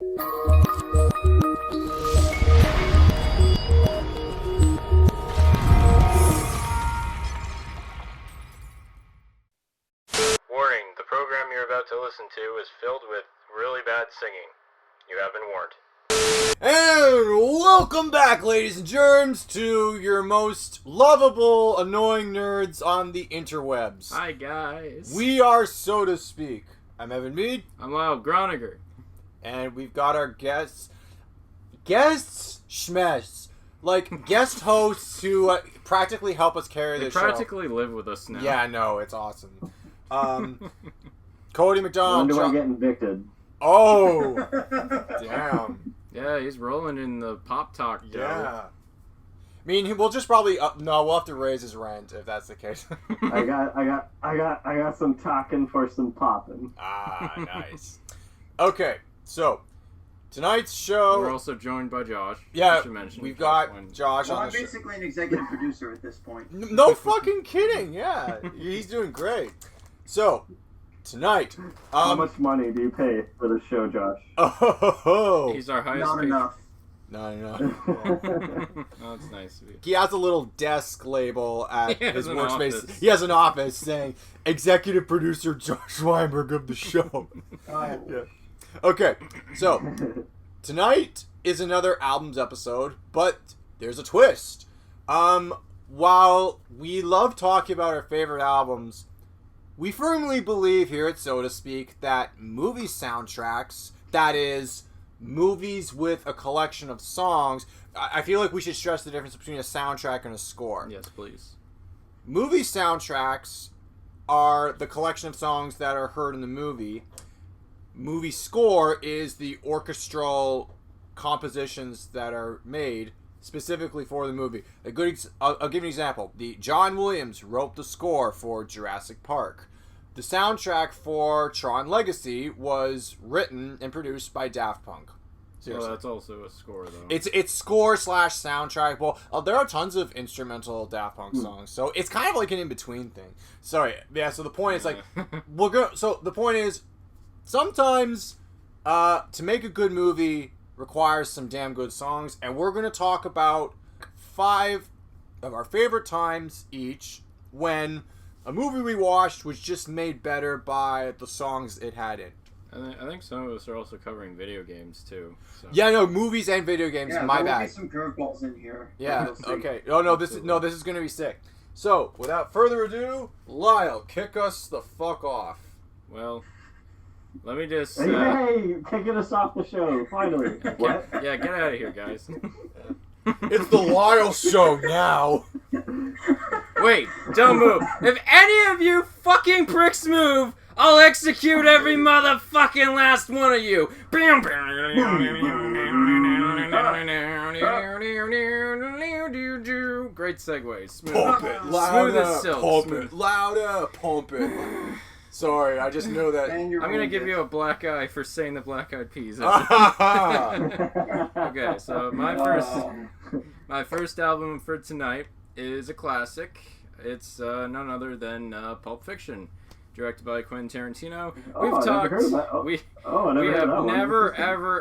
Warning, the program you're about to listen to is filled with really bad singing. You have been warned. And welcome back, ladies and germs, to your most lovable, annoying nerds on the interwebs. Hi, guys. We are So to Speak. I'm Evan Mead. I'm Lyle Groniger. And we've got our guests schmess, like guest hosts who practically help us carry the show. They practically live with us now. Yeah, no, it's awesome. Cody McDonald. When do I get evicted? Oh, damn. Yeah, he's rolling in the pop talk dough. Yeah. I mean, we'll just probably we'll have to raise his rent if that's the case. I got some talking for some popping. Ah, nice. Okay, so tonight's show. We're also joined by Josh. Yeah, mention we've got Josh well, on I'm the show. basically an executive producer at this point. No fucking kidding. Yeah, he's doing great. So tonight, how much money do you pay for the show, Josh? Oh, He's our highest Not paid. enough. Not enough. Oh, that's nice of you. He has a little desk label at He has his an workspace. office. He has an office saying "Executive Producer Josh Weinberg of the show." Yeah. Okay, so tonight is another albums episode, but there's a twist. While we love talking about our favorite albums, we firmly believe here at So to Speak that movie soundtracks, that is, movies with a collection of songs, I feel like we should stress the difference between a soundtrack and a score. Yes, please. Movie soundtracks are the collection of songs that are heard in the movie. Movie score is the orchestral compositions that are made specifically for the movie. I'll give you an example. John Williams wrote the score for Jurassic Park. The soundtrack for Tron Legacy was written and produced by Daft Punk. Seriously. Well, that's also a score, though. It's score / soundtrack. Well, there are tons of instrumental Daft Punk songs, so it's kind of like an in-between thing. Sorry, yeah. So the point is So the point is, sometimes to make a good movie requires some damn good songs, and we're going to talk about 5 of our favorite times each when a movie we watched was just made better by the songs it had in. I think some of us are also covering video games, too. So. Yeah, no, movies and video games. Yeah, my there will bad. be some curveballs in here. Yeah. You'll see. Okay. Oh no, this is gonna be sick. So, without further ado, Lyle, kick us the fuck off. Well, let me just... Hey, kicking us off the show, finally. What? Yeah, get out of here, guys. It's the Lyle show now. Wait, don't move. If any of you fucking pricks move, I'll execute every motherfucking last one of you. Great segue. Smooth. Pump it louder. Smooth as silk. Pump Smooth. it louder. Pump it. Sorry, I just know that. And you're I'm gonna ruined give it. you a black eye for saying the Black Eyed Peas. Okay, so my first album for tonight is a classic. It's none other than Pulp Fiction, directed by Quentin Tarantino. Oh, I never heard of that. We I never heard of that have one. never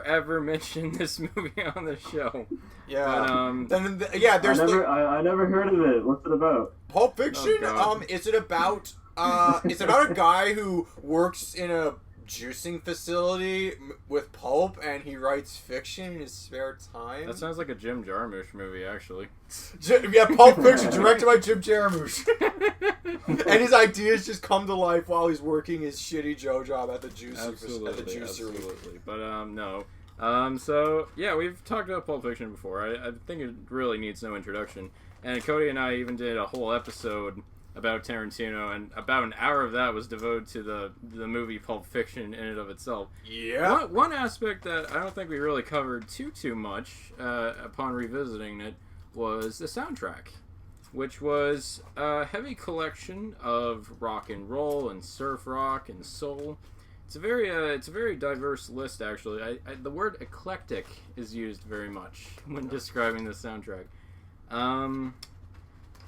ever mentioned this movie on the show. Yeah. But, yeah. There's I never heard of it. What's it about? Pulp Fiction. Oh, God. Is it about? It's about a guy who works in a juicing facility with pulp, and he writes fiction in his spare time. That sounds like a Jim Jarmusch movie, actually. Yeah, Pulp Fiction, directed by Jim Jarmusch. And his ideas just come to life while he's working his shitty Joe job at the juicery. Absolutely. But, no. So, yeah, we've talked about Pulp Fiction before. I think it really needs no introduction. And Cody and I even did a whole episode about Tarantino, and about an hour of that was devoted to the movie Pulp Fiction in and of itself. Yeah. One aspect that I don't think we really covered too much upon revisiting it was the soundtrack, which was a heavy collection of rock and roll and surf rock and soul. It's a very diverse list, actually. The word eclectic is used very much when describing the soundtrack.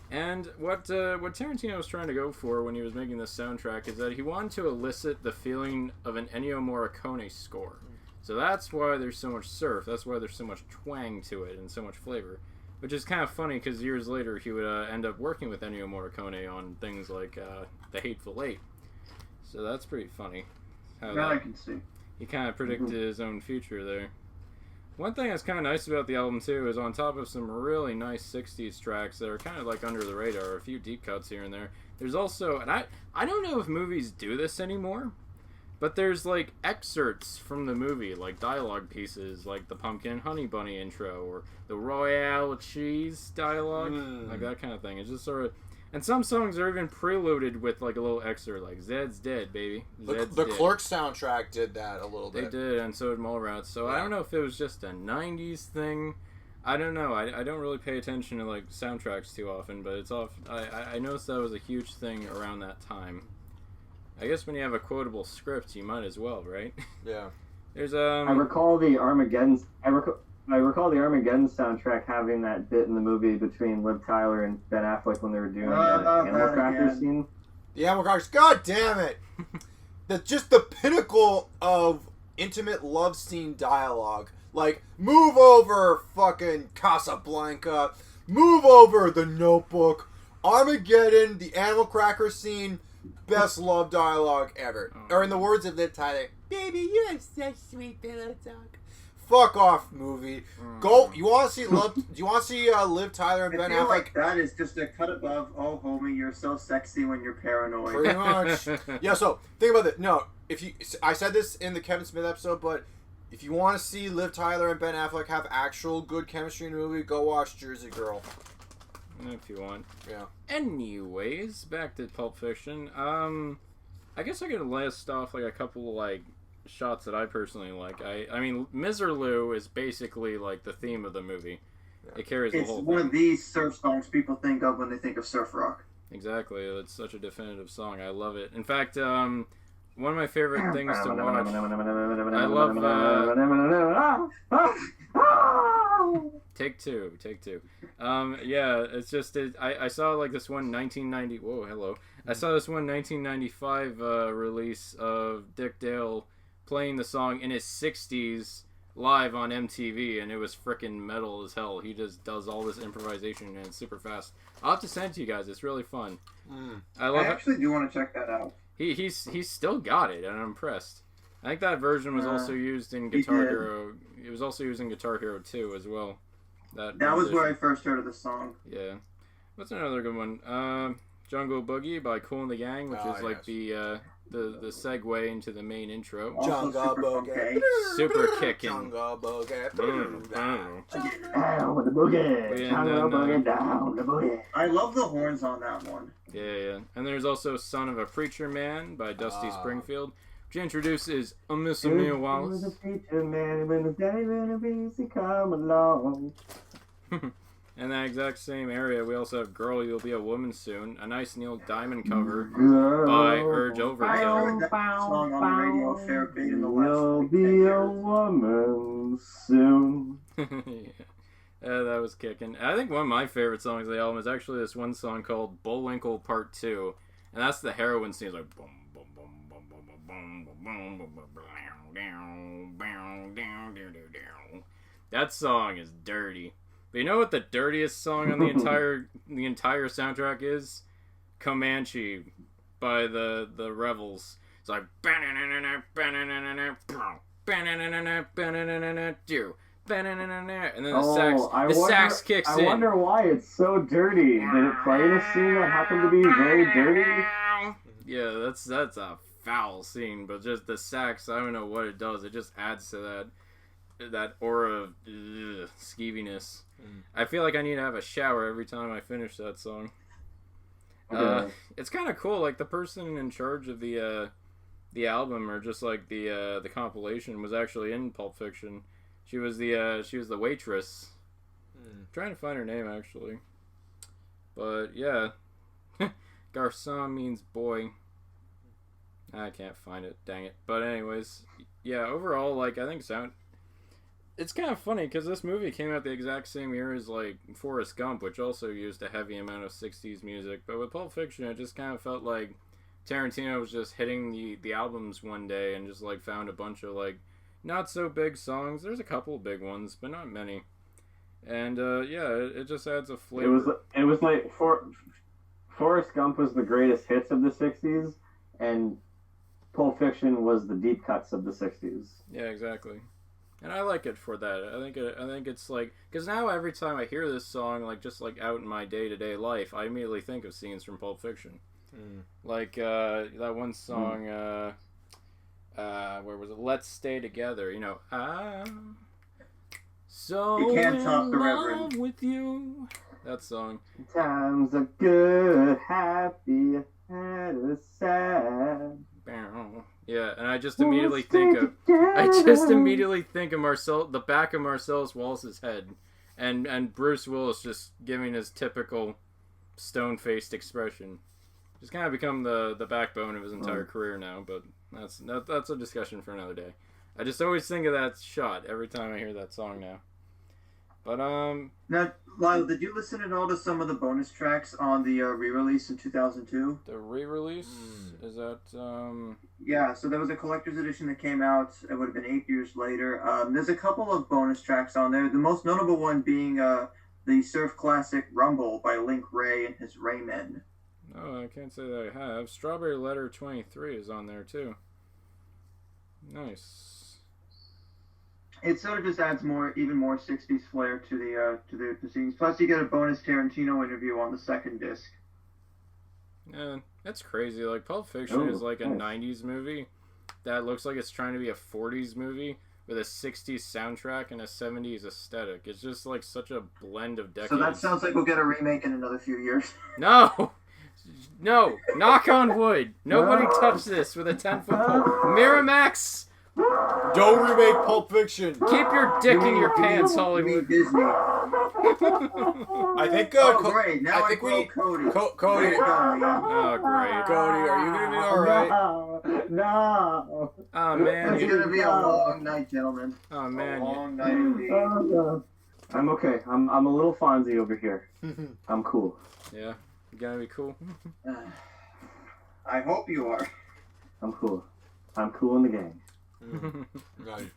And what Tarantino was trying to go for when he was making this soundtrack is that he wanted to elicit the feeling of an Ennio Morricone score. So that's why there's so much surf. That's why there's so much twang to it and so much flavor. Which is kind of funny because years later he would end up working with Ennio Morricone on things like The Hateful Eight. So that's pretty funny. I can see. He kind of predicted his own future there. One thing that's kind of nice about the album too is on top of some really nice 60s tracks that are kind of like under the radar, a few deep cuts here and there, there's also, and I don't know if movies do this anymore, but there's like excerpts from the movie, like dialogue pieces, like the Pumpkin Honey Bunny intro, or the Royale Cheese dialogue, like that kind of thing. It's just sort of, and some songs are even preluded with like a little excerpt, like Zed's dead, baby. Zed's The dead. Clerks soundtrack did that a little They bit. did, and so did Mallrats. So I don't know if it was just a 90s thing. I don't know. I don't really pay attention to like soundtracks too often, but it's off. I noticed that was a huge thing around that time. I guess when you have a quotable script, you might as well, right? Yeah. There's I recall the Armageddon. I recall the Armageddon soundtrack having that bit in the movie between Liv Tyler and Ben Affleck when they were doing the animal cracker scene. The Animal Crackers. God damn it! That's just the pinnacle of intimate love scene dialogue. Like, move over, fucking Casablanca. Move over, The Notebook. Armageddon, the Animal Cracker scene. Best love dialogue ever. Or in the words of Liv Tyler, baby, you're such sweet pillow talk. Fuck off, movie. Go. You want to see love? Do you want to see Liv Tyler and I Ben feel Affleck? like that is just a cut above. Oh, homie, you're so sexy when you're paranoid. Pretty much. Yeah. So think about it. No, I said this in the Kevin Smith episode, but if you want to see Liv Tyler and Ben Affleck have actual good chemistry in a movie, go watch Jersey Girl. if you want. Yeah. Anyways, back to Pulp Fiction. I guess I could list off like a couple like shots that I personally like. I mean, Miserlou is basically like the theme of the movie. Yeah. It carries the It's whole one thing. of these surf songs people think of when they think of surf rock. Exactly. It's such a definitive song. I love it. In fact, one of my favorite things to watch. I love. Take two. Yeah, it's just I saw like this one 1990. Whoa, hello. I saw this one 1995 release of Dick Dale playing the song in his 60s live on MTV, and it was freaking metal as hell. He just does all this improvisation and it's super fast. I'll have to send it to you guys. It's really fun. I actually do want to check that out. He's still got it, and I'm impressed. I think that version was also used in Guitar Hero. It was also used in Guitar Hero 2 as well. That was where I first heard of the song. Yeah. What's another good one? Jungle Boogie by Kool and the Gang, which is like the segue into the main intro. Jungle Boogie. Super kicking. Jungle Boogie. Down with the boogie. Jungle Boogie, down the boogie. I love the horns on that one. Yeah. And there's also Son of a Preacher Man by Dusty Springfield, which introduces Miss Amelia Wallace. The preacher man, when the day when the bees come along. In that exact same area, we also have Girl, You'll Be a Woman Soon, a nice Neil Diamond cover by Urge I Overkill. heard that song on the radio a fair bit in the last You'll like, be 10 a years. woman soon. Yeah, that was kicking. I think one of my favorite songs of the album is actually this one song called Bullwinkle Part 2. And that's the heroin scene. It's like boom, boom, boom, boom, boom, boom, boom, boom, boom, boom. That song is dirty. But you know what the dirtiest song on the entire soundtrack is? Comanche by the Revels. It's like and then the sax kicks in. I wonder why it's so dirty. Did it play in a scene that happened to be very dirty? Yeah, that's a foul scene, but just the sax, I don't know what it does. It just adds to that aura of skeeviness. I feel like I need to have a shower every time I finish that song. It's kind of cool. Like the person in charge of the album, or just like the compilation, was actually in Pulp Fiction. She was the waitress. I'm trying to find her name actually, but yeah, garçon means boy. I can't find it. Dang it. But anyways, yeah. Overall, like I think it's kind of funny because this movie came out the exact same year as like Forrest Gump, which also used a heavy amount of 60s music. But with Pulp Fiction, it just kind of felt like Tarantino was just hitting the albums one day and just like found a bunch of like not so big songs. There's a couple big ones, but not many. And it just adds a flavor. It was like Forrest Gump was the greatest hits of the '60s, and Pulp Fiction was the deep cuts of the '60s. Yeah, exactly. And I like it for that. I think it's like, because now every time I hear this song, like just like out in my day-to-day life, I immediately think of scenes from Pulp Fiction. Like that one song, where was it? Let's Stay Together. You know, I'm so You can't top the in Reverend. love with you. That song. Times are good, happy, and sad. Yeah, and I just immediately think of Marcel, the back of Marcellus Wallace's head, and Bruce Willis just giving his typical stone-faced expression. Just kind of become the backbone of his entire career now, but that's a discussion for another day. I just always think of that shot every time I hear that song now. But Now, Lyle, did you listen at all to some of the bonus tracks on the re-release in 2002? the re-release is that Yeah, so there was a collector's edition that came out. It would have been 8 years later. There's a couple of bonus tracks on there. The most notable one being the surf classic "Rumble" by Link Ray and his Raymen. Oh, I can't say that I have. Strawberry Letter 23 is on there too. Nice. It sort of just adds even more 60s flair to the scenes. Plus, you get a bonus Tarantino interview on the second disc. Yeah, that's crazy. Like, Pulp Fiction is like a nice. 90s movie that looks like it's trying to be a 40s movie with a 60s soundtrack and a 70s aesthetic. It's just like such a blend of decades. So that sounds like we'll get a remake in another few years. No! No! Knock on wood! Nobody touch this with a 10-foot pole. Miramax! Don't remake Pulp Fiction. Keep your dick in your pants, Hollywood. Disney. I think. Great. Now I think we need Cody. Cody. Oh, great. Cody, are you gonna be all right? No. Oh, man. It's gonna be a long night, gentlemen. Oh, A man. long night indeed. I'm okay. I'm a little Fonzie over here. I'm cool. Yeah. You gonna be cool? I hope you are. I'm cool. I'm cool in the gang. Right.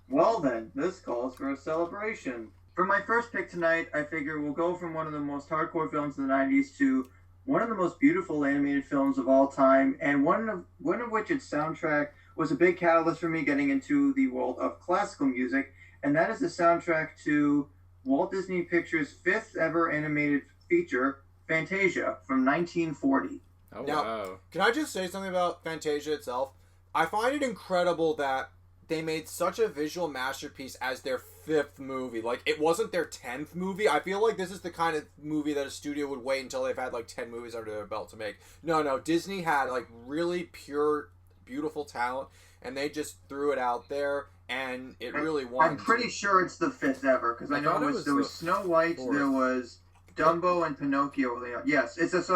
Well then, this calls for a celebration. For my first pick tonight, I figure we'll go from one of the most hardcore films of the 90s to one of the most beautiful animated films of all time, and one of which its soundtrack was a big catalyst for me getting into the world of classical music, and that is the soundtrack to Walt Disney Pictures' fifth ever animated feature, Fantasia, from 1940. Oh, Now, wow. Can I just say something about Fantasia itself? I find it incredible that they made such a visual masterpiece as their fifth movie. Like, it wasn't their 10th movie. I feel like this is the kind of movie that a studio would wait until they've had, like, 10 movies under their belt to make. No, Disney had, like, really pure, beautiful talent, and they just threw it out there, and it really won. I'm pretty sure it's the fifth ever, because I know there was Snow White, fourth. there was Dumbo and Pinocchio. Yes, it is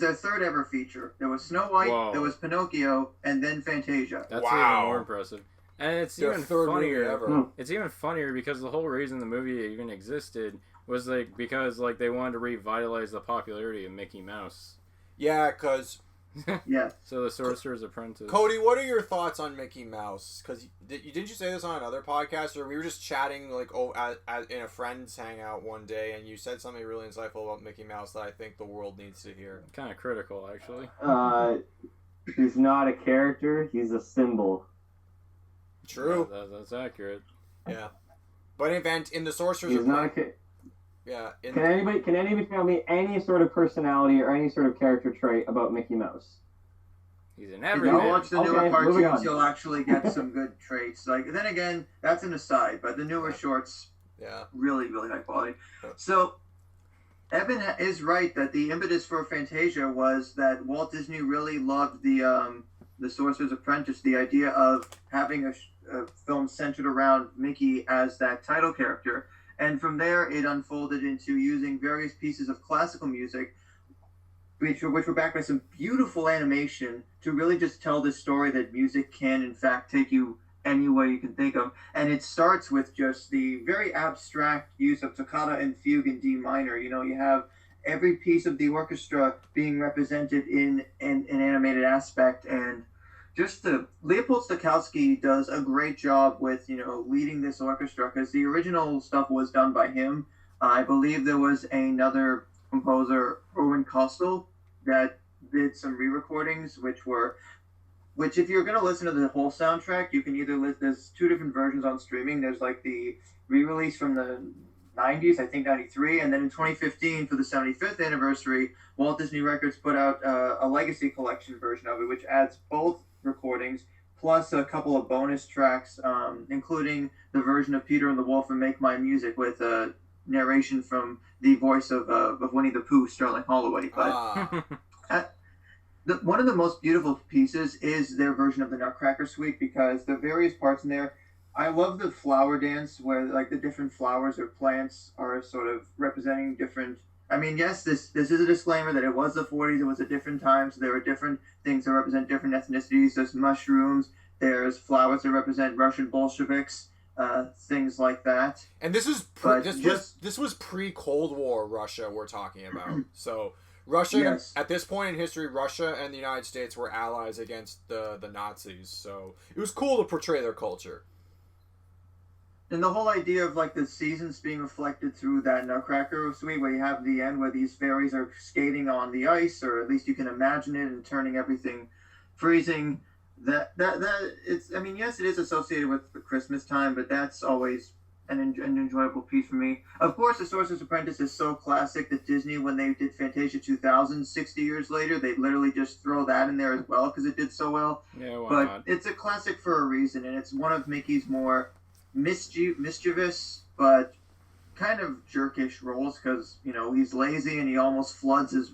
their third ever feature. There was Snow White, Whoa. there was Pinocchio, and then Fantasia. That's Wow. even more impressive. And it's Their even third movie funnier. ever. It's even funnier because the whole reason the movie even existed was like because like they wanted to revitalize the popularity of Mickey Mouse. Yeah, because... Yes. So the Sorcerer's Apprentice. Cody, what are your thoughts on Mickey Mouse? Because didn't you say this on another podcast, or we were just chatting like in a friend's hangout one day, and you said something really insightful about Mickey Mouse that I think the world needs to hear. Kind of critical, actually. He's not a character. He's a symbol. True. Yeah, that's accurate. Yeah. But in the Sorcerer's He's not a character. Yeah. Can anybody tell me any sort of personality or any sort of character trait about Mickey Mouse? He's an If you everyman. watch the newer Okay, moving cartoons, on. you'll actually get some good traits. Like, then again, that's an aside, but the newer shorts, Yeah. really, really high quality. Yeah. So, Evan is right that the impetus for Fantasia was that Walt Disney really loved the Sorcerer's Apprentice, the idea of having a film centered around Mickey as that title character. And from there, it unfolded into using various pieces of classical music, which were backed by some beautiful animation, to really just tell this story that music can, in fact, take you any way you can think of. And it starts with just the very abstract use of toccata and fugue in D minor. You know, you have every piece of the orchestra being represented in an animated aspect, and Leopold Stokowski does a great job with leading this orchestra, because the original stuff was done by him. I believe there was another composer, Owen Costel, that did some re-recordings, which if you're going to listen to the whole soundtrack, you can either there's two different versions on streaming. There's like the re-release from the 90s, I think 93, and then in 2015 for the 75th anniversary, Walt Disney Records put out a legacy collection version of it, which adds both recordings plus a couple of bonus tracks, including the version of Peter and the Wolf and Make My Music with narration from the voice of Winnie the Pooh, Sterling Holloway. But one of the most beautiful pieces is their version of the Nutcracker Suite, because the various parts in there. I love the flower dance where like the different flowers or plants are sort of representing different. I mean, yes, this is a disclaimer that it was the 40s. It was a different time, so there were different things that represent different ethnicities. There's mushrooms. There's flowers that represent Russian Bolsheviks. Things like that. And this was pre-Cold War Russia we're talking about. So Russia, yes. At this point in history, Russia and the United States were allies against the Nazis. So it was cool to portray their culture. And the whole idea of like the seasons being reflected through that Nutcracker Suite, where you have the end where these fairies are skating on the ice, or at least you can imagine it, and turning everything freezing. That it's. I mean, yes, it is associated with the Christmas time, but that's always an enjoyable piece for me. Of course, The Sorcerer's Apprentice is so classic that Disney, when they did Fantasia 2000, 60 years later, they literally just throw that in there as well because it did so well. Yeah, why but not? It's a classic for a reason, and it's one of Mickey's more mischievous but kind of jerkish roles, because he's lazy and he almost floods his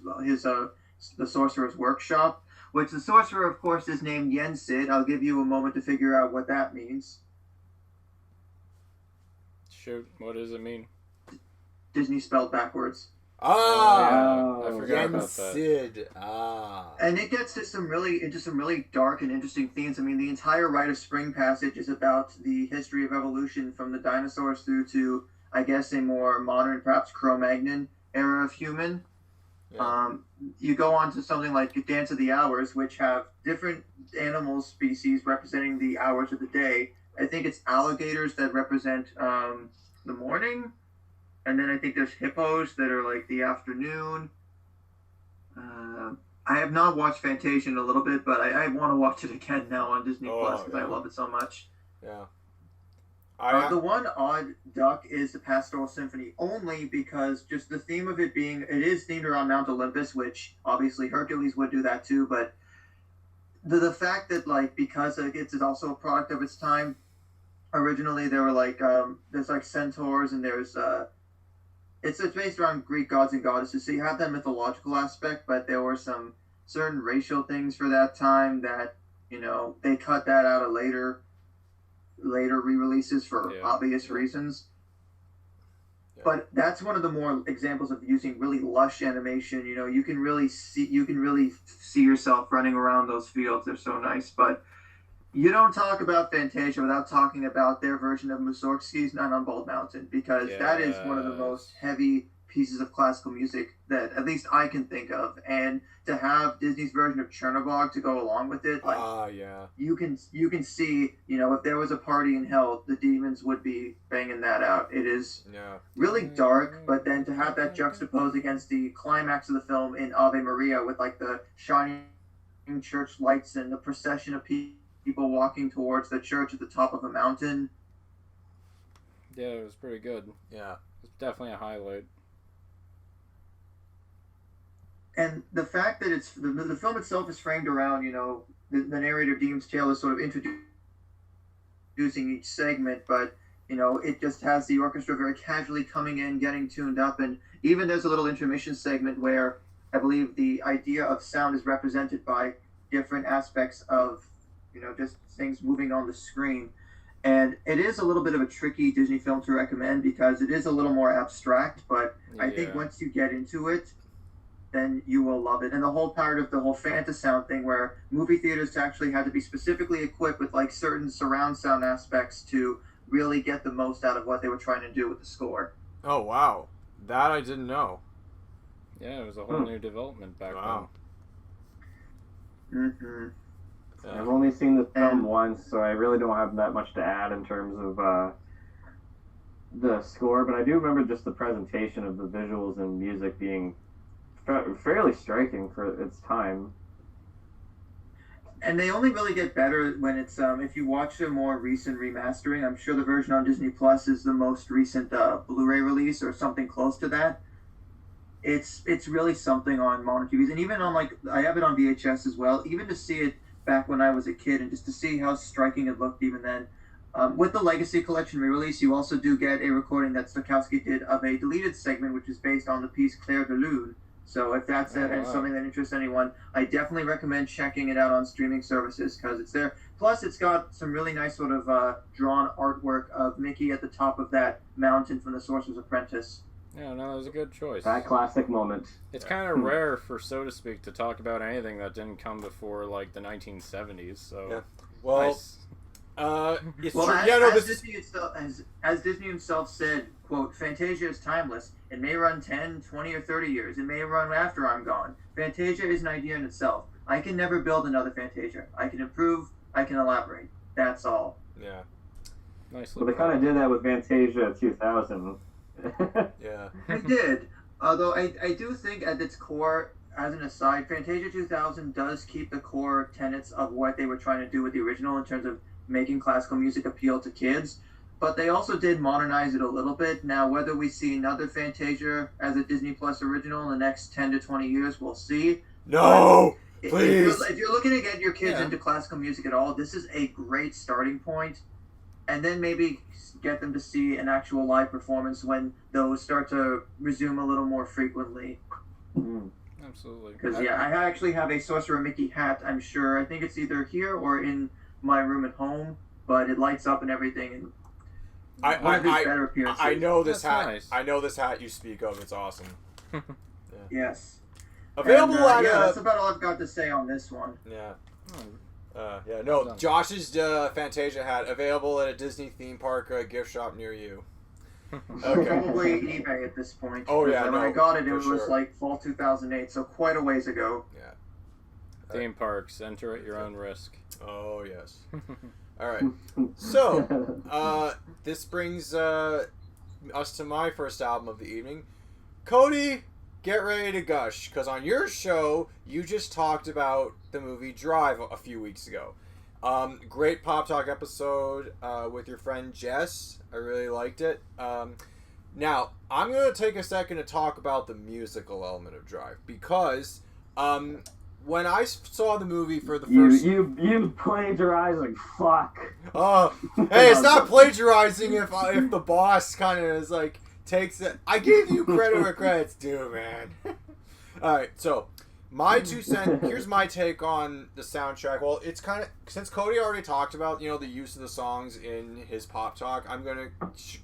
the sorcerer's workshop, which the sorcerer, of course, is named Yensid. I'll give you a moment to figure out what that means. Shoot, what does it mean? Disney spelled backwards. I forgot about that. Yensid. And it gets into some really dark and interesting themes. I mean, the entire Rite of Spring passage is about the history of evolution from the dinosaurs through to, I guess, a more modern, perhaps Cro-Magnon era of human. Yeah. You go on to something like Dance of the Hours, which have different animal species representing the hours of the day. I think it's alligators that represent the morning. And then I think there's hippos that are like the afternoon. I have not watched Fantasia in a little bit, but I want to watch it again now on Disney Plus because I love it so much. Yeah. The one odd duck is the Pastoral Symphony, only because just the theme of it is themed around Mount Olympus, which obviously Hercules would do that too, but the fact that because it's also a product of its time, originally there were there's centaurs, and there's it's based around Greek gods and goddesses, so you have that mythological aspect, but there were some certain racial things for that time that they cut that out of later re-releases for obvious reasons. Yeah. But that's one of the more examples of using really lush animation. You can really see yourself running around those fields. They're so nice. But you don't talk about Fantasia without talking about their version of Mussorgsky's Night on Bald Mountain, because that is one of the most heavy pieces of classical music that at least I can think of. And to have Disney's version of Chernobog to go along with it, you can see, if there was a party in hell, the demons would be banging that out. It is really dark, but then to have that juxtaposed against the climax of the film in Ave Maria with the shining church lights and the procession of people walking towards the church at the top of a mountain. Yeah, it was pretty good. Yeah. It's definitely a highlight. And the fact that the film itself is framed around, the narrator Deem's tale is sort of introducing each segment, but, it just has the orchestra very casually coming in, getting tuned up, and even there's a little intermission segment where I believe the idea of sound is represented by different aspects of, just things moving on the screen. And it is a little bit of a tricky Disney film to recommend because it is a little more abstract, but I think once you get into it, then you will love it. And the whole part of the whole Fantasound thing, where movie theaters actually had to be specifically equipped with certain surround sound aspects to really get the most out of what they were trying to do with the score. Oh, wow. That I didn't know. Yeah, it was a whole new development back then. Mm-hmm. I've only seen the film once, so I really don't have that much to add in terms of the score, but I do remember just the presentation of the visuals and music being fairly striking for its time. And they only really get better when it's if you watch a more recent remastering. I'm sure the version on Disney Plus is the most recent Blu-ray release or something close to that. It's really something on modern TVs, and even on, like, I have it on VHS as well. Even to see it back when I was a kid, and just to see how striking it looked even then. With the Legacy Collection re-release, you also do get a recording that Stokowski did of a deleted segment, which is based on the piece Clair de Lune. So if that's something that interests anyone, I definitely recommend checking it out on streaming services because it's there. Plus, it's got some really nice sort of drawn artwork of Mickey at the top of that mountain from The Sorcerer's Apprentice. Yeah, no, that was a good choice. That classic moment. It's kind of rare for, so to speak, to talk about anything that didn't come before, like, the 1970s, so... Yeah. Well... Nice. As Disney himself said, quote, Fantasia is timeless. It may run 10, 20, or 30 years. It may run after I'm gone. Fantasia is an idea in itself. I can never build another Fantasia. I can improve. I can elaborate. That's all. Yeah. Nice. Well, they kind of did that with Fantasia 2000. Yeah. They did. Although I do think at its core, as an aside, Fantasia 2000 does keep the core tenets of what they were trying to do with the original in terms of making classical music appeal to kids, but they also did modernize it a little bit. Now, whether we see another Fantasia as a Disney Plus original in the next 10 to 20 years, we'll see. No! Please! If you're looking to get your kids into classical music at all, this is a great starting point. And then maybe get them to see an actual live performance when those start to resume a little more frequently. Absolutely. Because, I actually have a Sorcerer Mickey hat, I'm sure. I think it's either here or in my room at home, but it lights up and everything. And better appearances. I know this That's hat. nice. I know this hat you speak of. It's awesome. Yes. Available at that's about all I've got to say on this one. Yeah. No, Josh's Fantasia hat available at a Disney theme park gift shop near you. Okay. Probably eBay at this point. Oh yeah, when I got it, it was sure. like fall 2008, so quite a ways ago. Yeah. Theme parks, enter at your own risk. Oh yes. All right. So, this brings us to my first album of the evening. Cody, get ready to gush, because on your show, you just talked about the movie Drive a few weeks ago. Great Pop Talk episode with your friend Jess. I really liked it. Now, I'm going to take a second to talk about the musical element of Drive, because when I saw the movie for the first... You plagiarizing fuck. Oh, hey, it's not plagiarizing if the boss kind of is like, takes it... I gave you credit where credit's due, man. Alright, so, my 2 cents... Here's my take on the soundtrack. Well, it's kind of... Since Cody already talked about, the use of the songs in his pop talk, I'm going to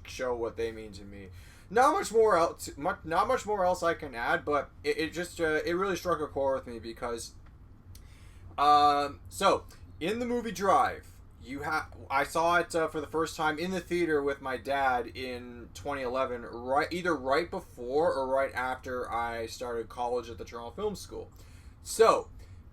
show what they mean to me. Not much more else I can add, but it really struck a chord with me because, so in the movie Drive, I saw it for the first time in the theater with my dad in 2011, either right before or right after I started college at the Toronto Film School. So,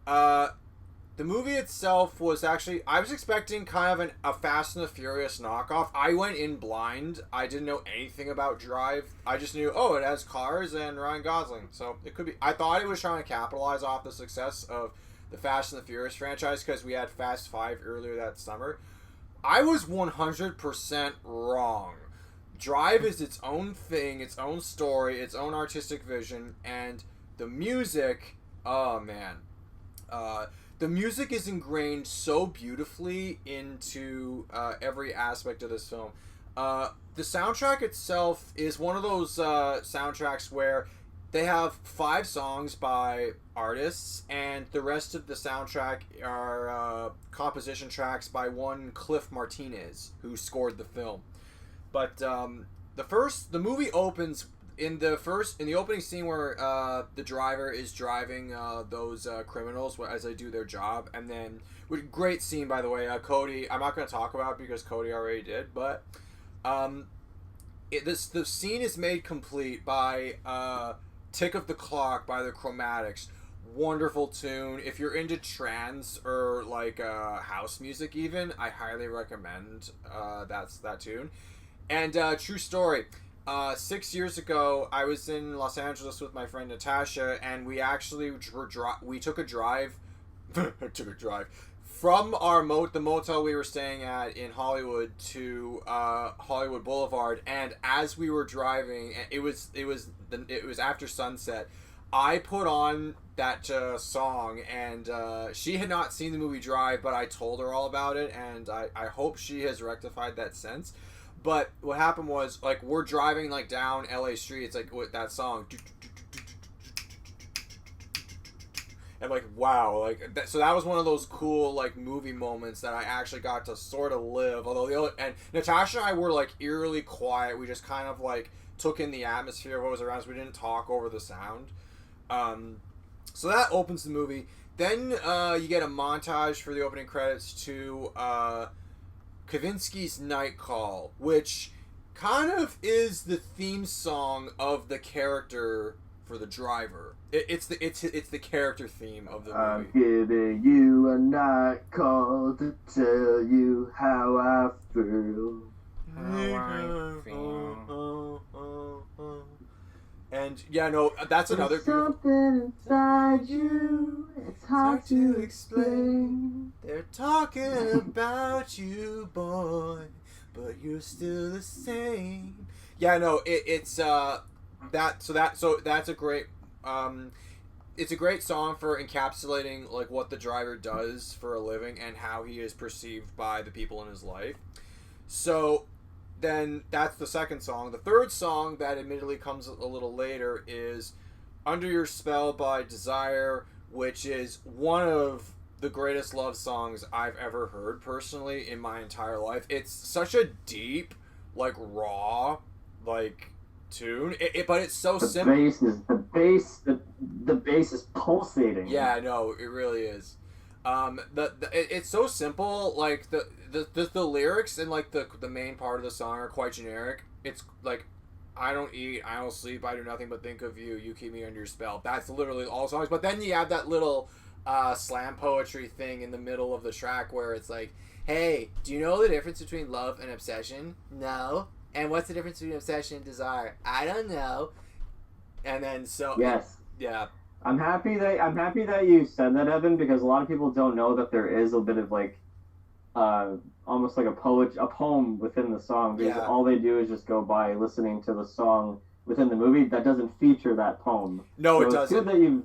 the movie itself was actually... I was expecting kind of a Fast and the Furious knockoff. I went in blind. I didn't know anything about Drive. I just knew, it has cars and Ryan Gosling. So it could be... I thought it was trying to capitalize off the success of the Fast and the Furious franchise because we had Fast 5 earlier that summer. I was 100% wrong. Drive is its own thing, its own story, its own artistic vision, and the music... Oh, man. The music is ingrained so beautifully into every aspect of this film. The soundtrack itself is one of those soundtracks where they have 5 songs by artists, and the rest of the soundtrack are composition tracks by one Cliff Martinez, who scored the film. But the movie opens in the opening scene where the driver is driving those criminals as they do their job, and then great scene, by the way. Cody, I'm not going to talk about it because Cody already did, but the scene is made complete by Tick of the Clock by the Chromatics. wonderful tune. If you're into trance or like house music even, I highly recommend that tune. And true story, 6 years ago I was in Los Angeles with my friend Natasha, and we actually took a drive from the motel we were staying at in Hollywood to Hollywood Boulevard. And as we were driving, it was after sunset, I put on that song, and she had not seen the movie Drive, but I told her all about it, and I hope she has rectified that since. But what happened was, like, we're driving like down LA streets, like with that song, and like, wow, like so that was one of those cool like movie moments that I actually got to sort of live. Although and Natasha and I were like eerily quiet. We just kind of like took in the atmosphere of what was around us. We didn't talk over the sound. So that opens the movie. Then you get a montage for the opening credits to Kavinsky's Night Call, which kind of is the theme song of the character for the driver. It's the character theme of the movie. I'm giving you a night call to tell you how I feel. And yeah, no, that's another beautiful... Something inside you, it's hard to explain. They're talking about you, boy, but you're still the same. Yeah, no, that's a great it's a great song for encapsulating like what the driver does for a living and how he is perceived by the people in his life. So then that's the second song. The third song, that admittedly comes a little later, is Under Your Spell by Desire, which is one of the greatest love songs I've ever heard personally in my entire life. It's such a deep, like raw, like tune, but it's so simple. The bass is pulsating. Yeah, no, it really is. It's so simple. Like the lyrics and like the main part of the song are quite generic. It's like, I don't eat, I don't sleep, I do nothing but think of you. You keep me under your spell. That's literally all songs. But then you have that little slam poetry thing in the middle of the track where it's like, hey, do you know the difference between love and obsession? No. And what's the difference between obsession and desire? I don't know. And then yes, yeah. I'm happy that you said that, Evan, because a lot of people don't know that there is a bit of like, almost like a poem within the song, because all they do is just go by listening to the song within the movie that doesn't feature that poem. No, so it doesn't. It's good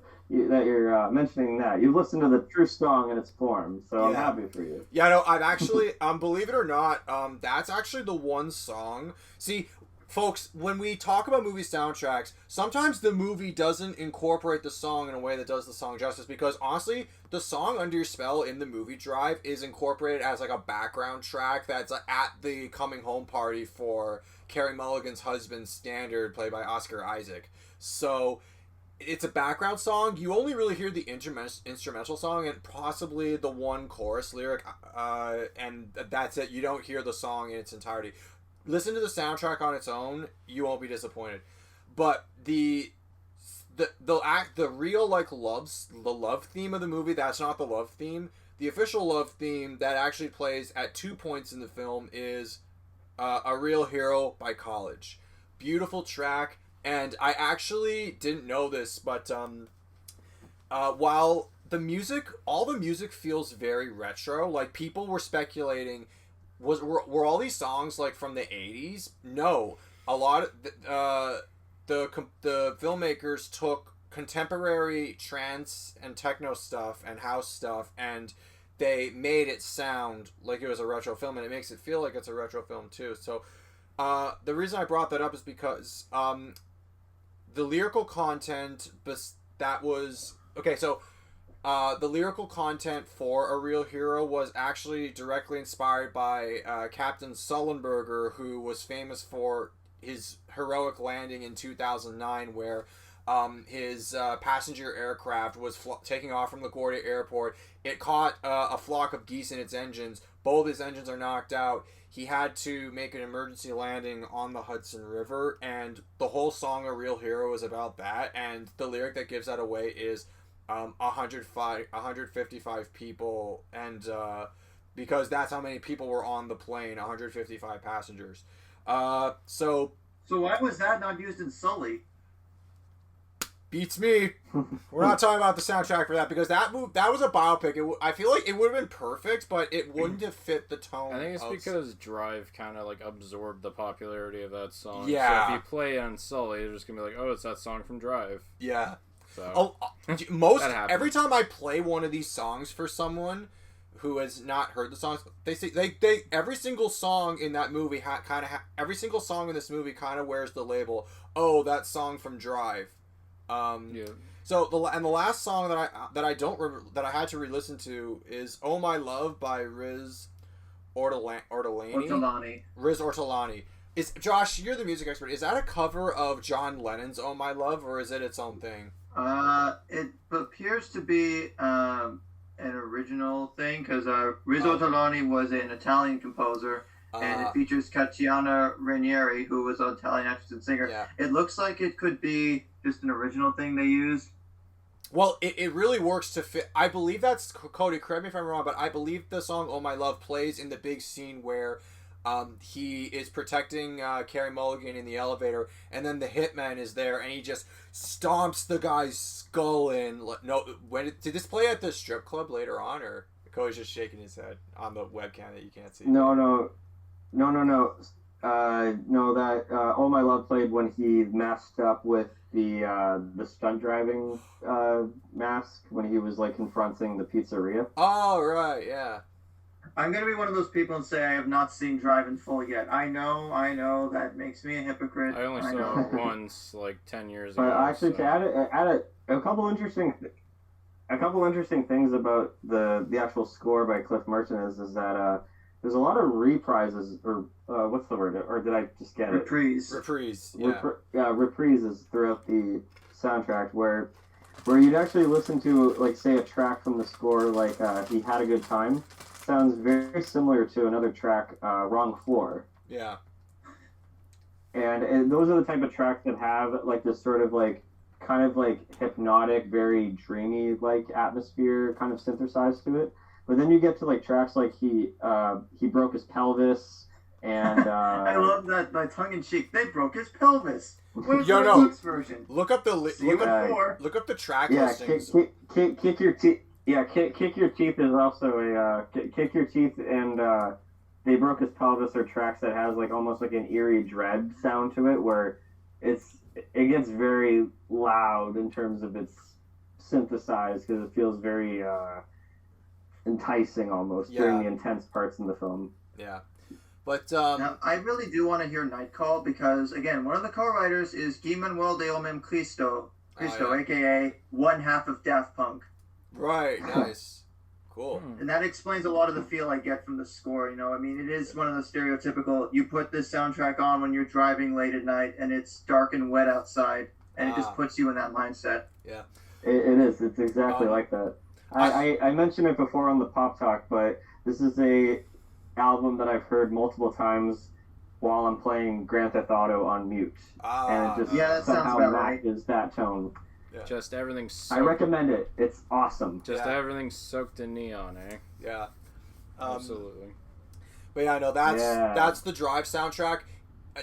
that you're mentioning that. You've listened to the true song in its form, so I'm happy for you. Yeah, no, I've actually, believe it or not, that's actually the one song. See, folks, when we talk about movie soundtracks, sometimes the movie doesn't incorporate the song in a way that does the song justice, because honestly, the song Under Your Spell in the movie Drive is incorporated as like a background track that's at the coming home party for Carey Mulligan's husband, Standard, played by Oscar Isaac. So it's a background song. You only really hear the instrumental song and possibly the one chorus lyric, and that's it. You don't hear the song in its entirety. Listen to the soundtrack on its own, you won't be disappointed. But the real like the love theme of the movie, that's not the love theme. The official love theme that actually plays at 2 points in the film is A Real Hero by College. Beautiful track. And I actually didn't know this, but while all the music feels very retro, like people were speculating, were all these songs like from the 80s? No, a lot of the filmmakers took contemporary trance and techno stuff and house stuff, and they made it sound like it was a retro film, and it makes it feel like it's a retro film too. So the reason I brought that up is because the lyrical content that was okay. So the lyrical content for A Real Hero was actually directly inspired by Captain Sullenberger, who was famous for his heroic landing in 2009, where his passenger aircraft was taking off from LaGuardia Airport. It caught a flock of geese in its engines. Both his engines are knocked out. He had to make an emergency landing on the Hudson River, and the whole song A Real Hero is about that. And the lyric that gives that away is, 155 people, and because that's how many people were on the plane, 155 passengers. So why was that not used in Sully? beats me. We're not talking about the soundtrack for that because that was a biopic. I feel like it would have been perfect, but it wouldn't have fit the tone. I think it's because Drive kind of like absorbed the popularity of that song. Yeah. So if you play it on Sully, they're just gonna be like, "Oh, it's that song from Drive." Yeah. So Every time I play one of these songs for someone who has not heard the songs, they say they every single song in that movie every single song in this movie kind of wears the label. Oh, that song from Drive. Yeah. So the last song that I had to re-listen to is "Oh My Love" by Riz Ortolani. Riz Ortolani. Is Josh? You're the music expert. Is that a cover of John Lennon's "Oh My Love" or is it its own thing? It appears to be an original thing because Riz Ortolani was an Italian composer. And it features Cacciana Ranieri, who was an Italian actress and singer. Yeah. It looks like it could be just an original thing they used. Well, it really works to fit. I believe that's Cody. Correct me if I'm wrong, but I believe the song "Oh My Love" plays in the big scene where he is protecting Carey Mulligan in the elevator, and then the hitman is there, and he just stomps the guy's skull in. Did this play at the strip club later on, or Cody's just shaking his head on the webcam that you can't see? No. That "Oh My Love" played when he masked up with the stunt driving mask when he was like confronting the pizzeria. Oh right, yeah. I'm gonna be one of those people and say I have not seen Drive in full yet. I know that makes me a hypocrite. I only saw it once, like 10 years ago. But actually, to add a couple interesting things about the actual score by Cliff Merton is that there's a lot of reprises, or what's the word? Or did I just get Reprise, yeah. Reprises throughout the soundtrack where you'd actually listen to, like, say, a track from the score, like "He Had a Good Time." Sounds very similar to another track, "Wrong Floor." Yeah. And those are the type of tracks that have, like, this sort of, like, kind of, like, hypnotic, very dreamy, like, atmosphere kind of synthesized to it. But then you get to, like, tracks like he broke his pelvis, and I love that, by tongue in cheek. They broke his pelvis. Where's the Lux version? Look up the look up the track listings. Kick your teeth. Yeah, kick your teeth is also a kick your teeth, and they broke his pelvis are tracks that has like almost like an eerie dread sound to it, where it gets very loud in terms of its synthesized because it feels very enticing almost during the intense parts in the film. Yeah. But now, I really do want to hear Night Call because, again, one of the co-writers is Guy Manuel de Homem Cristo, a.k.a. one half of Daft Punk. Right, nice. Cool. And that explains a lot of the feel I get from the score, you know? I mean, it is one of the stereotypical, you put this soundtrack on when you're driving late at night and it's dark and wet outside, and it just puts you in that mindset. Yeah. It is. It's exactly like that. I mentioned it before on the Pop Talk, but this is a album that I've heard multiple times while I'm playing Grand Theft Auto on mute. And it just somehow matches that tone. Yeah. Just everything soaked. I recommend it. It's awesome. Just everything soaked in neon, eh? Yeah. Absolutely. But yeah, no, that's the Drive soundtrack.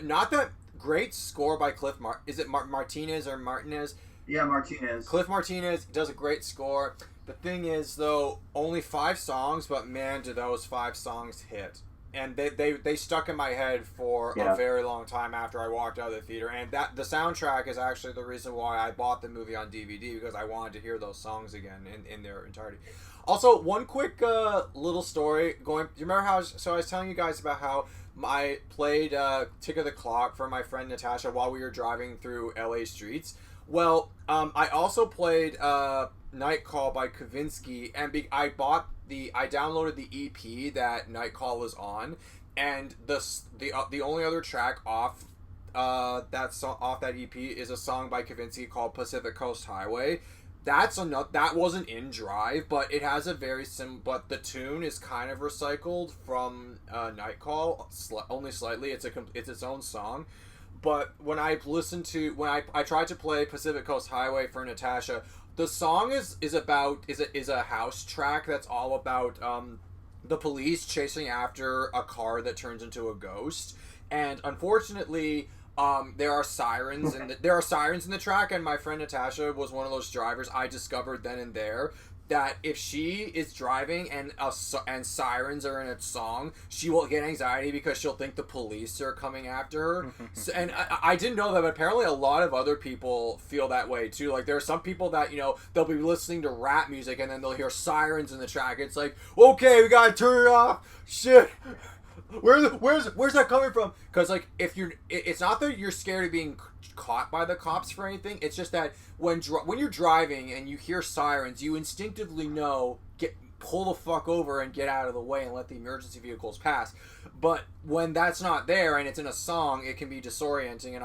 Not that great score by Cliff is it Martinez or Martinez? Yeah, Martinez. Cliff Martinez does a great score. The thing is, though, only 5 songs, but man, do those 5 songs hit. And they stuck in my head for a very long time after I walked out of the theater. And that the soundtrack is actually the reason why I bought the movie on DVD, because I wanted to hear those songs again in their entirety. Also, one quick little story. Do you remember how I was telling you guys about how I played Tick of the Clock for my friend Natasha while we were driving through LA streets? Well, I also played Night Call by Kavinsky, and I downloaded the EP that Night Call was on, and the only other track off that EP is a song by Kavinsky called Pacific Coast Highway. That wasn't in Drive, but it has a very but the tune is kind of recycled from Night Call, only slightly. It's its own song. but when I tried to play Pacific Coast Highway for Natasha, the song is a house track that's all about the police chasing after a car that turns into a ghost, and unfortunately, there are sirens in the track, and my friend Natasha was one of those drivers. I discovered then and there that if she is driving and sirens are in a song, she will get anxiety because she'll think the police are coming after her. And I didn't know that, but apparently a lot of other people feel that way too. Like there are some people that, they'll be listening to rap music and then they'll hear sirens in the track. It's like, okay, we gotta turn it off. Shit. Where's that coming from? Because like it's not that you're scared of being caught by the cops for anything. It's just that when you're driving and you hear sirens, you instinctively know pull the fuck over and get out of the way and let the emergency vehicles pass. But when that's not there and it's in a song, it can be disorienting. And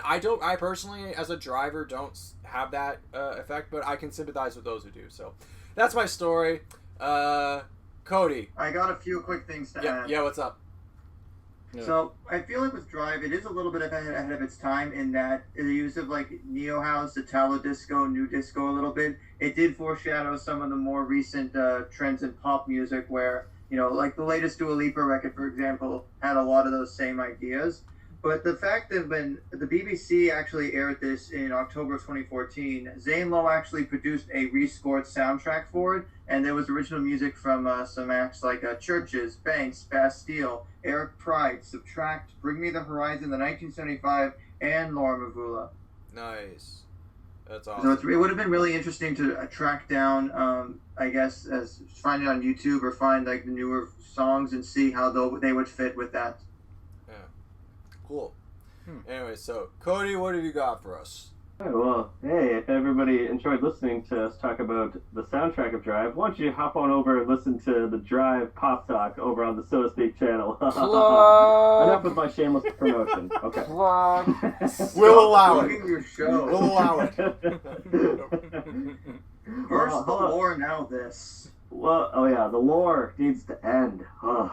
I personally as a driver don't have that effect, but I can sympathize with those who do. So that's my story. Cody, I got a few quick things to add. Yeah, what's up? Yeah. So I feel like with Drive, it is a little bit ahead of its time in that the use of like neo house, Italo disco, new disco a little bit. It did foreshadow some of the more recent trends in pop music, where like the latest Dua Lipa record, for example, had a lot of those same ideas. But the fact that when the BBC actually aired this in October of 2014, Zane Lowe actually produced a rescored soundtrack for it, and there was original music from some acts like Churches, Banks, Bastille, Eric Pride, Subtract, Bring Me the Horizon, the 1975, and Laura Mvula. Nice. That's awesome. So it would have been really interesting to track down, I guess, find it on YouTube or find like the newer songs and see how they would fit with that. Cool. Anyway, so Cody, what have you got for us? Well, hey, if everybody enjoyed listening to us talk about the soundtrack of Drive, why don't you hop on over and listen to the Drive Pop Talk over on the So to Speak channel. Enough with my shameless promotion. Okay. We'll allow it. Your show. We'll allow it. First the lore, now this. Well, oh yeah, the lore needs to end. Ugh.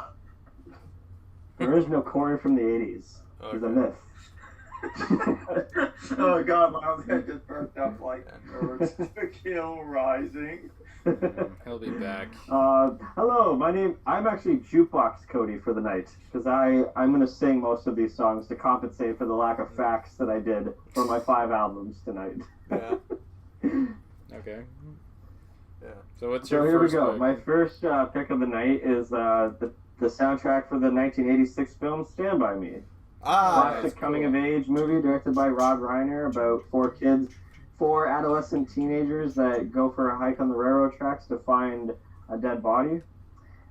There is no Corey from the 80s. He's a myth. Oh god, my head just burnt up like birds to kill rising. He'll be back. Hello, I'm actually Jukebox Cody for the night, because I'm going to sing most of these songs to compensate for the lack of facts that I did for my 5 albums tonight. Yeah. Okay. Yeah. So what's So your here first we go. pick? My first pick of the night is the soundtrack for the 1986 film Stand By Me. Classic coming-of-age movie directed by Rob Reiner about 4 adolescent teenagers that go for a hike on the railroad tracks to find a dead body.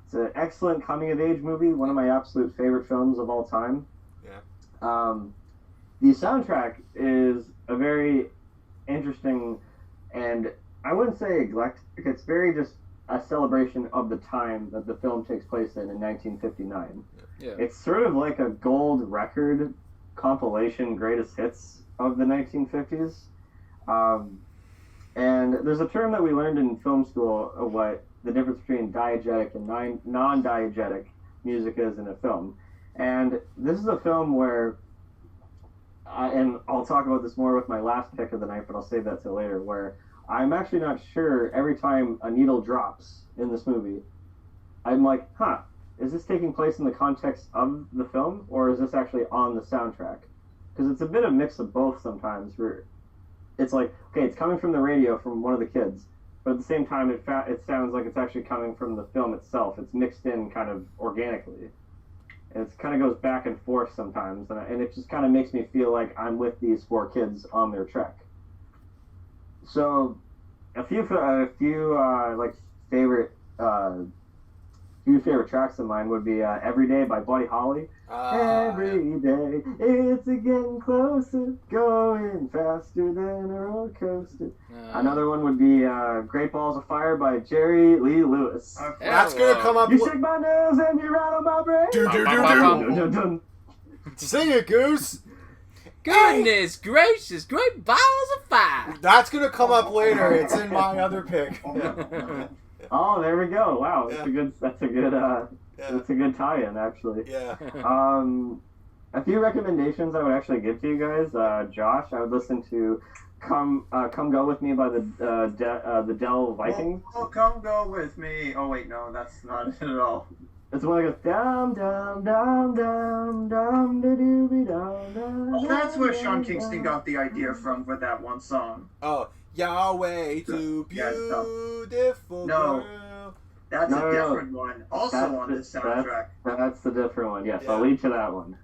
It's an excellent coming-of-age movie, one of my absolute favorite films of all time. Yeah. The soundtrack is a very interesting, and I wouldn't say eclectic, it's very just a celebration of the time that the film takes place in 1959. Yeah. It's sort of like a gold record compilation greatest hits of the 1950s. And there's a term that we learned in film school of what the difference between diegetic and non-diegetic music is in a film. And this is a film where, and I'll talk about this more with my last pick of the night, but I'll save that till later, where I'm actually not sure every time a needle drops in this movie, I'm like, is this taking place in the context of the film, or is this actually on the soundtrack? Because it's a bit of a mix of both sometimes, where it's like, okay, it's coming from the radio from one of the kids, but at the same time, it sounds like it's actually coming from the film itself. It's mixed in kind of organically. And it kind of goes back and forth sometimes, and it just kind of makes me feel like I'm with these 4 kids on their trek. So, a few favorite tracks of mine would be "Every Day" by Buddy Holly. Every day, it's a getting closer, going faster than a roller coaster. Another one would be "Great Balls of Fire" by Jerry Lee Lewis. That's gonna come up. You shake my nails and you rattle my brain. Do. Sing it, Goose. Goodness gracious, great balls of fire! That's gonna come up later. It's in my other pick. Oh, there we go. Wow, Yeah. that's a good tie-in, actually. Yeah. A few recommendations I would actually give to you guys. Josh, I would listen to "Come Go With Me" by the Dell Vikings. Oh, come go with me. Oh wait, no, that's not it at all. It's one that goes dum dum dum dum dum da dooby dum dum. Oh, that's where Sean Kingston got the idea from for that one song. Oh, Yahweh, too beautiful No. girl. That's a different one. Also on this soundtrack. That's the different one. Yes, Yeah. I'll lead to that one.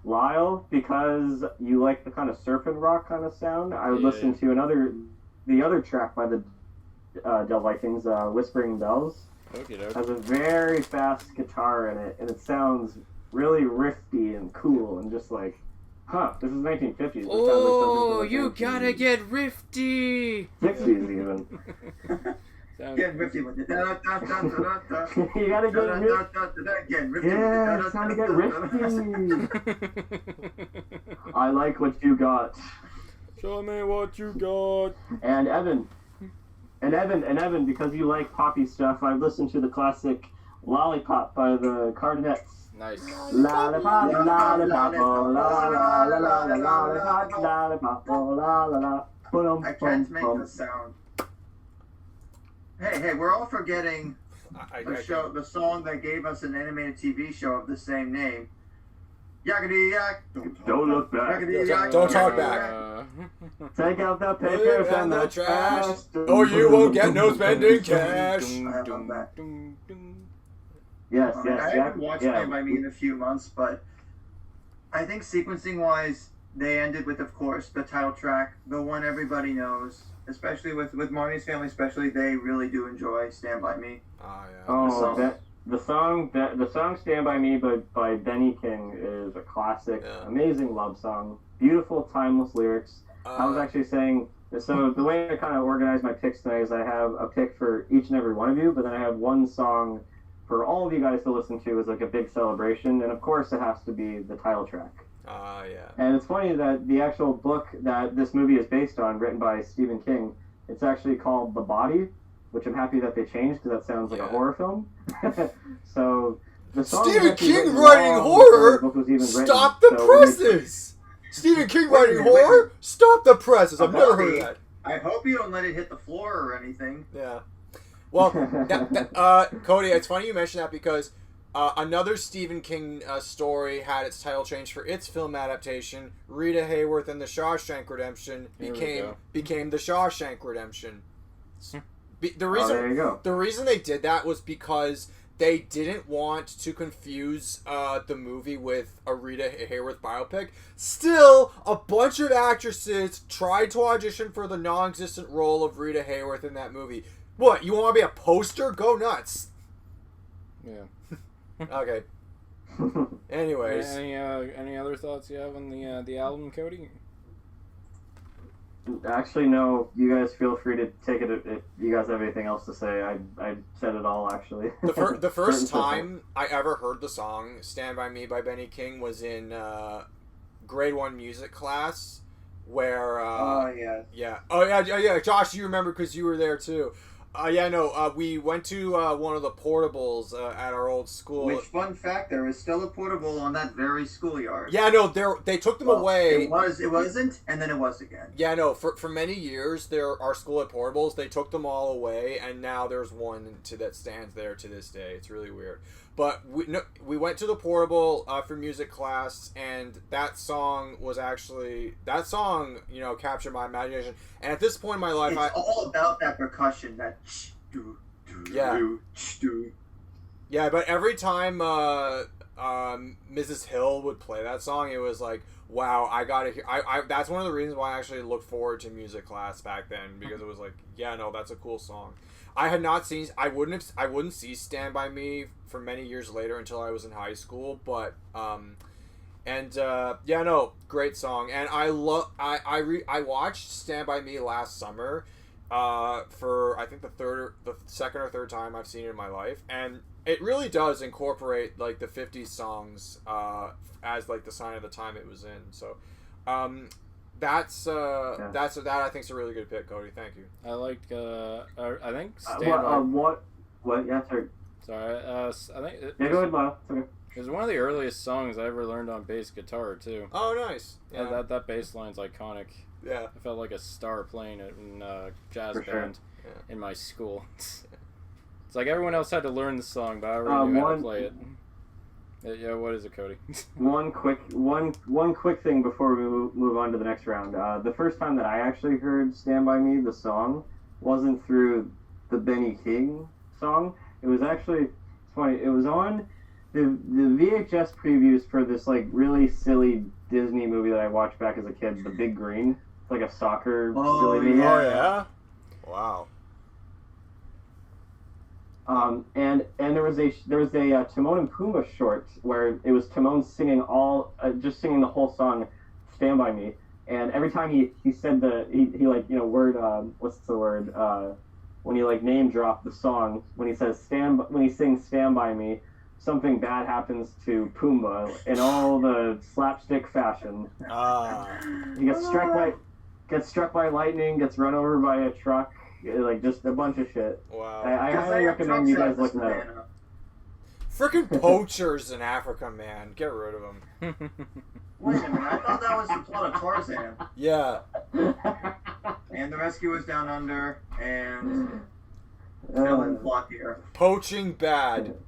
Lyle, because you like the kind of surf and rock kind of sound, I would listen to the other track by the Dell Vikings, Whispering Bells. Okey-doke. Has a very fast guitar in it, and it sounds really riffy and cool, and just like, this is 1950s. It sounds like Oh, something you from the gotta get rifty! 60s even. Get rifty with it. You gotta get rifty. Get rifty Yeah, with it's it. time to get rifty. I like what you got. Show me what you got. And Evan, because you like poppy stuff, I've listened to the classic Lollipop by the Cardinets. Nice. Lollipop, lollipop, oh, la la la la la lollipop, lollipop, oh, la la la. I can't make the sound. Hey, we're all forgetting the song that gave us an animated TV show of the same name. Yakety yak. Don't look back. Yakety yak. Don't talk back. Take out the papers and the trash. Or you won't get no spending cash. I love that. Yes, I yes, haven't watched yeah. Stand By Me in a few months, but I think sequencing-wise, they ended with, of course, the title track, the one everybody knows, especially with Marnie's Family, especially, they really do enjoy Stand By Me. Oh, yeah. Oh, the song "Stand By Me" by Benny King is a classic, amazing love song, beautiful, timeless lyrics. I was actually saying, so the way I kind of organize my picks tonight is I have a pick for each and every one of you, but then I have one song for all of you guys to listen to as like a big celebration, and of course it has to be the title track. Yeah. And it's funny that the actual book that this movie is based on, written by Stephen King, it's actually called The Body, which I'm happy that they changed because that sounds like a horror film. So the song Stephen King writing horror? Stop the presses! Stephen King writing horror? Stop the presses! I've never heard of that. I hope you don't let it hit the floor or anything. Yeah. Well, Cody, it's funny you mention that because another Stephen King story had its title changed for its film adaptation. Rita Hayworth and the Shawshank Redemption became the Shawshank Redemption. The reason they did that was because they didn't want to confuse the movie with a Rita Hayworth biopic. Still, a bunch of actresses tried to audition for the non-existent role of Rita Hayworth in that movie. What, you want to be a poster? Go nuts. Yeah. Okay. Anyways. Any other thoughts you have on the album, Cody? Actually, no. You guys feel free to take it if you guys have anything else to say. I said it all, actually. The first time I ever heard the song "Stand By Me" by Benny King was in grade 1 music class, where Josh, you remember because you were there too. We went to one of the portables at our old school. Which, fun fact, there is still a portable on that very schoolyard. Yeah, no, they took them away. It wasn't, and then it was again. Yeah, no, for many years, our school had portables. They took them all away, and now there's one that stands there to this day. It's really weird. But we went to the portable for music class, and that song captured my imagination. And at this point in my life, it's all about that percussion, that Yeah, but every time Mrs. Hill would play that song, it was like, wow, I gotta hear. That's one of the reasons why I actually looked forward to music class back then, because it was like, yeah, no, that's a cool song. I had not seen. I wouldn't see "Stand By Me" for many years later until I was in high school. But great song. And I watched "Stand By Me" last summer, for I think the second or third time I've seen it in my life, and it really does incorporate like the 50s songs as like the sign of the time it was in. So that I think is a really good pick, Cody. Thank you. I liked I think what? Yeah, sorry. sorry. I think Yeah, go ahead, Lyle. It's okay. It was one of the earliest songs I ever learned on bass guitar too. Oh, nice. Yeah. That bass line's iconic. Yeah. I felt like a star playing it in jazz For sure. band Yeah. in my school. It's like everyone else had to learn the song, but I already knew how to play it. Yeah, what is it, Cody? One quick thing before we move on to the next round. The first time that I actually heard "Stand by Me," the song, wasn't through the Benny King song. It was actually, it's funny. It was on the VHS previews for this like really silly Disney movie that I watched back as a kid, The Big Green. It's like a soccer silly movie. Oh yeah. Wow. And there was a Timon and Pumbaa short where it was Timon singing just singing the whole song, "Stand by Me," and every time he said he like word what's the word when he like name dropped the song, when he sings "Stand by Me," something bad happens to Pumbaa in all the slapstick fashion. He gets struck by lightning, gets run over by a truck. Like, just a bunch of shit. Wow. I highly recommend you guys looking that up. Freaking poachers in Africa, man. Get rid of them. Wait a minute, I thought that was the plot of Tarzan. Yeah. And the rescuers down under, and villain plot here. Poaching bad.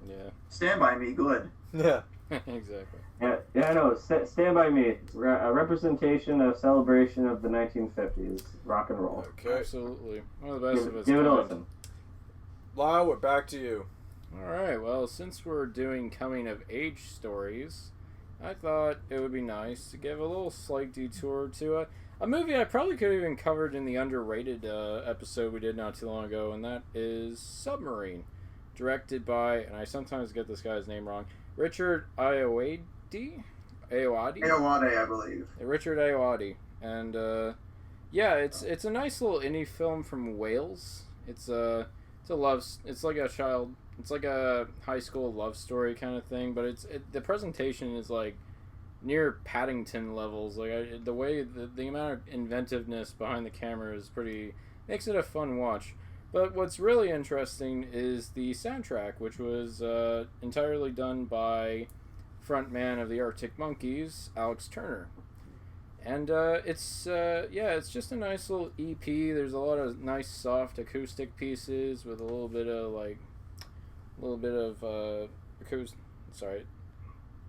Yeah. Stand by Me, good. Yeah. Exactly. Yeah, no, Stand By Me. A representation, a celebration of the 1950s. Rock and roll. Okay. Absolutely. One of the best of its Give it a kind. listen. Lyle, we're back to you. Alright, well, since we're doing coming-of-age stories, I thought it would be nice to give a little slight detour to a movie I probably could have even covered in the underrated episode we did not too long ago, and that is Submarine, directed by, and I sometimes get this guy's name wrong, Richard Ayoade, Ayoade, I believe. Richard Ayoade, and it's a nice little indie film from Wales. It's like a high school love story kind of thing, but the presentation is like near Paddington levels. Like the way the amount of inventiveness behind the camera is makes it a fun watch. But what's really interesting is the soundtrack, which was entirely done by frontman of the Arctic Monkeys, Alex Turner. And it's just a nice little EP. There's a lot of nice soft acoustic pieces with a little bit of acoustic. Sorry,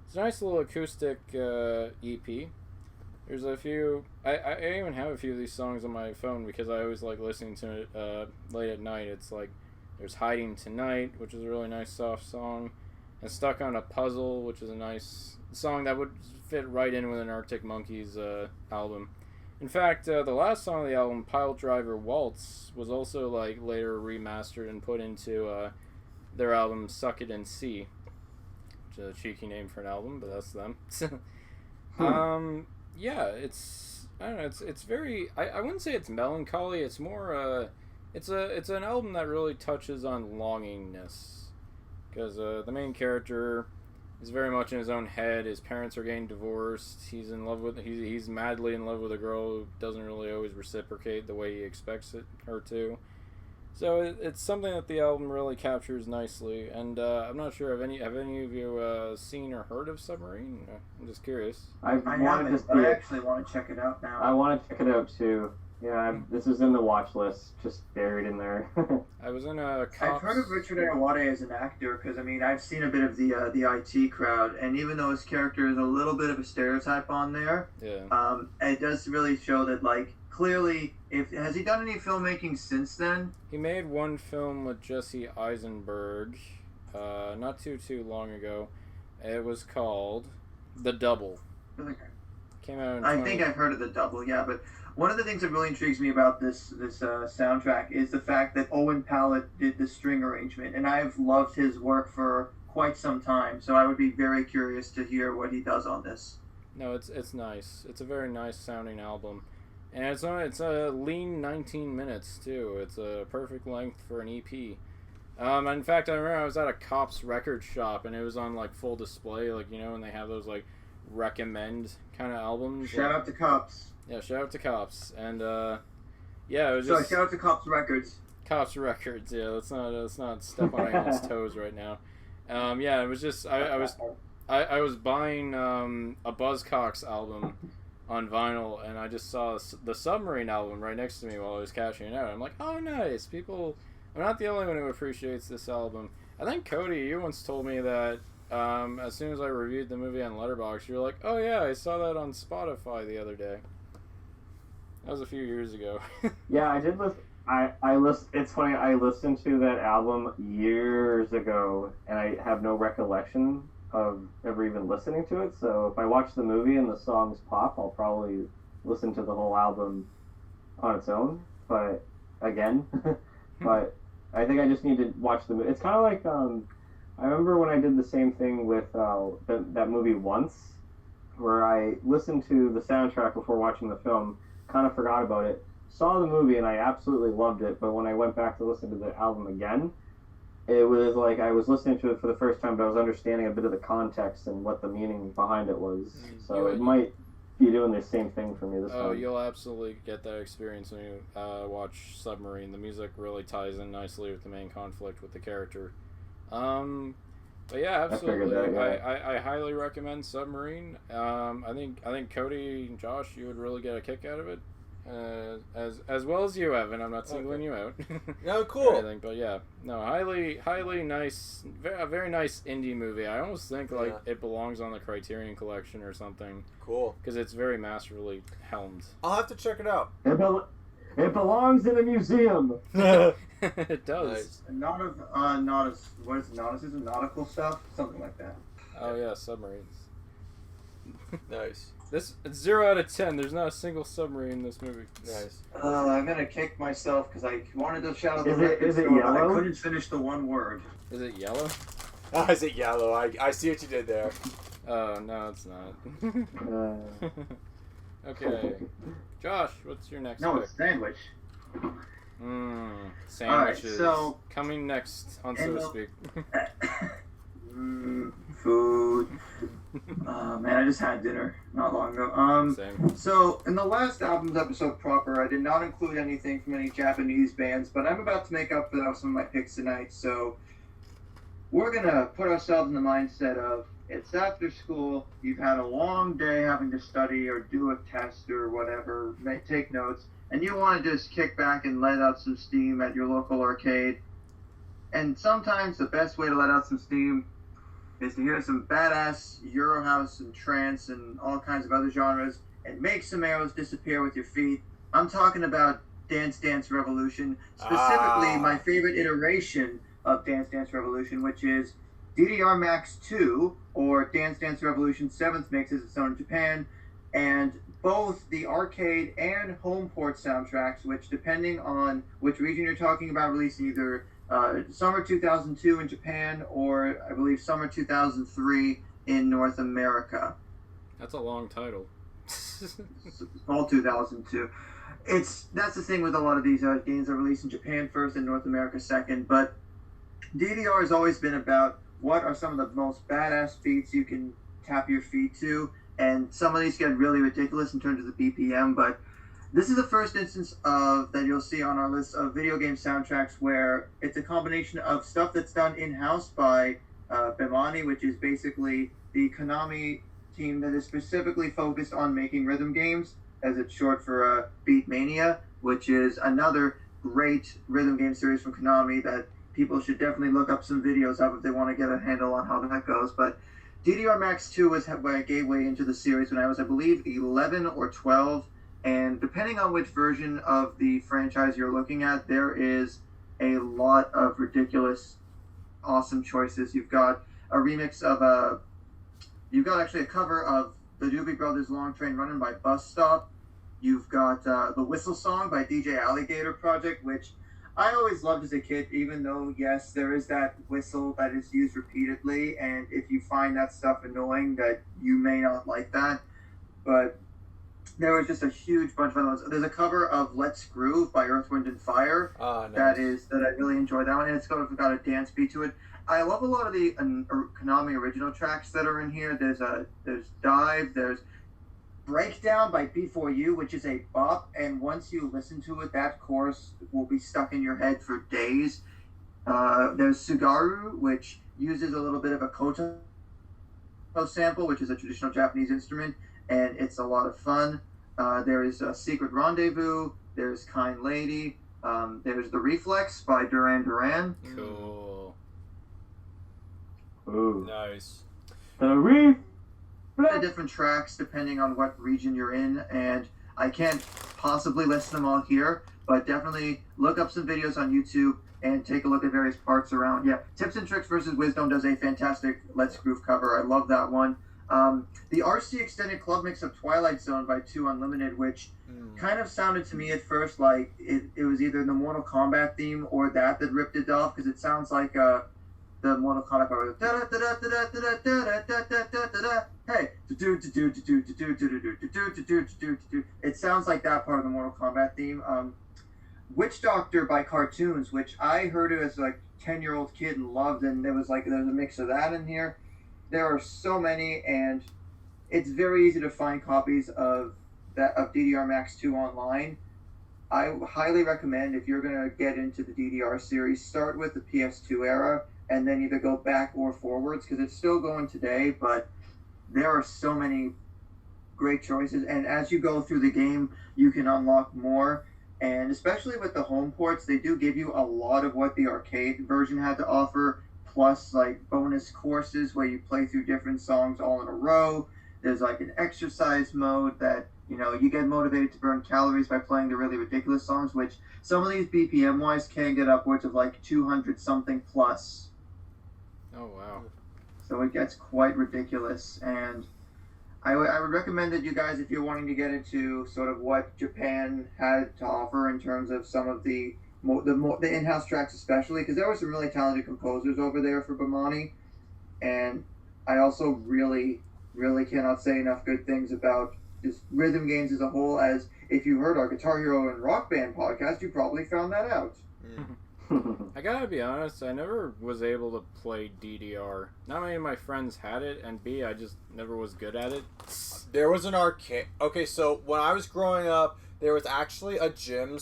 it's a nice little acoustic EP. There's a few. I even have a few of these songs on my phone because I always like listening to it late at night. It's like there's "Hiding Tonight," which is a really nice soft song, and "Stuck on a Puzzle," which is a nice song that would fit right in with an Arctic Monkeys album. In fact, the last song of the album, "Pile Driver Waltz," was also like later remastered and put into their album "Suck It and See," which is a cheeky name for an album, but that's them. Yeah, I don't know. It's very. I wouldn't say it's melancholy. It's more. It's an album that really touches on longingness, because the main character is very much in his own head. His parents are getting divorced. He's madly in love with a girl who doesn't really always reciprocate the way he expects her to. So it's something that the album really captures nicely, and I'm not sure have any of you seen or heard of Submarine? I'm just curious. I haven't, but I actually want to check it out now. I want to check it out too. Yeah, this is in the watch list, just buried in there. I was in a cops... I've heard of Richard Ayoade as an actor because, I mean, I've seen a bit of the IT Crowd, and even though his character is a little bit of a stereotype on there, it does really show that, like, clearly, has he done any filmmaking since then? He made one film with Jesse Eisenberg, not too long ago. It was called The Double. Came out in I think I've heard of The Double, yeah, but one of the things that really intrigues me about this soundtrack is the fact that Owen Pallett did the string arrangement, and I've loved his work for quite some time, so I would be very curious to hear what he does on this. No, it's nice. It's a very nice sounding album. And it's a lean 19 minutes, too. It's a perfect length for an EP. In fact, I remember I was at a Cops record shop, and it was on, like, full display, like, you know, when they have those, like, recommend kind of albums. Shout out to Cops. Yeah, shout out to Cops. And, yeah, it was So just... shout out to Cops Records. Cops Records, yeah, let's not step on anyone's toes right now. Yeah, it was just I was buying a Buzzcocks album on vinyl, and I just saw the Submarine album right next to me while I was cashing it out. I'm like, oh, nice. People, I'm not the only one who appreciates this album. I think, Cody, you once told me that as soon as I reviewed the movie on Letterboxd, you were like, oh, yeah, I saw that on Spotify the other day. That was a few years ago. Yeah, I did listen. It's funny. I listened to that album years ago, and I have no recollection of ever even listening to it. So if I watch the movie and the songs pop, I'll probably listen to the whole album on its own. But again, but I think I just need to watch the movie. It's kind of like I remember when I did the same thing with that movie Once, where I listened to the soundtrack before watching the film, kind of forgot about it, saw the movie, and I absolutely loved it. But when I went back to listen to the album again, it was like I was listening to it for the first time, but I was understanding a bit of the context and what the meaning behind it was. So it might be doing the same thing for me this time. Oh, you'll absolutely get that experience when you watch Submarine. The music really ties in nicely with the main conflict with the character. But yeah, absolutely. I highly recommend Submarine. I think Cody and Josh, you would really get a kick out of it. As well as you, Evan. I'm not singling you out. No, cool. Anything, but yeah, no, highly nice, a very nice indie movie. I almost think like it belongs on the Criterion Collection or something. Cool. Because it's very masterfully helmed. I'll have to check it out. It belongs in a museum. It does. Nice. What is nauticism? Nautical stuff? Something like that. Oh yeah, submarines. Nice. It's 0 out of 10. There's not a single submarine in this movie. Nice. I'm gonna kick myself because I wanted to shout out the Is it store, but yellow? I couldn't finish the one word. Is it yellow? Oh, is it yellow? I see what you did there. Oh, no, it's not. Okay. Josh, what's your next No, pick? it's sandwich. Sandwiches. so coming next on So to Speak. Food. Man, I just had dinner not long ago. Same. So in the last album's episode proper, I did not include anything from any Japanese bands, but I'm about to make up for that with some of my picks tonight. So we're gonna put ourselves in the mindset of it's after school, you've had a long day having to study or do a test or whatever, take notes, and you want to just kick back and let out some steam at your local arcade. And sometimes the best way to let out some steam is to hear some badass Eurohouse and trance and all kinds of other genres and make some arrows disappear with your feet. I'm talking about Dance Dance Revolution, specifically my favorite iteration of Dance Dance Revolution, which is DDR Max 2, or Dance Dance Revolution 7th mix as it's known in Japan, and both the arcade and home port soundtracks, which depending on which region you're talking about, released either summer 2002 in Japan or I believe summer 2003 in North America. That's a long title. All 2002. That's the thing with a lot of these games that are released in Japan first and North America second, but DDR has always been about what are some of the most badass beats you can tap your feet to, and some of these get really ridiculous in terms of the BPM, but this is the first instance that you'll see on our list of video game soundtracks where it's a combination of stuff that's done in-house by Bemani, which is basically the Konami team that is specifically focused on making rhythm games, as it's short for Beatmania, which is another great rhythm game series from Konami that people should definitely look up some videos of if they want to get a handle on how that goes. But DDR Max 2 was my gateway into the series when I was, I believe, 11 or 12. And depending on which version of the franchise you're looking at, there is a lot of ridiculous, awesome choices. You've got a remix of you've got actually a cover of the Doobie Brothers' Long Train Runnin' by Bus Stop. You've got the Whistle Song by DJ Alligator Project, which I always loved as a kid, even though, yes, there is that whistle that is used repeatedly, and if you find that stuff annoying, that you may not like that, but there was just a huge bunch of other ones. There's a cover of Let's Groove by Earth, Wind & Fire Nice. that I really enjoyed that one, and it's got a dance beat to it. I love a lot of the Konami original tracks that are in here. There's Dive, there's Breakdown by B4U, which is a bop, and once you listen to it, that chorus will be stuck in your head for days. There's Sugaru, which uses a little bit of a koto sample, which is a traditional Japanese instrument, and it's a lot of fun. There is a Secret Rendezvous. There's Kind Lady. There's The Reflex by Duran Duran. Cool. Ooh. Nice. The Different tracks depending on what region you're in, and I can't possibly list them all here, but definitely look up some videos on YouTube and take a look at various parts around. Yeah, Tips and Tricks versus Wisdom does a fantastic Let's Groove cover. I love that one. The RC Extended Club mix of Twilight Zone by 2 Unlimited, which kind of sounded to me at first like it was either the Mortal Kombat theme or that ripped it off, because it sounds like the Mortal Kombat part. Hey, it sounds like that part of the Mortal Kombat theme. Witch Doctor by Cartoons, which I heard it as a 10-year-old kid and loved, and there's a mix of that in here. There are so many, and it's very easy to find copies of DDR Max 2 online. I highly recommend, if you're going to get into the DDR series, start with the PS2 era and then either go back or forwards, because it's still going today, but there are so many great choices, and as you go through the game, you can unlock more. And especially with the home ports, they do give you a lot of what the arcade version had to offer, plus bonus courses where you play through different songs all in a row. There's an exercise mode that, you get motivated to burn calories by playing the really ridiculous songs, which some of these BPM-wise can get upwards of 200 something plus. Oh, wow. So it gets quite ridiculous, and I would recommend that you guys, if you're wanting to get into sort of what Japan had to offer in terms of some of the in-house tracks especially, because there were some really talented composers over there for Bamani, and I also really, really cannot say enough good things about just rhythm games as a whole, as if you heard our Guitar Hero and Rock Band podcast, you probably found that out. I gotta be honest, I never was able to play DDR. Not many of my friends had it, and B, I just never was good at it. There was an arcade. Okay, so when I was growing up, there was actually a gym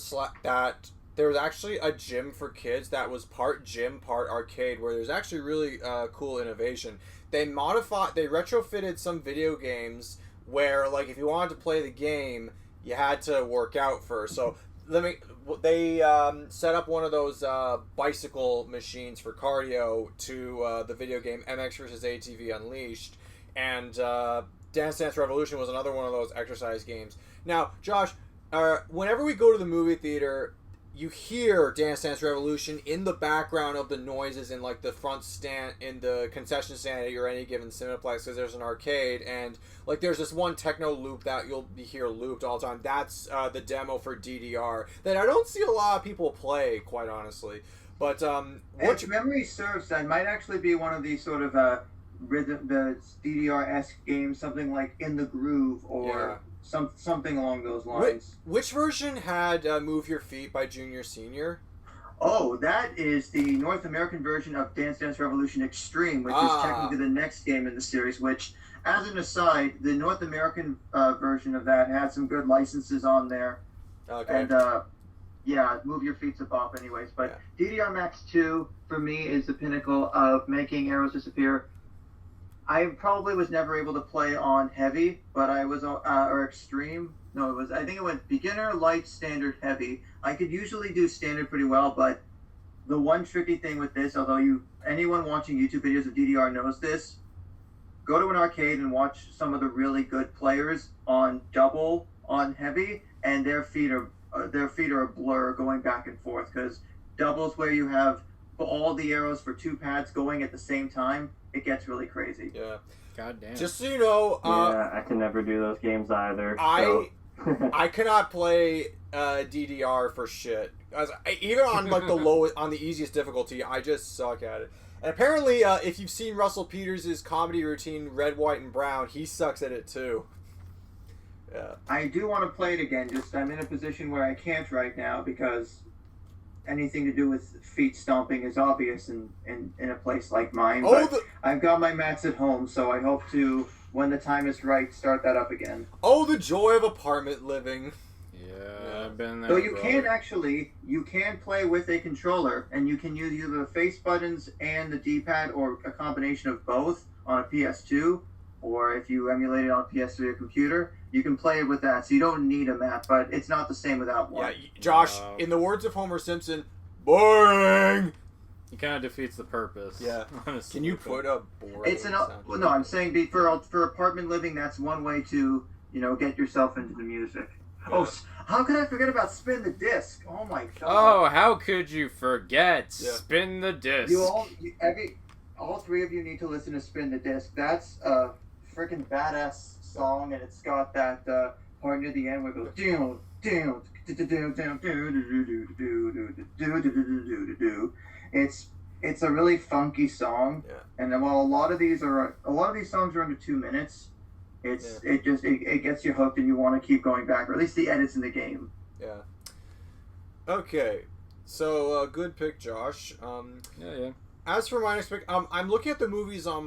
there was actually a gym for kids that was part gym, part arcade, where there's actually really cool innovation. They retrofitted some video games where, if you wanted to play the game, you had to work out first. So they set up one of those bicycle machines for cardio to the video game MX vs. ATV Unleashed, and Dance Dance Revolution was another one of those exercise games. Now, Josh, whenever we go to the movie theater, you hear Dance Dance Revolution in the background of the noises in the front stand, in the concession stand at any given Cineplex, because there's an arcade, and there's this one techno loop that you'll hear looped all the time. That's the demo for DDR that I don't see a lot of people play, quite honestly. But if memory serves, that might actually be one of these sort of rhythm, the DDR-esque games, something like In the Groove or something along those lines. Which version had Move Your Feet by Junior Senior? Oh, that is the North American version of Dance Dance Revolution Extreme, which is technically the next game in the series, which, as an aside, the North American version of that had some good licenses on there. Okay. And, Move Your Feet's a bop anyways. But DDR Max 2, for me, is the pinnacle of making arrows disappear. I probably was never able to play on heavy, but I was, or extreme. No, I think it went beginner, light, standard, heavy. I could usually do standard pretty well, but the one tricky thing with this, although anyone watching YouTube videos of DDR knows this, go to an arcade and watch some of the really good players on double, on heavy, and their feet are a blur going back and forth, because doubles where you have all the arrows for 2 pads going at the same time, it gets really crazy. Yeah. God damn. Just so you know, I can never do those games either. I cannot play DDR for shit. Even on the lowest, on the easiest difficulty, I just suck at it. And apparently, if you've seen Russell Peters' comedy routine, Red, White, and Brown, he sucks at it too. Yeah. I do want to play it again. Just I'm in a position where I can't right now because anything to do with feet stomping is obvious in a place like mine. But I've got my mats at home, so I hope to, when the time is right, start that up again. Oh, the joy of apartment living. Yeah, I've been there. So you brother. can play with a controller, and you can use either the face buttons and the D-pad, or a combination of both on a PS2, or if you emulate it on a PS3 or computer, you can play it with that. So you don't need a map, but it's not the same without one. Yeah, Josh, in the words of Homer Simpson, boring. It kind of defeats the purpose. Yeah. Honestly. Can you put a boring? Well, no, I'm saying for apartment living, that's one way to get yourself into the music. Yeah. Oh, how could I forget about Spin the Disc? Oh my god. Oh, how could you forget? Yeah. Spin the disc. All three of you need to listen to Spin the Disc. That's a freaking badass song, and it's got that part near the end where it goes down, down, it's a really funky song, and while a lot of these songs are under 2 minutes, it gets you hooked and you want to keep going back, or at least the edits in the game. Yeah. Okay, so good pick, Josh. Yeah. As for my next pick, I'm looking at the movies on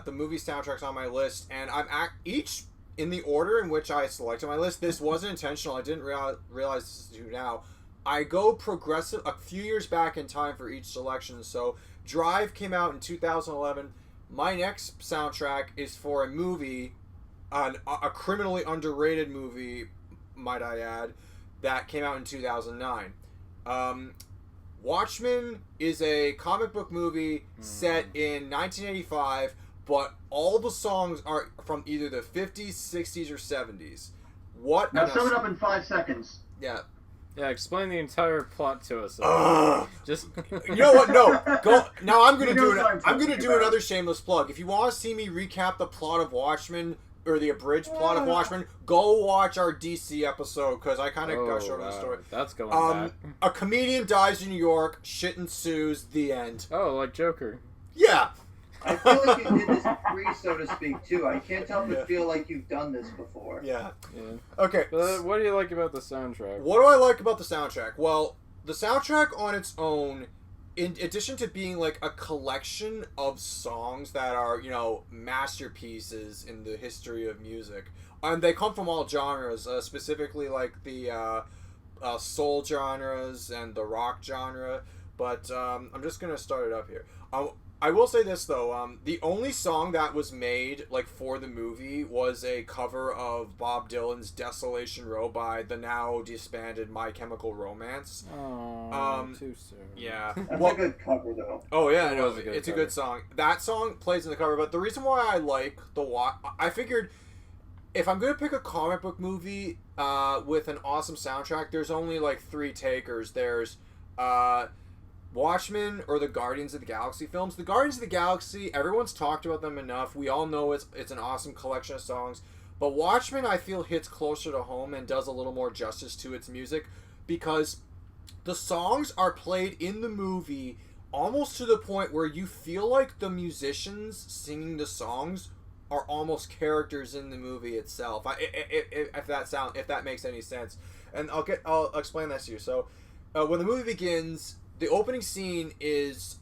the movie soundtracks on my list, and I'm each in the order in which I selected my list. This wasn't intentional. I didn't realize this is now. I go progressive a few years back in time for each selection. So Drive came out in 2011. My next soundtrack is for a movie, a criminally underrated movie, might I add, that came out in 2009. Watchmen is a comic book movie set in 1985, but all the songs are from either the 50s, 60s, or 70s. Now sum it up in 5 seconds. Yeah. Yeah, explain the entire plot to us. Just You know what? No, go now. I'm gonna You know do what it. I'm I'm gonna talking do about. another shameless plug. If you want to see me recap the plot of Watchmen, or the abridged plot of Watchmen, go watch our DC episode, because I kind of gush over the story. That's going back. A comedian dies in New York. Shit ensues. The end. Oh, like Joker. Yeah. I feel like you did this pre, so to speak, too. I can't help but feel like you've done this before. Yeah. Yeah. Okay. But what do you like about the soundtrack? What do I like about the soundtrack? Well, the soundtrack on its own, in addition to being like a collection of songs that are, masterpieces in the history of music, and they come from all genres, specifically like the soul genres and the rock genre. But I'm just gonna start it up here. I will say this though, the only song that was made for the movie was a cover of Bob Dylan's "Desolation Row" by the now disbanded My Chemical Romance. Oh, too soon. Yeah. That's a good cover, though. Oh yeah, It no, was a good it's cover. a good song. That song plays in the cover, but the reason why I like I figured if I'm gonna pick a comic book movie with an awesome soundtrack, there's only 3 takers. There's Watchmen or the Guardians of the Galaxy films. The Guardians of the Galaxy, everyone's talked about them enough. We all know it's an awesome collection of songs. But Watchmen, I feel, hits closer to home and does a little more justice to its music, because the songs are played in the movie almost to the point where you feel like the musicians singing the songs are almost characters in the movie itself. If that makes any sense, and I'll explain that to you. So, when the movie begins, the opening scene is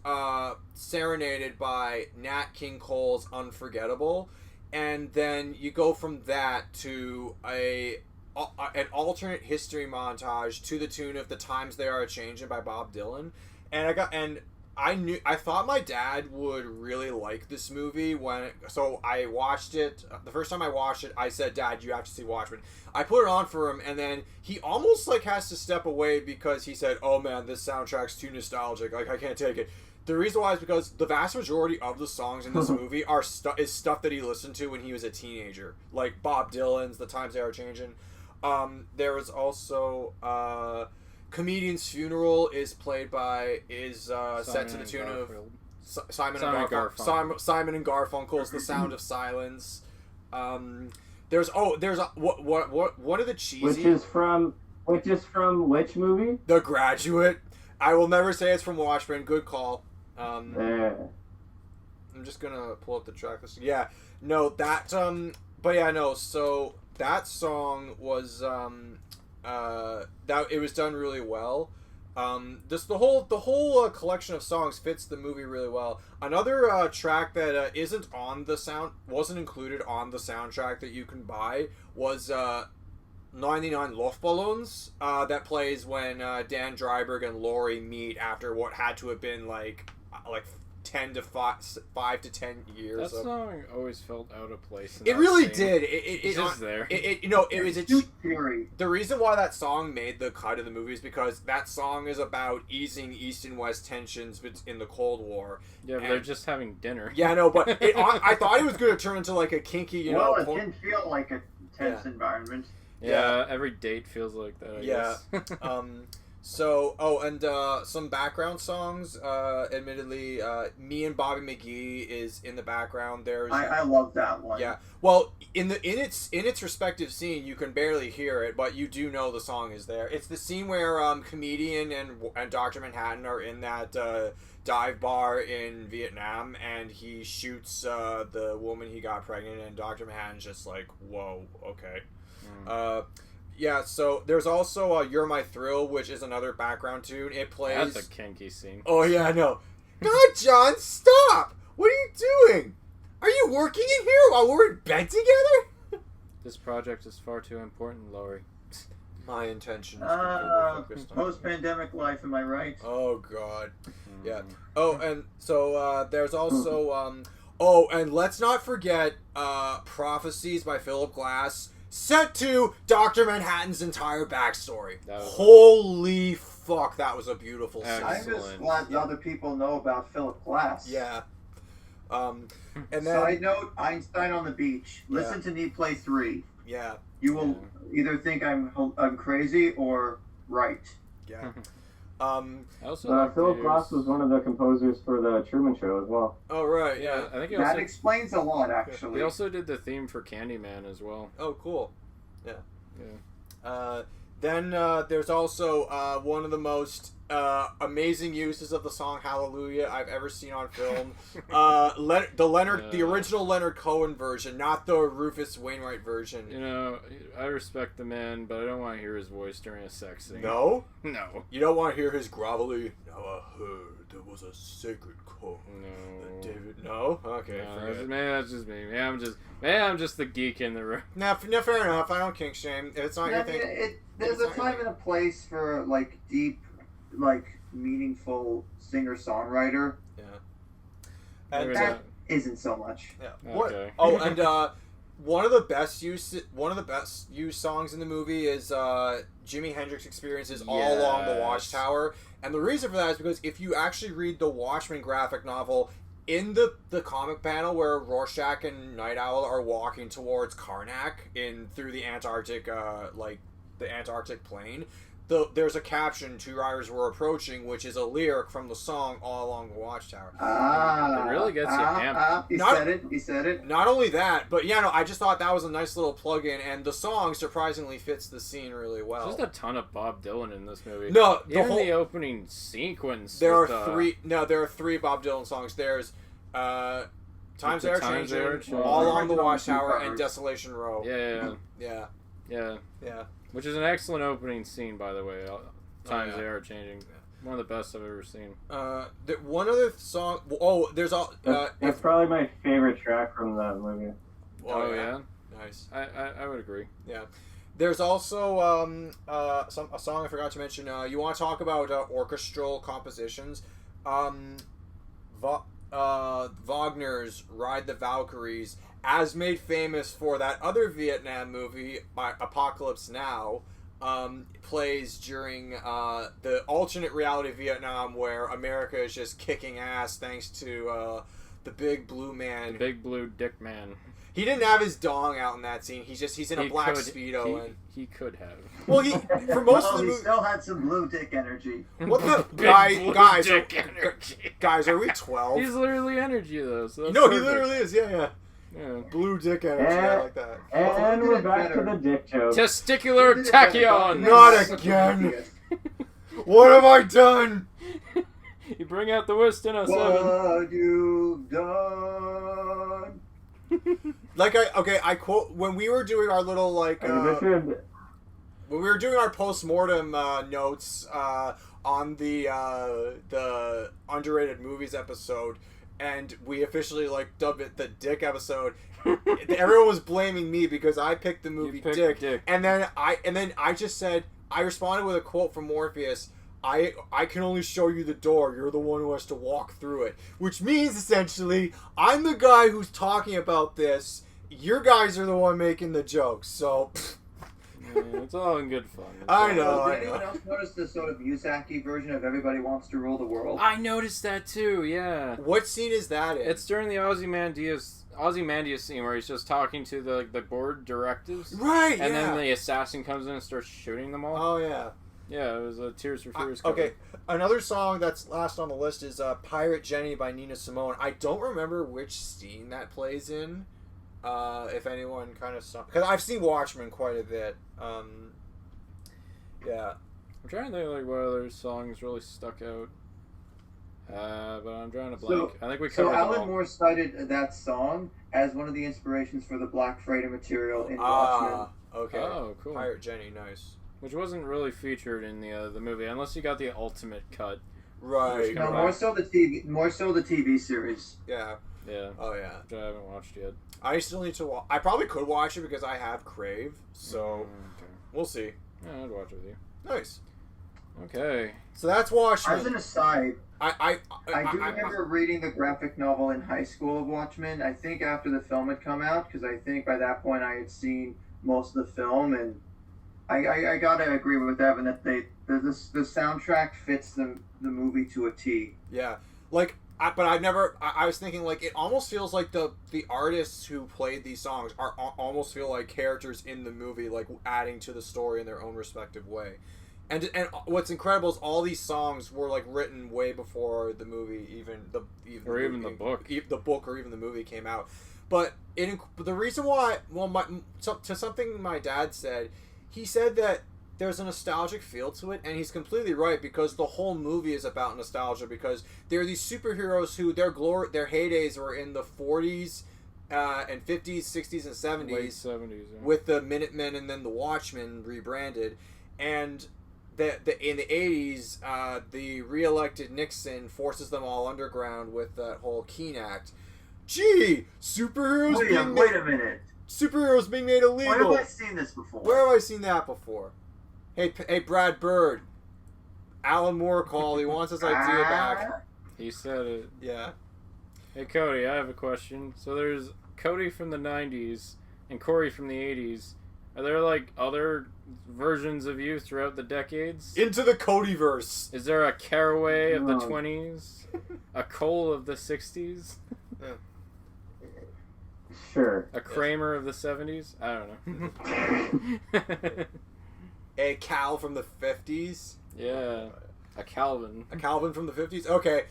serenaded by Nat King Cole's "Unforgettable," and then you go from that to an alternate history montage to the tune of "The Times They Are A-Changin'" by Bob Dylan. And I thought my dad would really like this movie so I watched it. The first time I watched it, I said, "Dad, you have to see Watchmen." I put it on for him, and then he almost has to step away because he said, "Oh man, this soundtrack's too nostalgic. I can't take it." The reason why is because the vast majority of the songs in this movie is stuff that he listened to when he was a teenager, like Bob Dylan's "The Times They Are Changing." There was also Comedian's Funeral is set to the tune of Simon and Garfunkel. Simon and Garfunkel's "The Sound of Silence." There's one of the cheesy, Which is from which movie? The Graduate. I will never say it's from Watchmen. Good call. Yeah. I'm just gonna pull up the track list. Yeah, no, that but yeah, no. So that song was that it was done really well. Just the whole collection of songs fits the movie really well. Another track that wasn't included on the soundtrack that you can buy was 99 Luftballons that plays when Dan Dreiberg and Laurie meet after what had to have been like 10 to 5 to 10 years. That song always felt out of place. It really did. It's just there. It was a theory. The reason why that song made the cut of the movie is because that song is about easing East and West tensions in the Cold War. Yeah, but they're just having dinner. Yeah, no, but I thought it was going to turn into like a kinky, it didn't feel like a tense environment. Yeah, every date feels like that. I guess. Some background songs. Admittedly, Me and Bobby McGee is in the background. I love that one. Yeah. Well, in its respective scene, you can barely hear it, but you do know the song is there. It's the scene where comedian and Dr. Manhattan are in that dive bar in Vietnam, and he shoots the woman he got pregnant, and Dr. Manhattan's just like, whoa, okay. Yeah, so there's also You're My Thrill, which is another background tune. It plays... That's a kinky scene. Oh, yeah, I know. God, John, stop! What are you doing? Are you working in here while we're in bed together? This project is far too important, Laurie. My intention is completely focused on... Post-pandemic life, am I right? Oh, God. Yeah. Oh, and so there's also... and let's not forget Prophecies by Philip Glass... set to Dr. Manhattan's entire backstory. Holy fuck, that was a beautiful scene. I'm just glad other people know about Philip Glass. Yeah. And then... Side note, Einstein on the Beach. Listen to Need Play 3. Yeah. You will either think I'm crazy or right. Yeah. Philip Glass was one of the composers for the Truman Show as well. Oh, right, yeah. I think that explains a lot, actually. He also did the theme for Candyman as well. Oh, cool. Yeah. Yeah. Then there's also one of the most amazing uses of the song Hallelujah I've ever seen on film. The original Leonard Cohen version, not the Rufus Wainwright version. You know, I respect the man, but I don't want to hear his voice during a sex scene. No? No. You don't want to hear his grovelly, now I heard there was a sacred code. No. David, no? Okay, maybe that's just me. Maybe I'm just the geek in the room. No, fair enough. I don't kink shame. If it's not your thing. There's a time and a place for, like, deep, like, meaningful singer-songwriter. Yeah. And that isn't so much. Yeah. Okay. Oh, and one of the best used songs in the movie is Jimi Hendrix Experiences All Along the Watchtower. And the reason for that is because if you actually read the Watchmen graphic novel, in the comic panel where Rorschach and Night Owl are walking towards Karnak through the Antarctic, the Antarctic plain, there's a caption, two riders were approaching, which is a lyric from the song All Along the Watchtower. It really gets you amped. He said it. Not only that, but I just thought that was a nice little plug-in, and the song surprisingly fits the scene really well. There's just a ton of Bob Dylan in this movie. No, the opening sequence. There are three Bob Dylan songs. There's Times They Are Changing, All Along the Watchtower, and Desolation Row. Yeah. Which is an excellent opening scene, by the way. Times They Are Changing. One of the best I've ever seen. One other song... Oh, there's all... That's probably my favorite track from the movie. Oh, yeah? Nice. I would agree. Yeah. There's also a song I forgot to mention. You want to talk about orchestral compositions? Wagner's Ride the Valkyries, as made famous for that other Vietnam movie by Apocalypse Now, plays during the alternate reality of Vietnam where America is just kicking ass thanks to the big blue man. The big blue dick man. He didn't have his dong out in that scene. He's in a black Speedo. He could have. Well, for most of the movie... he still had some blue dick energy. What the... guys, are we 12? He's literally energy, though. So no, he literally is, yeah. Blue dick energy, I like that. And we're back to the dick joke. Testicular tachyon! Not again! What have I done? You bring out the worst in us, Evan. What you've done. I quote, when we were doing our little, when we were doing our post-mortem notes on the underrated movies episode, and we officially dubbed it the dick episode, everyone was blaming me because I picked the movie picked Dick. And then I just said, I responded with a quote from Morpheus. I can only show you the door. You're the one who has to walk through it. Which means, essentially, I'm the guy who's talking about this. Your guys are the one making the jokes. So, yeah, it's all in good fun. I know. Did anyone else notice the sort of Miyazaki version of Everybody Wants to Rule the World? I noticed that too, yeah. What scene is that in? It's during the Ozymandias scene where he's just talking to the board directives. Right, And then the assassin comes in and starts shooting them all. Oh, yeah. Yeah, it was a Tears for Fears cover. Okay, another song that's last on the list is Pirate Jenny by Nina Simone. I don't remember which scene that plays in. If anyone kind of saw... Because I've seen Watchmen quite a bit. Yeah. I'm trying to think like what other songs really stuck out. But I'm drawing a blank. I think we covered them all. Alan Moore cited that song as one of the inspirations for the Black Friday material in Watchmen. Okay. Oh, cool. Pirate Jenny, nice. Which wasn't really featured in the movie, unless you got the ultimate cut. Right. No, more so the TV series. Yeah. Yeah. Oh, yeah. Which I haven't watched yet. I still need to watch... I probably could watch it because I have Crave, so Okay. we'll see. Yeah, I'd watch it with you. Nice. Okay. So that's Watchmen. As an aside, I do remember reading the graphic novel in high school of Watchmen. I think after the film had come out, because I think by that point I had seen most of the film, and I gotta agree with Evan that the soundtrack fits the movie to a T. Yeah, like, but I've never. I was thinking like it almost feels like the artists who played these songs almost feel like characters in the movie, like adding to the story in their own respective way. And what's incredible is all these songs were like written way before the movie, even the book, or even the movie came out. But the reason why, to something my dad said, he said that there's a nostalgic feel to it, and he's completely right because the whole movie is about nostalgia. Because there are these superheroes who their heydays were in the 40s, and 50s, 60s, and 70s, late 70s, yeah. with the Minutemen and then the Watchmen rebranded, and in the 80s, the re-elected Nixon forces them all underground with that whole Keene Act. Gee, superheroes Wait a minute. Superheroes being made illegal. Where have I seen this before? Where have I seen that before? Hey, Brad Bird. Alan Moore called. He wants his idea back. He said it. Yeah. Hey, Cody, I have a question. So there's Cody from the 90s and Corey from the 80s. Are there, like, other versions of you throughout the decades? Into the Codyverse. Is there a Caraway of the 20s? A Cole of the 60s? Sure. A Kramer of the 70s? I don't know. A Cal from the 50s. Yeah. A Calvin. A Calvin from the 50s. Okay.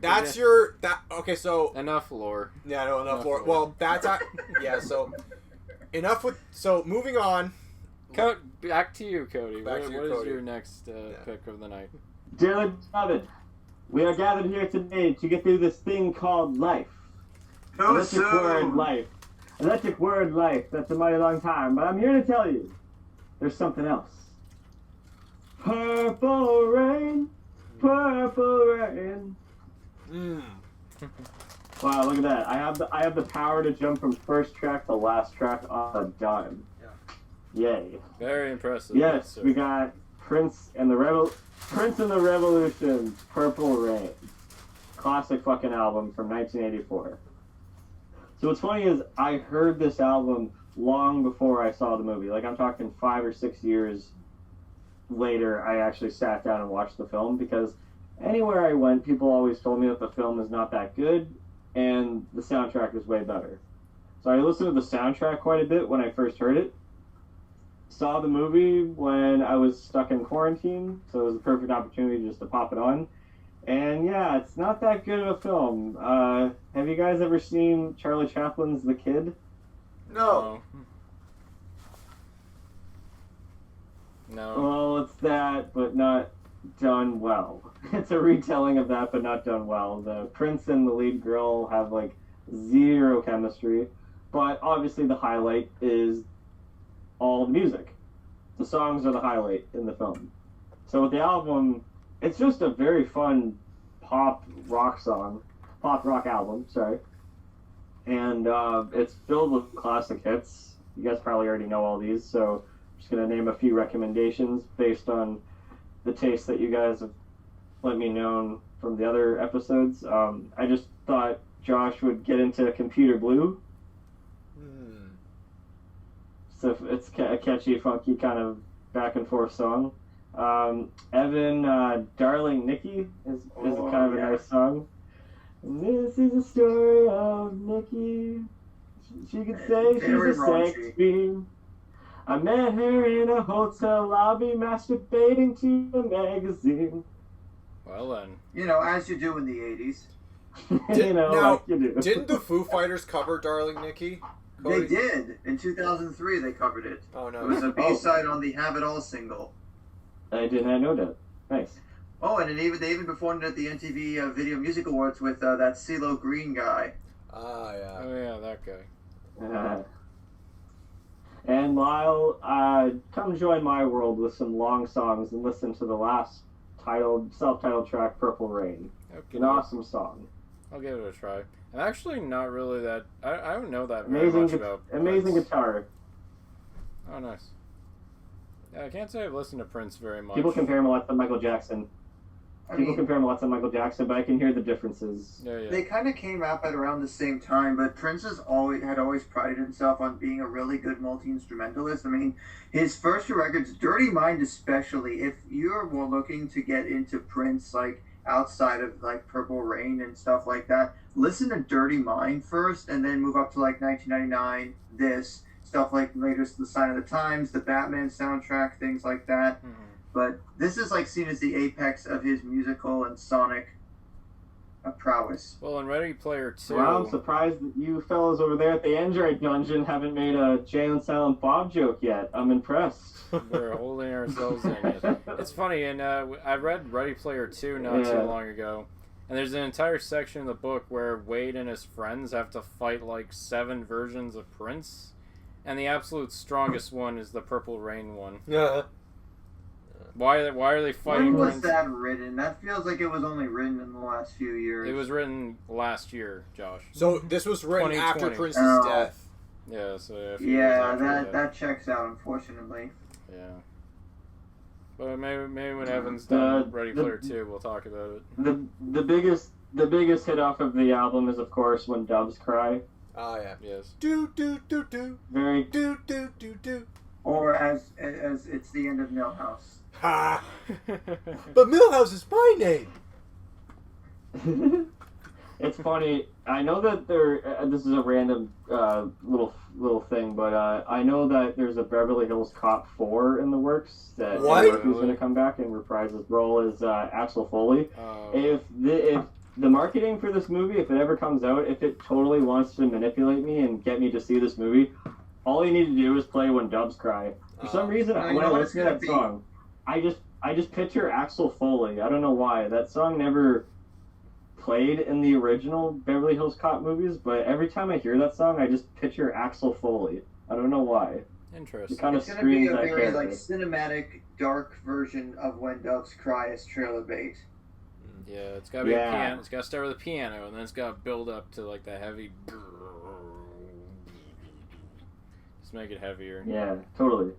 That's Yeah. okay, so... Enough lore. Yeah, no, enough lore. Well, that's... yeah, so... Enough with... So, moving on. Back to you, Cody. Back to you, what Cody. is your next pick of the night? Dearly beloved, we are gathered here today to get through this thing called life. Electric word life. Electric word life. That's a mighty long time, but I'm here to tell you, there's something else. Purple rain, purple rain. Wow, look at that! I have the power to jump from first track to last track on a dime. Yeah. Yay! Very impressive. Yes, we got Prince and the Revolution's Purple Rain, classic fucking album from 1984. So what's funny is I heard this album long before I saw the movie. Like I'm talking 5 or 6 years later, I actually sat down and watched the film because anywhere I went, people always told me that the film is not that good and the soundtrack is way better. So I listened to the soundtrack quite a bit when I first heard it. Saw the movie when I was stuck in quarantine, so it was the perfect opportunity just to pop it on. And yeah, it's not that good of a film. Have you guys ever seen Charlie Chaplin's The Kid? No. No. Well, it's that, but not done well. It's a retelling of that, but not done well. The prince and the lead girl have, like, zero chemistry, but obviously the highlight is all the music. The songs are the highlight in the film. So with the album, it's just a very fun pop rock album, sorry. and it's filled with classic hits. You guys probably already know all these, so I'm just going to name a few recommendations based on the taste that you guys have let me know from the other episodes. I just thought Josh would get into Computer Blue. So it's a catchy, funky kind of back and forth song. Evan, Darling Nikki is kind of a nice song. And this is a story of Nikki. She could say she's a sex fiend. I met her in a hotel lobby, masturbating to a magazine. Well then. You know, as you do in the 80s. Now, like you do. didn't the Foo Fighters cover Darling Nikki? They did. In 2003, they covered it. Oh, no. It was a B-side on the Have It All single. I did not know that. Nice. Oh, and they even performed it at the MTV Video Music Awards with that CeeLo Green guy. Ah, yeah. Oh yeah, that guy. And Lyle, come join my world with some long songs and listen to the last self-titled track, Purple Rain. Okay. An awesome song. I'll give it a try. I'm actually not really that... I don't know that very much about amazing Prince. guitar. Oh, nice. Yeah, I can't say I've listened to Prince very much. People compare him a lot to Michael Jackson. Compare him a lot to Michael Jackson, but I can hear the differences. Yeah. They kind of came up at around the same time, but Prince had always prided himself on being a really good multi-instrumentalist. I mean, his first two records, Dirty Mind especially, if you're more looking to get into Prince, like, outside of, like, Purple Rain and stuff like that, listen to Dirty Mind first, and then move up to, like, 1999, stuff like later The Sign of the Times, the Batman soundtrack, things like that. Mm-hmm. But this is like seen as the apex of his musical and sonic prowess. Well, in Ready Player 2... Well, I'm surprised that you fellas over there at the Android Dungeon haven't made a Jay and Silent Bob joke yet. I'm impressed. We're holding ourselves in it. It's funny, and I read Ready Player 2 not too long ago, and there's an entire section in the book where Wade and his friends have to fight like 7 versions of Prince, and the absolute strongest one is the Purple Rain one. Yeah. Why are they fighting When was Prince? that written? That feels like it was only written in the last few years. It was written last year, Josh. So this was written after 2020. Prince's death. Yeah, so that checks out, unfortunately. Yeah. But maybe when Evan's done Ready Player 2, we'll talk about it. The biggest hit off of the album is, of course, When Doves Cry. Ah, yeah. Yes. Do do do do. Very Do do do do. Or as it's the end of Millhouse. Ha! But Millhouse is my name. It's funny. I know that this is a random little thing, but I know that there's a Beverly Hills Cop 4 in the works that What? Murphy's going to come back and reprise his role as Axel Foley. Oh. If the marketing for this movie, if it ever comes out, if it totally wants to manipulate me and get me to see this movie, all you need to do is play When Doves Cry. For some reason, you when know I what listen to that it's gonna song, I just picture Axel Foley. I don't know why. That song never played in the original Beverly Hills Cop movies, but every time I hear that song, I just picture Axel Foley. I don't know why. Interesting. It kind of It's going to be screams a that very character. like cinematic, dark version of When Doves Cry as trailer bait. Yeah, it's got to be a piano. It's got to start with a piano, and then it's got to build up to like the heavy. Just make it heavier. Yeah, totally.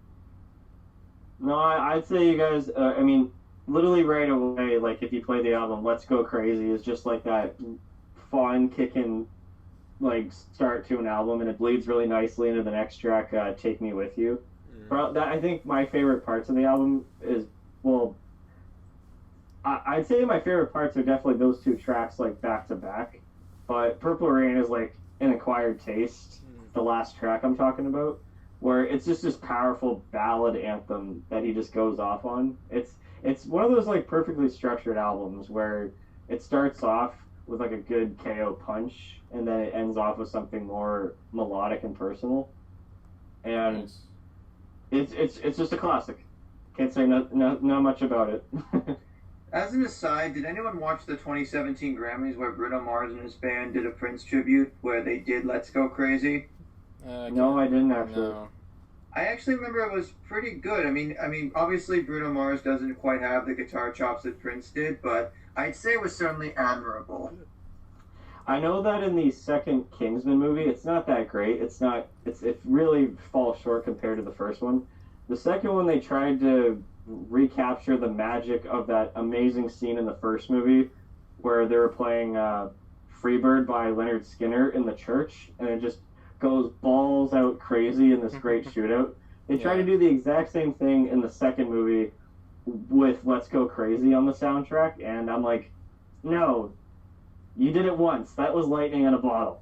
No, I'd say you guys. I mean, literally right away, like if you play the album, "Let's Go Crazy" is just like that fun, kicking, like start to an album, and it bleeds really nicely into the next track, "Take Me With You." But I think my favorite parts of the album is I'd say my favorite parts are definitely those two tracks, like back to back. But Purple Rain is like an acquired taste. The last track I'm talking about, where it's just this powerful ballad anthem that he just goes off on. It's one of those like perfectly structured albums where it starts off with like a good KO punch, and then it ends off with something more melodic and personal. And it's just a classic. Can't say not much about it. As an aside, did anyone watch the 2017 Grammys where Bruno Mars and his band did a Prince tribute where they did Let's Go Crazy? No, I didn't actually. No. I actually remember it was pretty good. I mean, obviously Bruno Mars doesn't quite have the guitar chops that Prince did, but I'd say it was certainly admirable. I know that in the second Kingsman movie, it's not that great. It really falls short compared to the first one. The second one, they tried to recapture the magic of that amazing scene in the first movie where they were playing Freebird by Leonard Skinner in the church, and it just goes balls out crazy in this great shootout. They tried to do the exact same thing in the second movie with Let's Go Crazy on the soundtrack, and I'm like, no, you did it once. That was lightning in a bottle.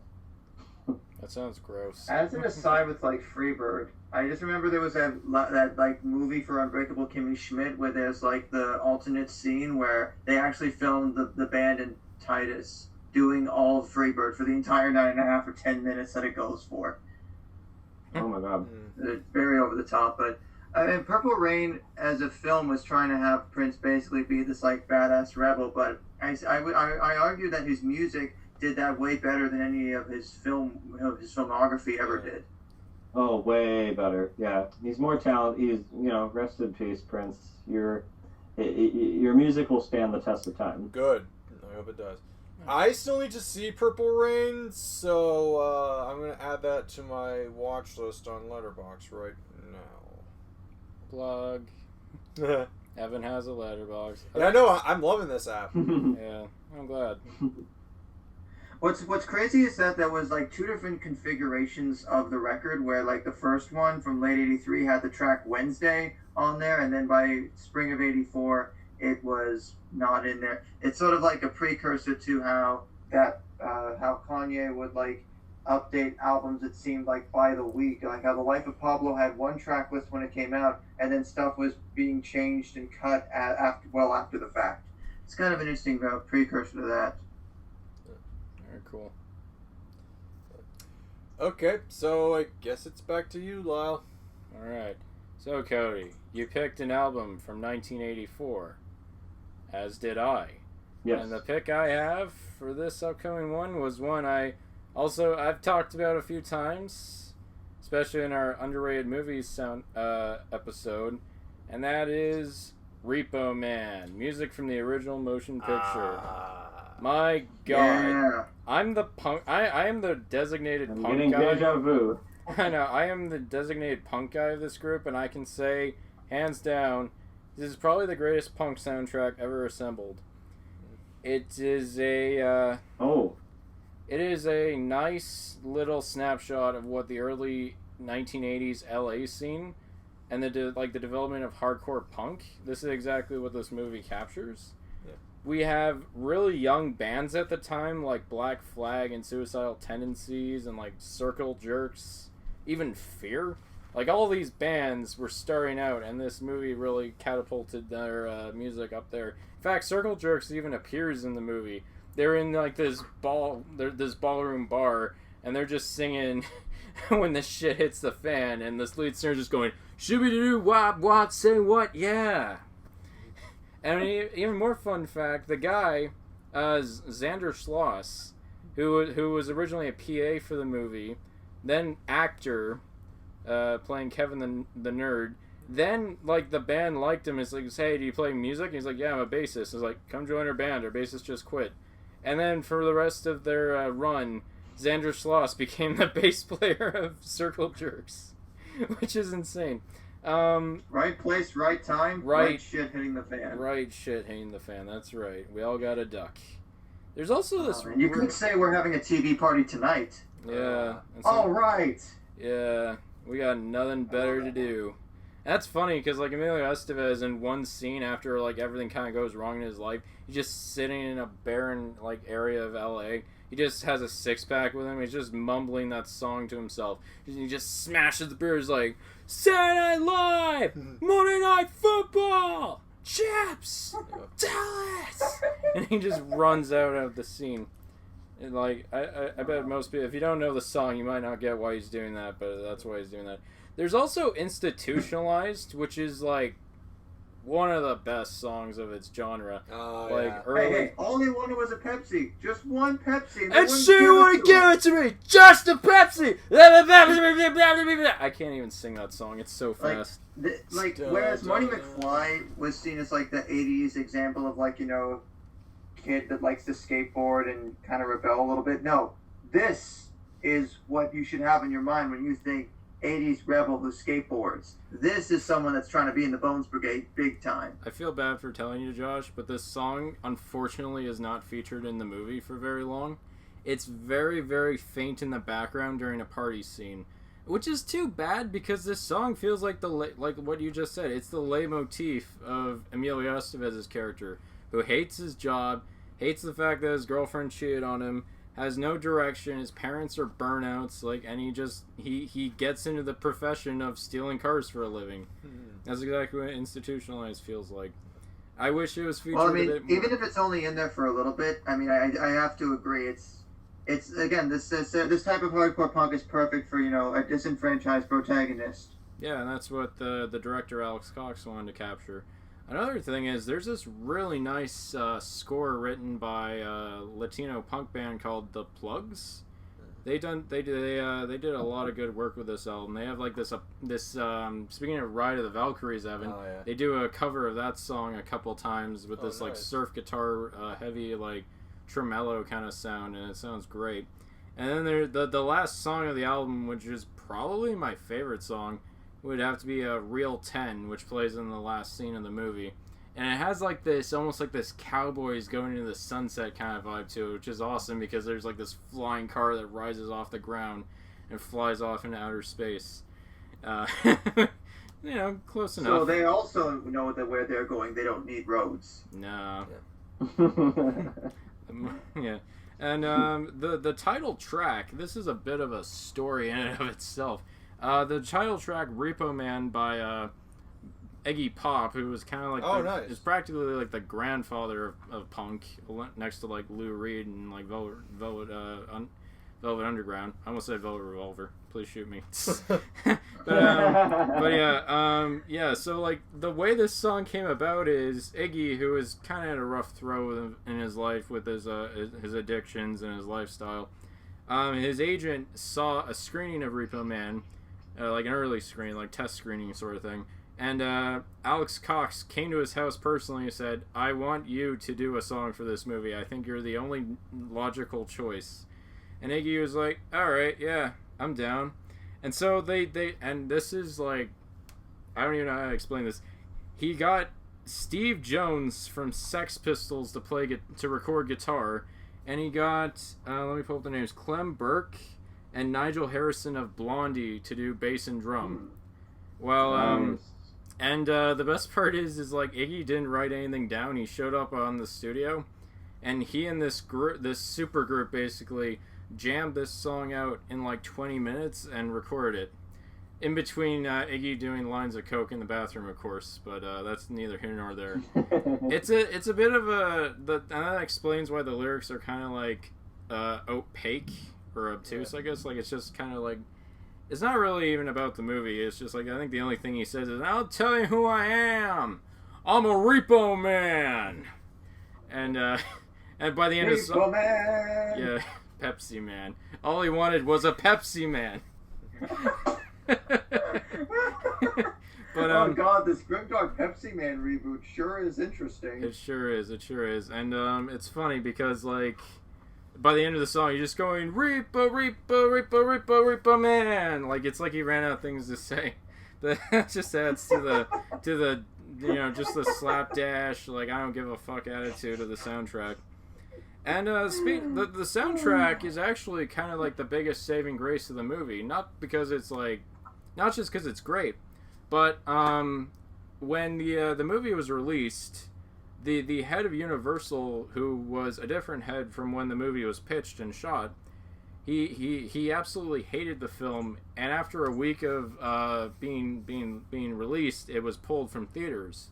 That sounds gross. As an aside with like Freebird, I just remember there was that like movie for Unbreakable Kimmy Schmidt where there's like the alternate scene where they actually filmed the band in Titus doing all of Freebird for the entire 9.5 or 10 minutes that it goes for. Oh my god. It's very over the top, but Purple Rain as a film was trying to have Prince basically be this like badass rebel, but I argue that his music did that way better than any of his filmography ever did. Oh, way better. Yeah, he's more talented. He's, rest in peace, Prince. Your music will stand the test of time. Good. I hope it does. I still need to see Purple Rain, so I'm going to add that to my watch list on Letterboxd right now. Plug. Evan has a Letterboxd. Yeah, I know. I'm loving this app. Yeah, I'm glad. What's crazy is that there was like two different configurations of the record where like the first one from late 83 had the track Wednesday on there, and then by spring of 84 it was not in there. It's sort of like a precursor to how Kanye would like update albums, it seemed like by the week, like how The Life of Pablo had one track list when it came out, and then stuff was being changed and cut after the fact. It's kind of an interesting precursor to that. Very cool. Okay, so I guess it's back to you, Lyle. Alright. So, Cody, you picked an album from 1984, as did I. Yes. And the pick I have for this upcoming one was one I've talked about a few times, especially in our underrated movies sound episode, and that is Repo Man, music from the original motion picture. My God, Yeah. I'm the punk. I am the designated I'm punk getting guy. deja vu. I know. I am the designated punk guy of this group, and I can say, hands down, this is probably the greatest punk soundtrack ever assembled. It is a It is a nice little snapshot of what the early 1980s LA scene and the development of hardcore punk. This is exactly what this movie captures. Yeah. We have really young bands at the time like Black Flag and Suicidal Tendencies and like Circle Jerks, even Fear. Like all these bands were starting out, and this movie really catapulted their music up there. In fact, Circle Jerks even appears in the movie. They're in like this ballroom bar, and they're just singing when the shit hits the fan, and this lead singer just going shooby-doo what say what, yeah. And even more fun fact, the guy Xander Schloss, who was originally a PA for the movie, then actor, playing Kevin the nerd. Then, like, the band liked him. It's like, hey, do you play music? And he's like, yeah, I'm a bassist. It's like, come join our band. Our bassist just quit. And then for the rest of their run, Xander Schloss became the bass player of Circle Jerks, which is insane. Right place, right time, right shit hitting the fan. Right shit hitting the fan, that's right. We all got a duck. There's also this... You could say we're having a TV party tonight. Yeah. All right. Yeah, we got nothing better to do. That's funny, because, like, Emilio Estevez, in one scene after, like, everything kind of goes wrong in his life, he's just sitting in a barren, like, area of L.A. He just has a six-pack with him. He's just mumbling that song to himself. He just smashes the beer. He's like, Saturday Night Live! Monday Night Football! Chaps! Dallas! And he just runs out of the scene. And, like, I bet most people, if you don't know the song, you might not get why he's doing that, but that's why he's doing that. There's also Institutionalized, which is, like, one of the best songs of its genre. Early... Hey, all they wanted was a Pepsi. Just one Pepsi. And she wouldn't give it to me! Just a Pepsi! I can't even sing that song. It's so fast. Whereas Marty McFly was seen as, like, the 80s example of, like, kid that likes to skateboard and kind of rebel a little bit. No, this is what you should have in your mind when you think 80s rebel who skateboards. This is someone that's trying to be in the Bones Brigade big time. I feel bad for telling you, Josh, but this song, unfortunately, is not featured in the movie for very long. It's very, very faint in the background during a party scene, which is too bad because this song feels like like what you just said. It's the leitmotif of Emilio Estevez's character, who hates his job, hates the fact that his girlfriend cheated on him, has no direction, his parents are burnouts, like, and he gets into the profession of stealing cars for a living. That's exactly what institutionalized feels like. I wish it was featured Well, I mean, a bit more. even if it's only in there for a little bit, I mean, I have to agree. It's again, this type of hardcore punk is perfect for, a disenfranchised protagonist. Yeah, and that's what the director Alex Cox wanted to capture. Another thing is, there's this really nice score written by a Latino punk band called The Plugs. They did a lot of good work with this album. They have like this speaking of Ride of the Valkyries, Evan, they do a cover of that song a couple times with this like surf guitar heavy like tremolo kind of sound, and it sounds great. And then the last song of the album, which is probably my favorite song, would have to be Reel 10, which plays in the last scene of the movie. And it has like this, almost like this cowboys going into the sunset kind of vibe to it, which is awesome because there's like this flying car that rises off the ground and flies off into outer space. Close enough. So they also know that where they're going, they don't need roads. No. Yeah. And the title track, this is a bit of a story in and of itself. The title track, Repo Man, by Iggy Pop, who was kind of like is practically like the grandfather of punk, next to like Lou Reed and like Velvet Underground. I almost said Velvet Revolver. Please shoot me. Yeah. So like the way this song came about is Iggy, who is kind of had a rough throw in his life with his addictions and his lifestyle. His agent saw a screening of Repo Man, like an early screen, like test screening sort of thing. And Alex Cox came to his house personally and said, "I want you to do a song for this movie. I think you're the only logical choice." And Iggy was like, "All right, yeah, I'm down." And so they and this is like, I don't even know how to explain this. He got Steve Jones from Sex Pistols to record guitar, and he got let me pull up the names, Clem Burke and Nigel Harrison of Blondie to do bass and drum. Well, and the best part is like Iggy didn't write anything down. He showed up on the studio, and he and this super group basically jammed this song out in like 20 minutes and recorded it. In between Iggy doing lines of coke in the bathroom, of course, but that's neither here nor there. It's a bit of and that explains why the lyrics are kind of like opaque or obtuse, I guess. Like, it's just kind of like, it's not really even about the movie. It's just like, I think the only thing he says is, "I'll tell you who I am. I'm a Repo Man." And by the end of the song, Man. yeah, Pepsi Man. All he wanted was a Pepsi Man. But oh god, this Grimdark Pepsi Man reboot sure is interesting. It sure is. And it's funny because like by the end of the song, you're just going Repo, Repo, Repo, Repo, Repo Man. Like it's like he ran out of things to say. That just adds to the just the slapdash, like I don't give a fuck attitude of the soundtrack. And the soundtrack is actually kind of like the biggest saving grace of the movie, not just because it's great, but when the movie was released, the head of Universal, who was a different head from when the movie was pitched and shot, he absolutely hated the film, and after a week of being released, it was pulled from theaters.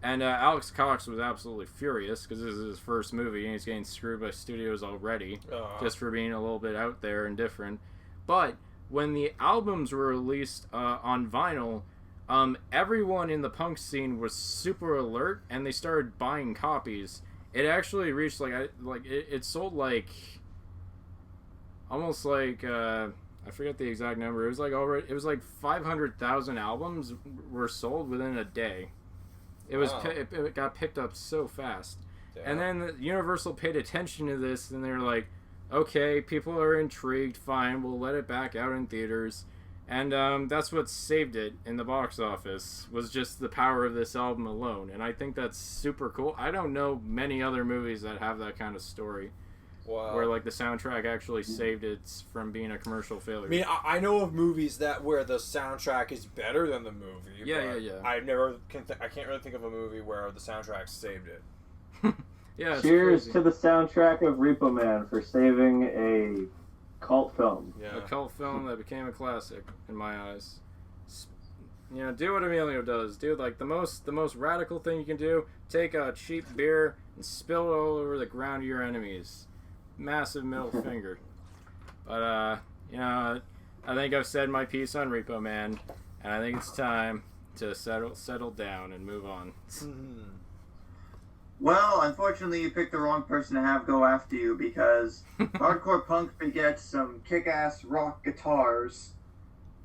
And Alex Cox was absolutely furious because this is his first movie and he's getting screwed by studios already just for being a little bit out there and different. But when the albums were released on vinyl, everyone in the punk scene was super alert and they started buying copies. It actually reached it sold like almost like I forget the exact number. It was like 500,000 albums were sold within a day. It was it got picked up so fast, And then Universal paid attention to this, and they're like, okay, people are intrigued, fine, we'll let it back out in theaters. And that's what saved it in the box office, was just the power of this album alone. And I think that's super cool. I don't know many other movies that have that kind of story. Wow. Where like the soundtrack actually saved it from being a commercial failure. I mean, I know of movies where the soundtrack is better than the movie. Yeah. I can't really think of a movie where the soundtrack saved it. Yeah. Cheers to the soundtrack of Repo Man for saving a cult film. Yeah. A cult film that became a classic in my eyes. You know, do what Emilio does. Do like the most radical thing you can do. Take a cheap beer and spill it all over the ground of your enemies. Massive middle finger. But you know, I think I've said my piece on Repo Man, and I think it's time to settle down and move on. Well, unfortunately, you picked the wrong person to have go after you, because hardcore punk begets some kick-ass rock guitars.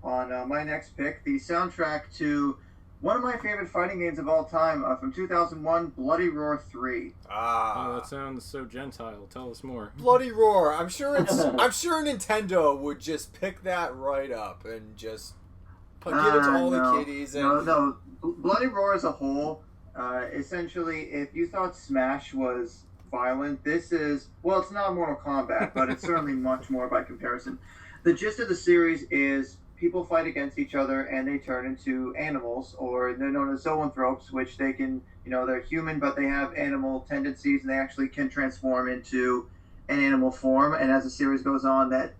On my next pick, the soundtrack to one of my favorite fighting games of all time, from 2001, Bloody Roar 3. Oh, that sounds so Gentile. Tell us more. Bloody Roar. I'm sure Nintendo would just pick that right up and just give it to all the kiddies. And... No. Bloody Roar as a whole, essentially, if you thought Smash was violent, this is, well, it's not Mortal Kombat, but it's certainly much more by comparison. The gist of the series is people fight against each other and they turn into animals, or they're known as zoanthropes, which they can, they're human, but they have animal tendencies and they actually can transform into an animal form. And as the series goes on, that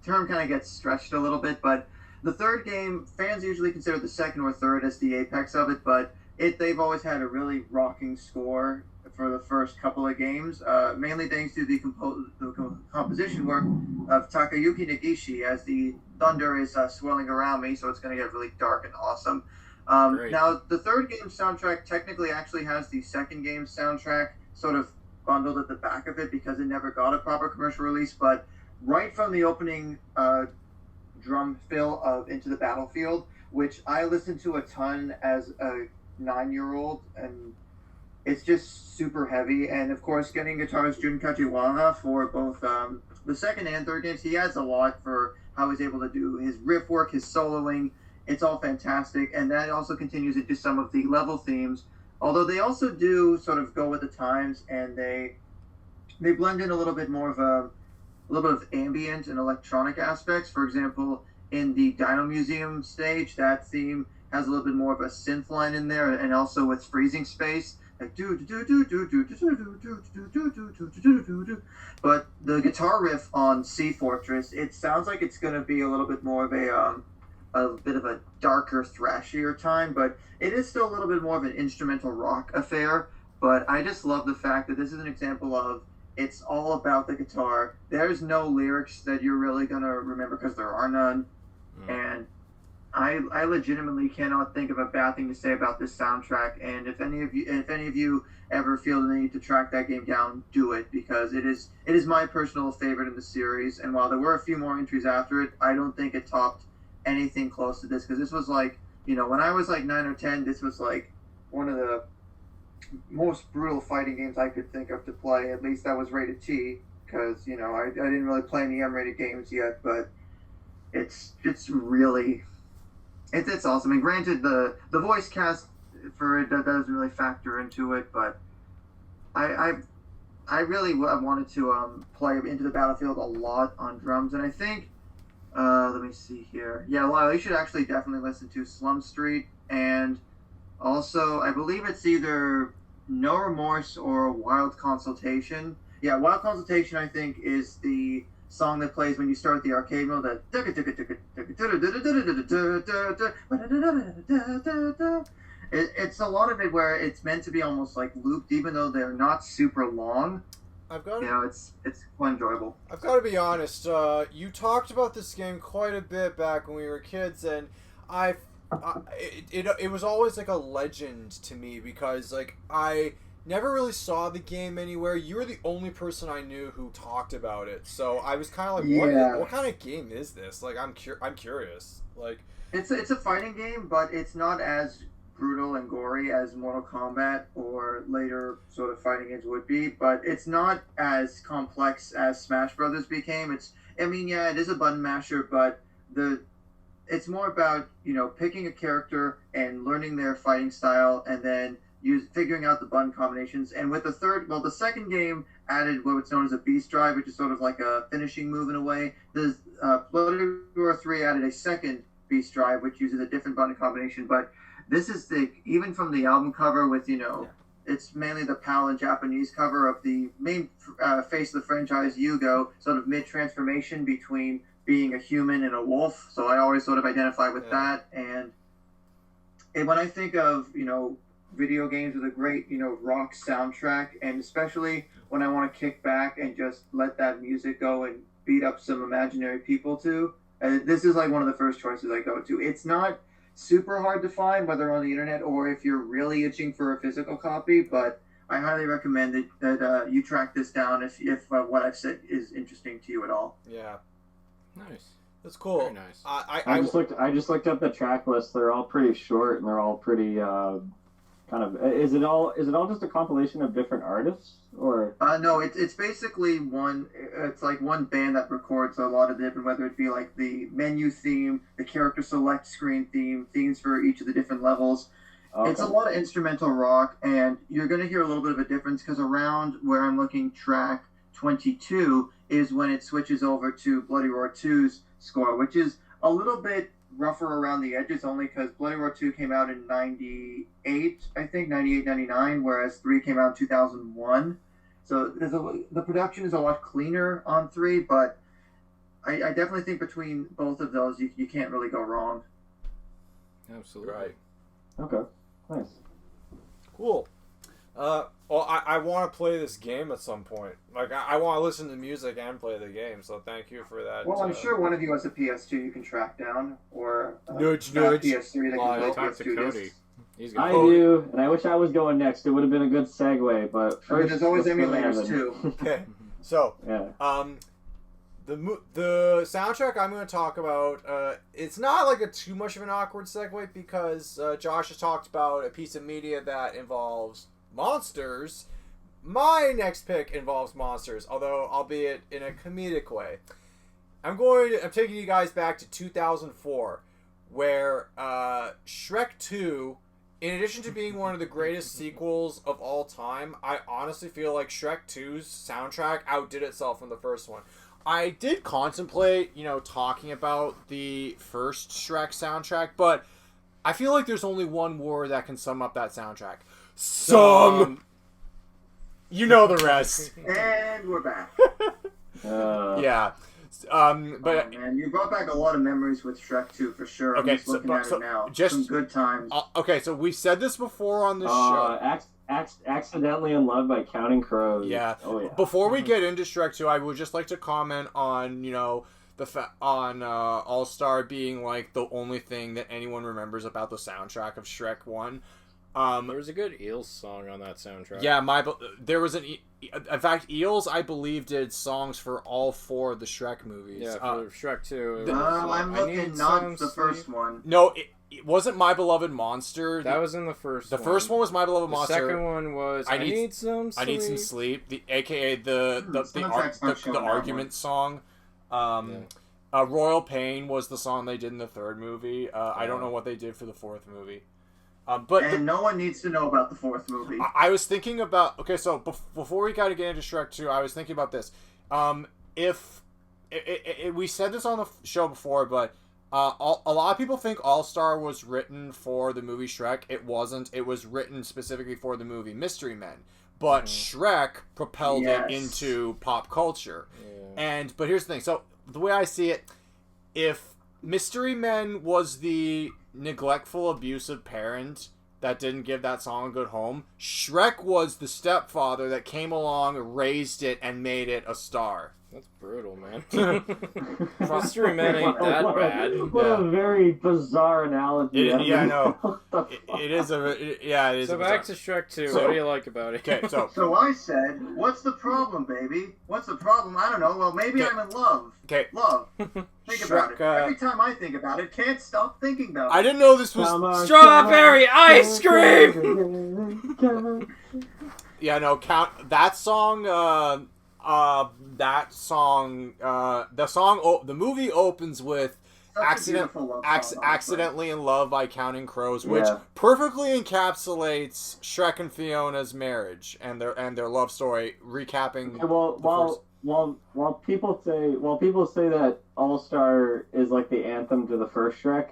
term kind of gets stretched a little bit. But the third game, fans usually consider the second or third as the apex of it, but they've always had a really rocking score for the first couple of games, mainly thanks to the composition work of Takayuki Negishi, as the thunder is swirling around me, so it's going to get really dark and awesome. Now, the third game soundtrack technically actually has the second game soundtrack sort of bundled at the back of it because it never got a proper commercial release, but right from the opening drum fill of Into the Battlefield, which I listened to a ton as a 9-year-old, and it's just super heavy. And of course, getting guitarist Jun Kajiwara for both the second and third games, he adds a lot for how he's able to do his riff work, his soloing. It's all fantastic, and that also continues into some of the level themes, although they also do sort of go with the times, and they blend in a little bit more of a little bit of ambient and electronic aspects. For example, in the Dino Museum stage, that theme has a little bit more of a synth line in there, and also with Freezing Space, like do do do do do do do do do do do do do do. But the guitar riff on Sea Fortress, it sounds like it's going to be a little bit more of a bit of a darker, thrashier time, but it is still a little bit more of an instrumental rock affair. But I just love the fact that this is an example of it's all about the guitar. There's no lyrics that you're really going to remember because there are none. And I legitimately cannot think of a bad thing to say about this soundtrack. And if any of you ever feel the need to track that game down, do it, because it is my personal favorite in the series. And while there were a few more entries after it, I don't think it topped anything close to this, because this was like, when I was like 9 or 10, this was like one of the most brutal fighting games I could think of to play. At least that was rated T, because I didn't really play any M-rated games yet, but it's really it's awesome. And granted, the voice cast for it doesn't really factor into it, but I really wanted to play Into the Battlefield a lot on drums, and I think let me see here. Yeah, well, you should actually definitely listen to Slum Street, and also I believe it's either No Remorse or Wild Consultation. Yeah, Wild Consultation, I think, is the song that plays when you start the arcade mode. That it's a lot of it where it's meant to be almost like looped, even though they're not super long. It's quite enjoyable. I've got to be honest. You talked about this game quite a bit back when we were kids, and it was always like a legend to me, because like I never really saw the game anywhere. You were the only person I knew who talked about it, so I was kind of like, what kind of game is this? Like, I'm curious. Like, it's a fighting game, but it's not as brutal and gory as Mortal Kombat or later sort of fighting games would be, but it's not as complex as Smash Brothers became. It is a button masher, but it's more about, picking a character and learning their fighting style and then figuring out the button combinations. And with the second game added what's known as a beast drive, which is sort of like a finishing move in a way. The Bloody Roar 3 added a second beast drive, which uses a different button combination. But this is even from the album cover with, it's mainly the PAL and Japanese cover of the main face of the franchise, Yugo, sort of mid-transformation between being a human and a wolf. So I always sort of identify with that. And when I think of, video games with a great, rock soundtrack, and especially when I want to kick back and just let that music go and beat up some imaginary people too, this is like one of the first choices I go to. It's not super hard to find, whether on the internet or if you're really itching for a physical copy, but I highly recommend that you track this down if what I've said is interesting to you at all. Yeah. Nice. That's cool. Very nice. I just looked up the track list. They're all pretty short and they're all pretty kind of. Is it all just a compilation of different artists or? No, it's basically one. It's like one band that records a lot of different, whether it be like the menu theme, the character select screen theme, themes for each of the different levels. Okay. It's a lot of instrumental rock, and you're going to hear a little bit of a difference because around where I'm looking, track 22 is when it switches over to Bloody Roar 2's score, which is a little bit rougher around the edges only because Bloody Roar 2 came out in 98, I think, 98, 99, whereas 3 came out in 2001. So the production is a lot cleaner on 3, but I definitely think between both of those, you can't really go wrong. Absolutely. Right. Okay. Nice. Cool. Well, I want to play this game at some point. Like, I want to listen to music and play the game, so thank you for that. Well, I'm sure one of you has a PS2 you can track down, or nudge, PS3 that can play Talk to PS2 Cody. discs. I do, and I wish I was going next. It would have been a good segue, but first, there's always let's go to emulators Evan. too. Okay, so Yeah. the soundtrack I'm going to talk about, it's not like too much of an awkward segue because Josh has talked about a piece of media that involves monsters. My next pick involves monsters, although albeit in a comedic way. I'm taking you guys back to 2004, where Shrek 2, in addition to being one of the greatest sequels of all time, I honestly feel like Shrek 2's soundtrack outdid itself from the first one. I did contemplate, talking about the first Shrek soundtrack, but I feel like there's only one word that can sum up that soundtrack. You know the rest. And we're back. Yeah. But man, you brought back a lot of memories with Shrek 2 for sure. I'm just looking at it now. Some good times. Okay, so we said this before on this show. Accidentally in Love by Counting Crows. Yeah. Oh, yeah. Before we get into Shrek 2, I would just like to comment on, All Star being like the only thing that anyone remembers about the soundtrack of Shrek 1. There was a good Eels song on that soundtrack. Yeah, there was in fact, Eels, I believe, did songs for all 4 of the Shrek movies. Yeah, for Shrek 2. I'm looking not the first one. No, it wasn't My Beloved Monster. That was in the first one. The first one was My Beloved Monster. The second one was I Need Some Sleep. I Need Some Sleep, aka the argument song. Royal Pain was the song they did in the third movie. I don't know what they did for the fourth movie. No one needs to know about the fourth movie. I was thinking about... Okay, so before we got to get into Shrek 2, I was thinking about this. We said this on the show before, but a lot of people think All-Star was written for the movie Shrek. It wasn't. It was written specifically for the movie Mystery Men. But Shrek propelled it into pop culture. Yeah. But here's the thing. So, the way I see it, if Mystery Men was the neglectful, abusive parent that didn't give that song a good home, Shrek was the stepfather that came along, raised it, and made it a star. That's brutal, man. Mystery Men ain't that bad. What a very bizarre analogy. Yeah, I know. What the fuck? It is a So back to Shrek 2. So- What do you like about it? Okay, so So I said, "What's the problem, baby? What's the problem? I don't know. Well, maybe Okay. I'm in love. okay, Love. Think about it. Shrek, Every time I think about it, can't stop thinking about it." I didn't know this was. Come on, Strawberry come on, ice cream! come on. Yeah, no, count that song. The movie opens with Such a beautiful love song, honestly. "Accidentally in Love" by Counting Crows, which Yeah. perfectly encapsulates Shrek and Fiona's marriage and their love story, recapping. Yeah, while people say that All Star is like the anthem to the first Shrek,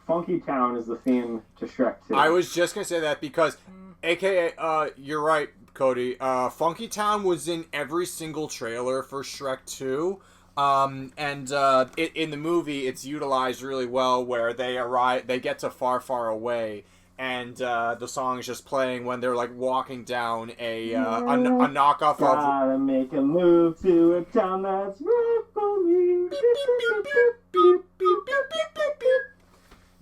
Funky Town is the theme to Shrek 2. I was just gonna say that because, AKA, you're right, Cody. Funky Town was in every single trailer for Shrek 2. In the movie, it's utilized really well where they get to far, far away, and the song is just playing when they're like walking down a knockoff of. Gotta make a move to a town that's right for me.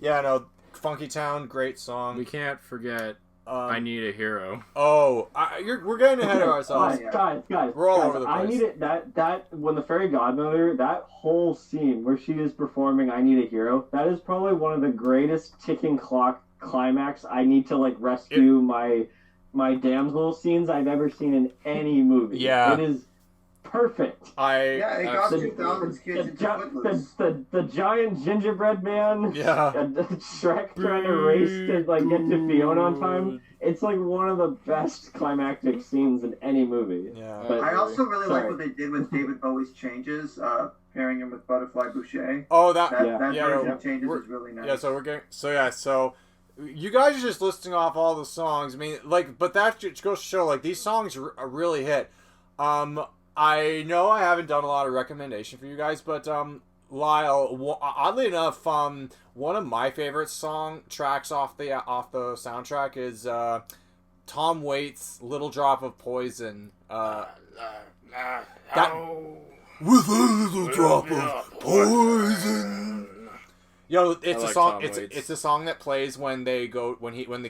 Yeah, no, Funky Town, great song. We can't forget I Need a Hero. Oh, we're getting ahead of ourselves. Guys, We're all over the I place. need it. That when the fairy godmother, that whole scene where she is performing "I Need a Hero," that is probably one of the greatest ticking clock climax. I need to like rescue my damsel scenes I've ever seen in any movie. Yeah. It is perfect. Yeah, it got Absolutely. 2000s kids into Footloose. The giant gingerbread man. Yeah. And Shrek trying to race to like get to Fiona on time. It's like one of the best climactic scenes in any movie. Yeah. But I also really like Sorry. what they did with David Bowie's Changes, pairing him with Butterfly Boucher. Oh, that. That, Yeah. that Yeah, version no, of Changes we're- is really nice. Yeah, so we're getting. So you guys are just listing off all the songs. I mean, like, but that just goes to show, like, these songs really hit. I know I haven't done a lot of recommendation for you guys, but Lyle, oddly enough, one of my favorite song tracks off the soundtrack is Tom Waits' "Little Drop of Poison." With a little drop of poison. Yo, it's I a like song. Tom Waits. It's a song that plays when the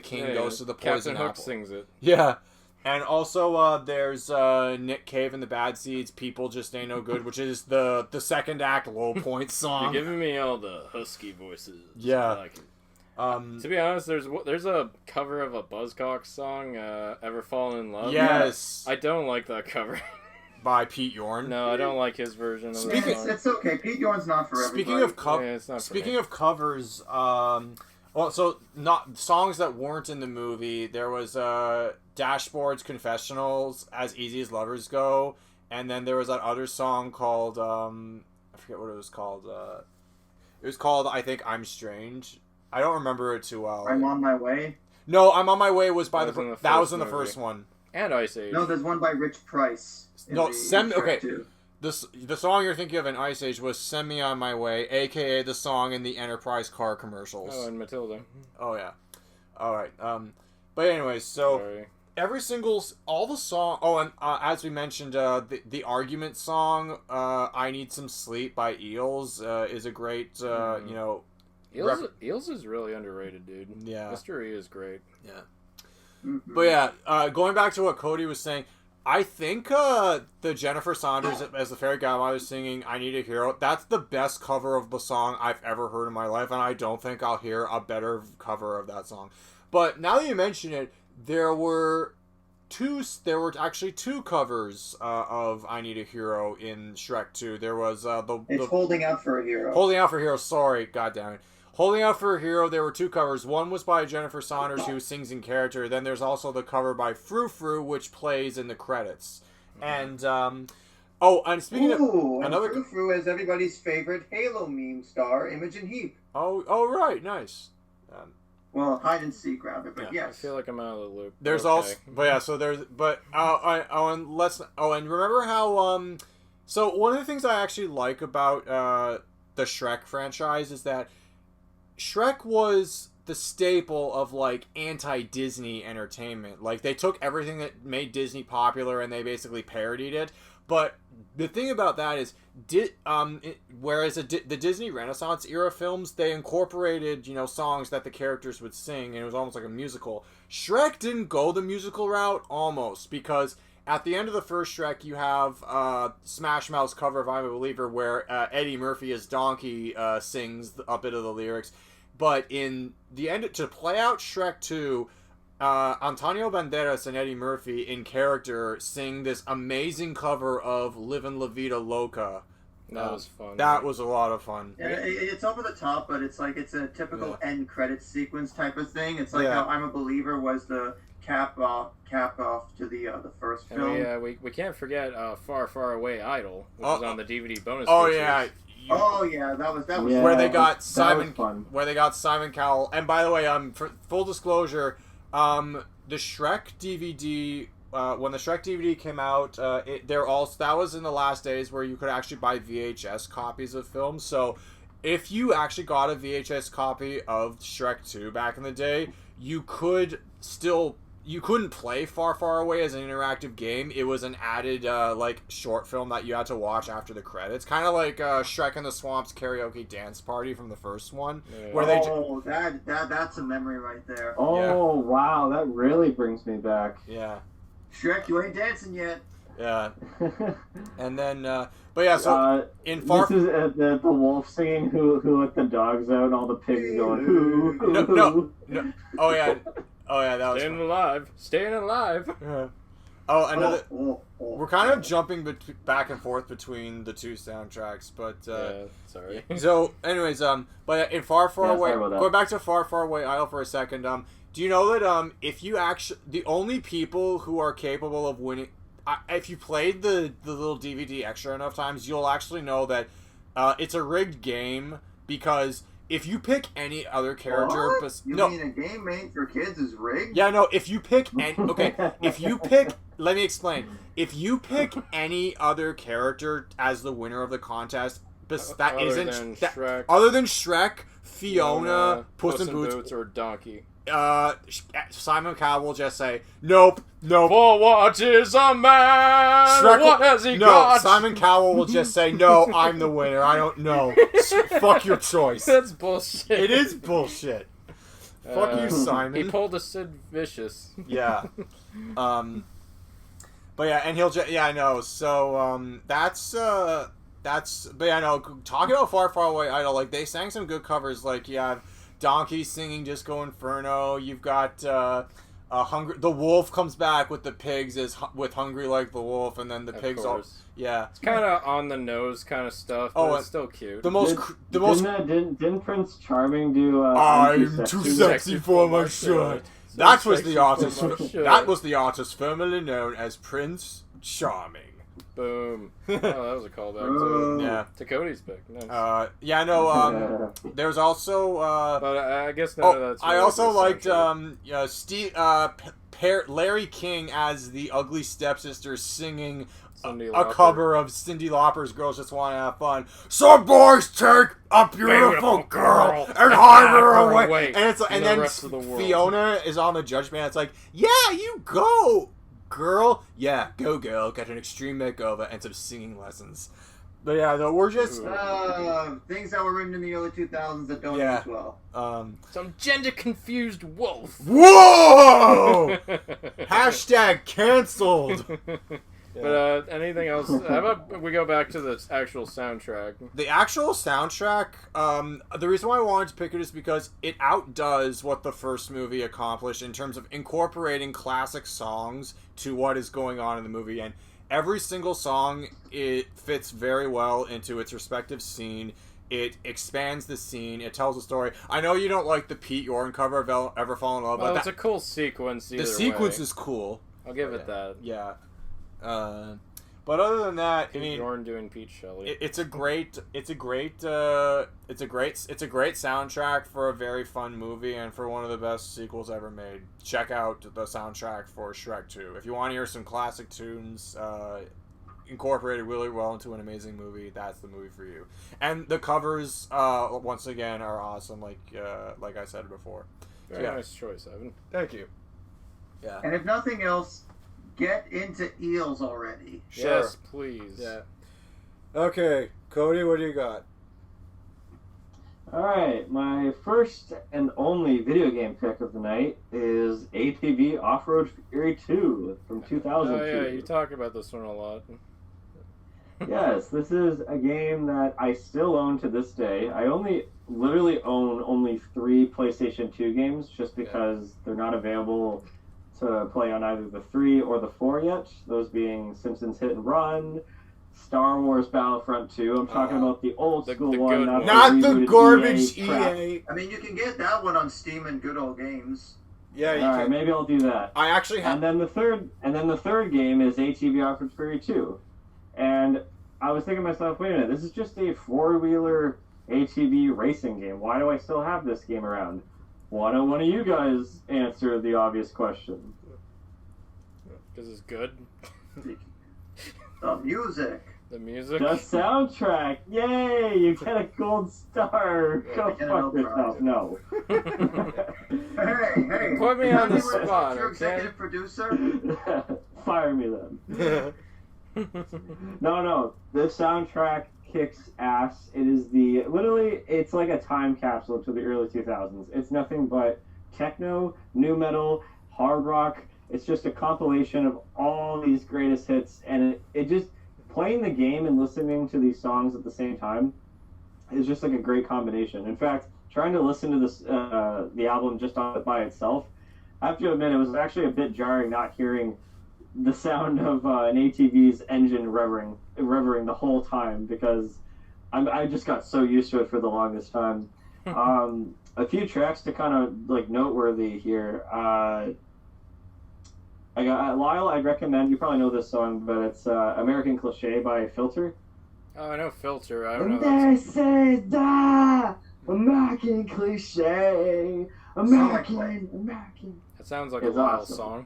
king goes to the poison Captain Hook apple. sings it. Yeah, and also there's Nick Cave and the Bad Seeds. "People Just Ain't No Good," which is the second act low point You're song. giving me all the husky voices. Yeah. I like it. To be honest, there's a cover of a Buzzcocks song, "Ever Fallen in Love." Yes, I don't like that cover. by Pete Yorn. No, I don't like his version of the Speaking- song. It's okay. Pete Yorn's not for everybody. Speaking of it's not for speaking me. of covers, well, so not songs that weren't in the movie. There was Dashboard's "Confessionals," "As Easy as Lovers Go," and then there was that other song called I forget what it was called. It was called, I think, "I'm Strange." I don't remember it too well. I'm on my way. No, "I'm on My Way" was by That was in the that was first in the movie. first one. And Ice Age. No, there's one by Rich Price. in No, the Shrek Shrek okay. 2. The song you're thinking of in Ice Age was "Send Me on My Way," aka the song in the Enterprise car commercials. Oh, and Matilda. Oh yeah. All right. But anyways, so Sorry. all the song. Oh, and as we mentioned, the argument song, "I Need Some Sleep" by Eels, is a great. Eels is really underrated, dude. Yeah. Mystery is great. Yeah. Mhm. But yeah, going back to what Cody was saying, I think the Jennifer Saunders as the fairy godmother singing "I Need a Hero," that's the best cover of the song I've ever heard in my life, and I don't think I'll hear a better cover of that song. But now that you mention it, there were actually two covers of "I Need a Hero" in Shrek 2. There was It's Holding Out for a Hero. Holding Out for a Hero, sorry, goddammit. Holding Out for a Hero, there were two covers. One was by Jennifer Saunders, who sings in character. Then there's also the cover by Frou Frou, which plays in the credits. And, and speaking of... Ooh, and another- Frou Frou is everybody's favorite Halo meme star, Imogen Heap. Oh, right, nice. Well, hide and seek, rather, but I yes. feel like I'm out of the loop. There's Okay. also... But yeah, so there's... But, and remember how, so one of the things I actually like about, the Shrek franchise is that Shrek was the staple of like anti-Disney entertainment. Like they took everything that made Disney popular and they basically parodied it. But the thing about that is, whereas the Disney Renaissance era films, they incorporated, you know, songs that the characters would sing, and it was almost like a musical. Shrek didn't go the musical route, almost, because at the end of the first Shrek, you have Smash Mouth's cover of I'm a Believer, where Eddie Murphy as Donkey sings a bit of the lyrics. But in the end, to play out Shrek 2, Antonio Banderas and Eddie Murphy in character sing this amazing cover of Livin' La Vida Loca. That was fun. That was a lot of fun. Yeah, it's over the top, but it's like it's a typical end credit sequence type of thing. It's like how I'm a Believer was the cap off to the first film. And we can't forget Far Far Away Idol, which was on the DVD bonus. Oh features. yeah. That was Where they got Simon Cowell. And by the way, for full disclosure, the Shrek DVD, when the Shrek DVD came out, that was in the last days where you could actually buy VHS copies of films. So if you actually got a VHS copy of Shrek 2 back in the day, you couldn't play Far Far Away as an interactive game. It was an added like short film that you had to watch after the credits, kind of like Shrek in the Swamp's karaoke dance party from the first one. Where that's a memory right there. Oh wow, that really brings me back. Yeah. Shrek, you ain't dancing yet. Yeah. And then, but yeah, so in Far... This is the wolf singing who let the dogs out and all the pigs going, who. No. Oh, yeah, that was Staying alive. Yeah. Oh, another... We're kind of jumping back and forth between the two soundtracks, but... sorry. So, anyways, but in Far Far Away... Going back to Far Far Away Idol for a second, do you know that if you actually... The only people who are capable of winning... if you played the little DVD extra enough times, you'll actually know that it's a rigged game, because if you pick any other character... What? You mean a game made for kids is rigged? Yeah, no, if you pick... Let me explain. If you pick any other character as the winner of the contest, other than Shrek, Fiona, Puss in Boots, or Donkey... Simon Cowell will just say, nope. For what is a man? Shrek, what has he got? Simon Cowell will just say, no, I'm the winner. I don't know. Fuck your choice. That's bullshit. It is bullshit. Fuck you, Simon. He pulled a Sid Vicious. Yeah. But yeah, and he'll just, yeah, I know. So, but yeah, I know. Talking about Far Far Away Idol, like, they sang some good covers, like, Donkey singing Disco Inferno. You've got the wolf comes back with the pigs with Hungry Like the Wolf, and then the pigs are it's kind of on the nose kind of stuff, but it's still cute. Didn't Prince Charming do I'm too sexy for my shirt. That was the artist formerly known as Prince Charming. Boom. Oh, that was a callback to Cody's pick. Nice. There's also but I guess none of that's I also liked Larry King as the ugly stepsister singing a cover of Cyndi Lauper's Girls Just Want to Have Fun. Some boys take a beautiful girl and hide her away. And then Fiona is on the judge band. It's like, yeah, you go, girl. Yeah, go, girl. Got an extreme makeover and some singing lessons. But yeah, no, we're just... things that were written in the early 2000s that don't age well. Some gender-confused wolf. Whoa! Hashtag canceled. But anything else? How about we go back to the actual soundtrack? The actual soundtrack, the reason why I wanted to pick it is because it outdoes what the first movie accomplished in terms of incorporating classic songs to what is going on in the movie. And every single song, it fits very well into its respective scene. It expands the scene. It tells a story. I know you don't like the Pete Yorn cover of Ever Fall in Love. Well, it's a cool sequence either way. The sequence is cool. I'll give it that. Yeah. But other than that, I mean, Yorn doing Pete Shelley. It's a great soundtrack for a very fun movie and for one of the best sequels ever made. Check out the soundtrack for Shrek 2 if you want to hear some classic tunes. incorporated really well into an amazing movie, that's the movie for you. And the covers, once again, are awesome, like I said before. Very nice choice, Evan. Thank you. Yeah. And if nothing else, get into eels already. Sure. Yes, please. Yeah. Okay, Cody, what do you got? Alright, my first and only video game pick of the night is ATV Offroad Fury 2 from 2002. Oh yeah, you talk about this one a lot. Yes, this is a game that I still own to this day. I literally own only 3 PlayStation 2 games just because they're not available to play on either the 3 or the 4 yet. Those being Simpsons Hit and Run, Star Wars Battlefront 2. I'm talking about the old school the one, good not the rebooted garbage crap. EA. I mean, you can get that one on Steam and Good Old Games. Yeah, you All right, can. maybe I'll do that. I actually have. And then the third game is ATV Offroad Fury 2. And I was thinking to myself, wait a minute, this is just a 4-wheeler ATV racing game. Why do I still have this game around? Why don't one of you guys answer the obvious question? Because it's good. The music. The music. The soundtrack! Yay! You get a gold star! Go get an fuck yourself. prize. No. Hey. Put me on the Remember when spot, Your okay? executive producer? Fire me then. No. The soundtrack kicks ass. It is it's like a time capsule to the early 2000s. It's nothing but techno, new metal, hard rock. It's just a compilation of all these greatest hits, and it just, playing the game and listening to these songs at the same time is just like a great combination. In fact, trying to listen to this the album just by itself, I have to admit it was actually a bit jarring not hearing the sound of an ATV's engine revving the whole time, because I just got so used to it for the longest time. A few tracks to kind of like noteworthy here. I got Lyle. I'd recommend. You probably know this song, but it's "American Cliche" by Filter. Oh, I know Filter. I don't And know. they say that American Cliche, American. That sounds like a It's Lyle awesome. song.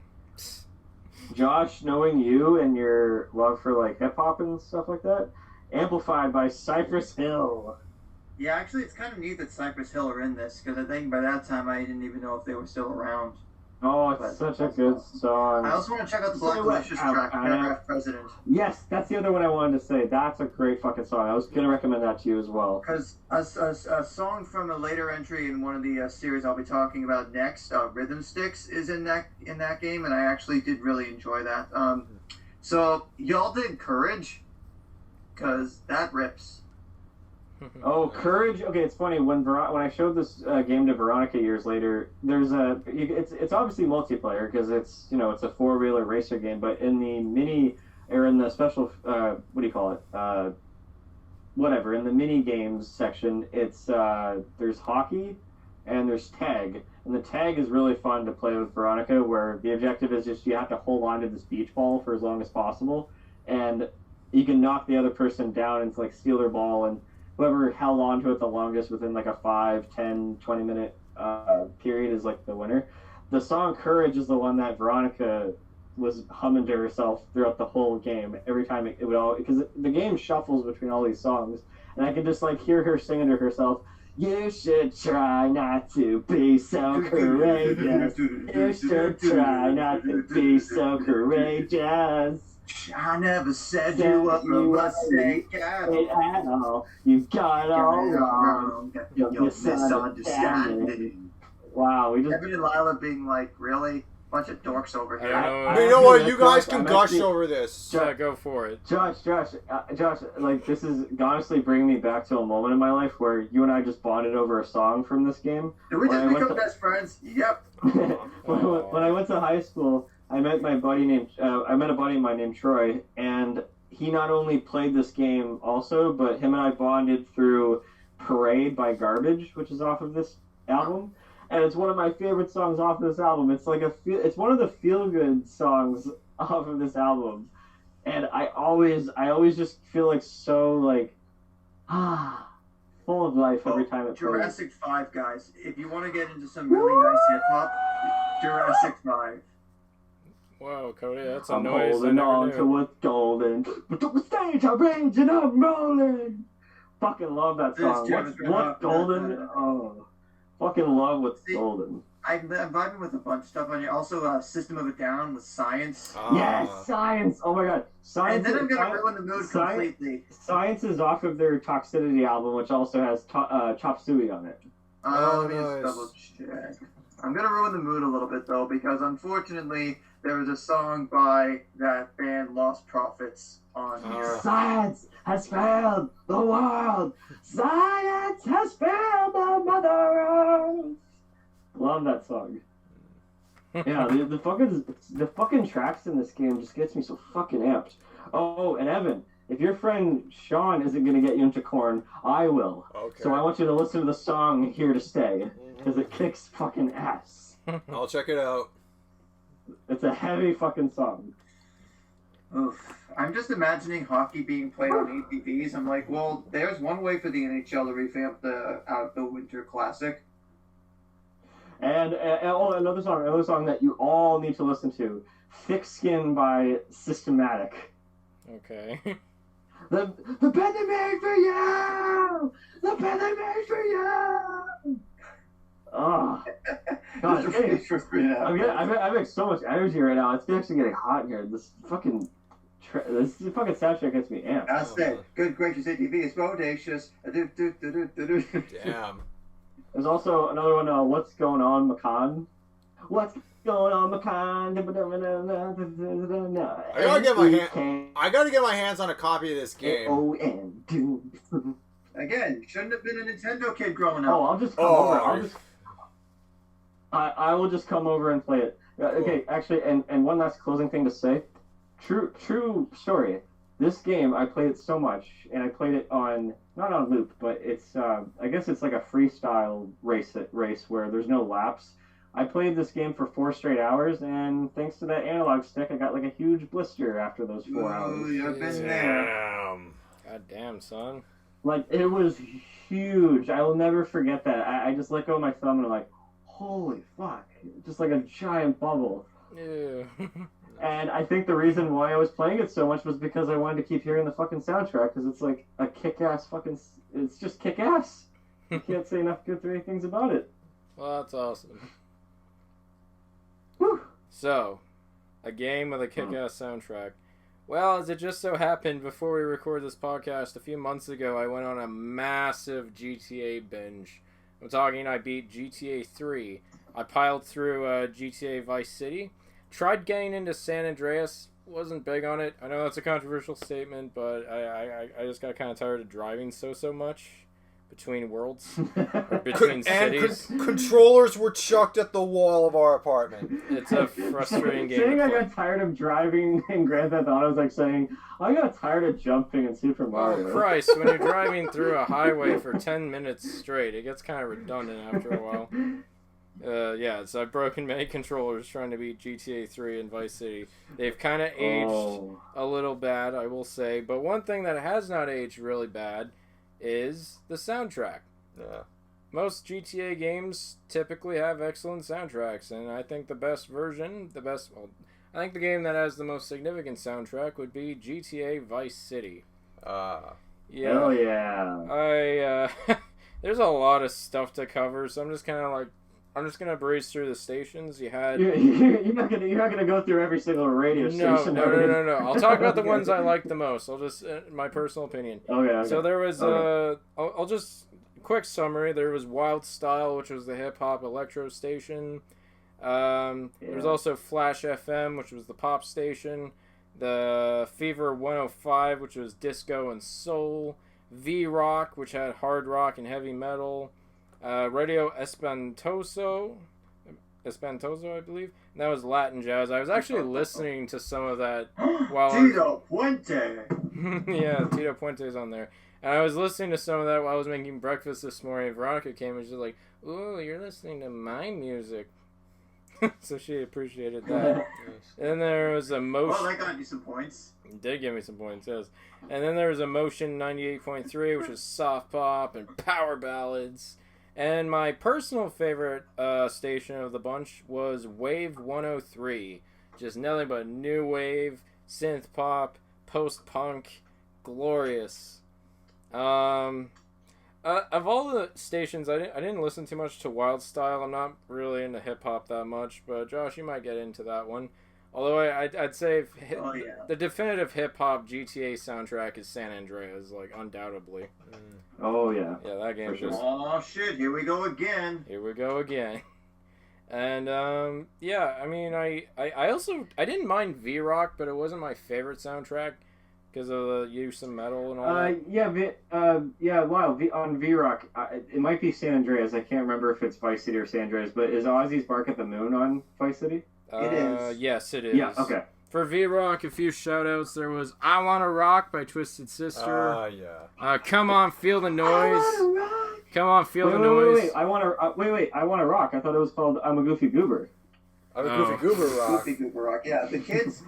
Josh, knowing you and your love for like hip hop and stuff like that, amplified by Cypress Hill. Yeah, actually, it's kind of neat that Cypress Hill are in this, because I think by that time I didn't even know if they were still around. Oh, it's such a good song. I also want to check out the Black Say what, Delicious track, Anna? Paragraph President. Yes, that's the other one I wanted to say. That's a great fucking song. I was gonna recommend that to you as well. Because a song from a later entry in one of the series I'll be talking about next, Rhythm Sticks, is in that game, and I actually did really enjoy that. So y'all did Courage, because that rips. Oh, Courage. Okay, it's funny when I showed this game to Veronica years later. It's obviously multiplayer because it's it's a 4-wheeler racer game. But in the in the special what do you call it? Whatever, in the mini games section, it's there's hockey and there's tag, and the tag is really fun to play with Veronica, where the objective is just you have to hold on to this beach ball for as long as possible, and you can knock the other person down and like steal their ball, and whoever held on to it the longest within like a 5, 10, 20 minute period is like the winner. The song Courage is the one that Veronica was humming to herself throughout the whole game. Every time it would all, because the game shuffles between all these songs, and I could just like hear her singing to herself, "You should try not to be so courageous. You should try not to be so courageous. I never said you were a mistake at all. You got it all wrong. You're misunderstanding. Wow, we just. Evan and Lila being like, really? Bunch of dorks over here. I don't know. But you know what? You guys can gush over this. Yeah, go for it. Josh, like this is honestly bringing me back to a moment in my life where you and I just bonded over a song from this game. Did we just become best friends? Yep. When I went to high school, I met a buddy of mine named Troy, and he not only played this game also, but him and I bonded through Parade by Garbage, which is off of this album. And it's one of my favorite songs off this album. It's like it's one of the feel-good songs off of this album. And I always just feel like so like full of life every time it plays. Jurassic 5, guys. If you want to get into some really nice hip hop, Jurassic 5. Whoa, Cody, that's a I'm noise I holding never on knew. to what's golden. But the stage, I'm raging, I'm rolling. Fucking love that song. What's golden? Oh, fucking love what's golden. I'm vibing with a bunch of stuff on here. Also, System of a Down with Science. Yes, Science. Oh my god, Science. And then I'm gonna ruin the mood completely. Science is off of their Toxicity album, which also has Chop Suey on it. Let me just double check. I'm gonna ruin the mood a little bit though, because unfortunately there was a song by that band Lost Prophets on here. Science has failed the world. Science has failed the Mother Earth. Love that song. Yeah, the fucking tracks in this game just gets me so fucking amped. Oh, and Evan, if your friend Sean isn't gonna get you into Korn, I will. Okay. So I want you to listen to the song "Here to Stay" because it kicks fucking ass. I'll check it out. It's a heavy fucking song. Oof. I'm just imagining hockey being played on ATVs. I'm like, well, there's one way for the NHL to revamp the Winter Classic. And another song that you all need to listen to, "Thick Skin" by Systematic. Okay. The bed they made for you! The bed they made for you! Oh, God, I'm having so much energy right now. It's actually getting hot in here. This fucking soundtrack gets me amped. I said, good gracious, ATV is bodacious. Damn. There's also another one, "What's Going On, Macan?" What's going on, Macan? I gotta get my hands on a copy of this game. Again, shouldn't have been a Nintendo kid growing up. Oh, I'll just come over. I will just come over and play it. Okay, actually, and one last closing thing to say. True story. This game, I played it so much, and I played it not on loop, but it's, I guess it's like a freestyle race where there's no laps. I played this game for 4 straight hours, and thanks to that analog stick, I got like a huge blister after those 4 hours. I've been there. God damn, son. Like, it was huge. I will never forget that. I just let go of my thumb, and I'm like, holy fuck. Just like a giant bubble. Ew. And I think the reason why I was playing it so much was because I wanted to keep hearing the fucking soundtrack, because it's like a kick-ass fucking... It's just kick-ass. You can't say enough good things about it. Well, that's awesome. Whew. So, a game with a kick-ass soundtrack. Well, as it just so happened, before we record this podcast, a few months ago, I went on a massive GTA binge. I'm talking, I beat GTA 3. I piled through GTA Vice City. Tried getting into San Andreas, wasn't big on it. I know that's a controversial statement, but I just got kind of tired of driving so much between worlds, or between cities. Controllers were chucked at the wall of our apartment. It's a frustrating game. Saying to I play. got tired of driving in Grand Theft Auto is like saying I got tired of jumping in Super Mario. Oh, Christ, when you're driving through a highway for 10 minutes straight, it gets kind of redundant after a while. Yeah, so I've broken many controllers trying to beat GTA 3 and Vice City. They've kind of aged a little bad, I will say. But one thing that has not aged really bad is the soundtrack. Yeah. Most GTA games typically have excellent soundtracks, and I think I think the game that has the most significant soundtrack would be GTA Vice City. Yeah. Oh yeah. There's a lot of stuff to cover, so I'm just gonna breeze through the stations. You had you're not gonna go through every single radio station. No. I'll talk about the ones I like the most. I'll just my personal opinion. Okay. So there was I'll just quick summary. There was Wild Style, which was the hip hop electro station. There was also Flash FM, which was the pop station. The Fever 105, which was disco and soul. V Rock, which had hard rock and heavy metal. Radio Espantoso, I believe. And that was Latin jazz. I was actually listening to some of that while Tito Puente. Yeah, Tito Puente's on there. And I was listening to some of that while I was making breakfast this morning. Veronica came and she was like, "Ooh, you're listening to my music." So she appreciated that. And there was a Motion. Well, that got you some points. It did give me some points, yes. And then there was a Motion 98.3, which was soft pop and power ballads. And my personal favorite station of the bunch was Wave 103. Just nothing but new wave, synth pop, post-punk, glorious. Of all the stations, I didn't listen too much to Wild Style. I'm not really into hip-hop that much, but Josh, you might get into that one. Although I'd say the definitive hip-hop GTA soundtrack is San Andreas, like, undoubtedly. Oh, yeah. Yeah, that game For sure. just... Oh, shit, here we go again. Here we go again. And, yeah, I mean, I didn't mind V-Rock, but it wasn't my favorite soundtrack because of the use of metal and all that. On V-Rock, it might be San Andreas. I can't remember if it's Vice City or San Andreas, but is Ozzy's Bark at the Moon on Vice City? It is. Yes, it is. Yeah, okay. For V-Rock, a few shout-outs. There was I Wanna Rock by Twisted Sister. Yeah. Come On, Feel the Noise. Come On, Feel the Noise. Wait, I Wanna Rock. I thought it was called I'm a Goofy Goober. I'm a Goofy Goober Rock. Goofy Goober Rock, yeah. The kids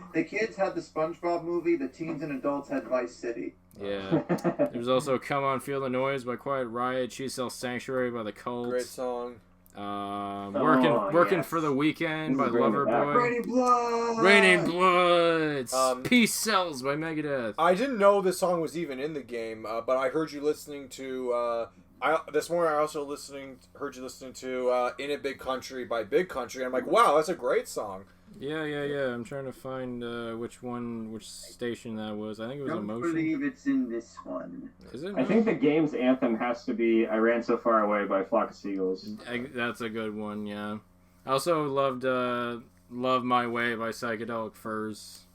had the SpongeBob movie, the teens and adults had Vice City. Yeah. There's also Come On, Feel the Noise by Quiet Riot. She Sells Sanctuary by the Cult. Great song. Working for the Weekend by Loverboy. Raining Blood! Raining Blood! Peace Cells by Megadeth. I didn't know this song was even in the game, but I heard you listening to... this morning I also heard you listening to In a Big Country by Big Country. I'm like, wow, that's a great song. Yeah. I'm trying to find which station that was. I think it was Don't Emotion. believe it's in this one. Is it? I think the game's anthem has to be I Ran So Far Away by Flock of Seagulls. That's a good one, yeah. I also loved Love My Way by Psychedelic Furs.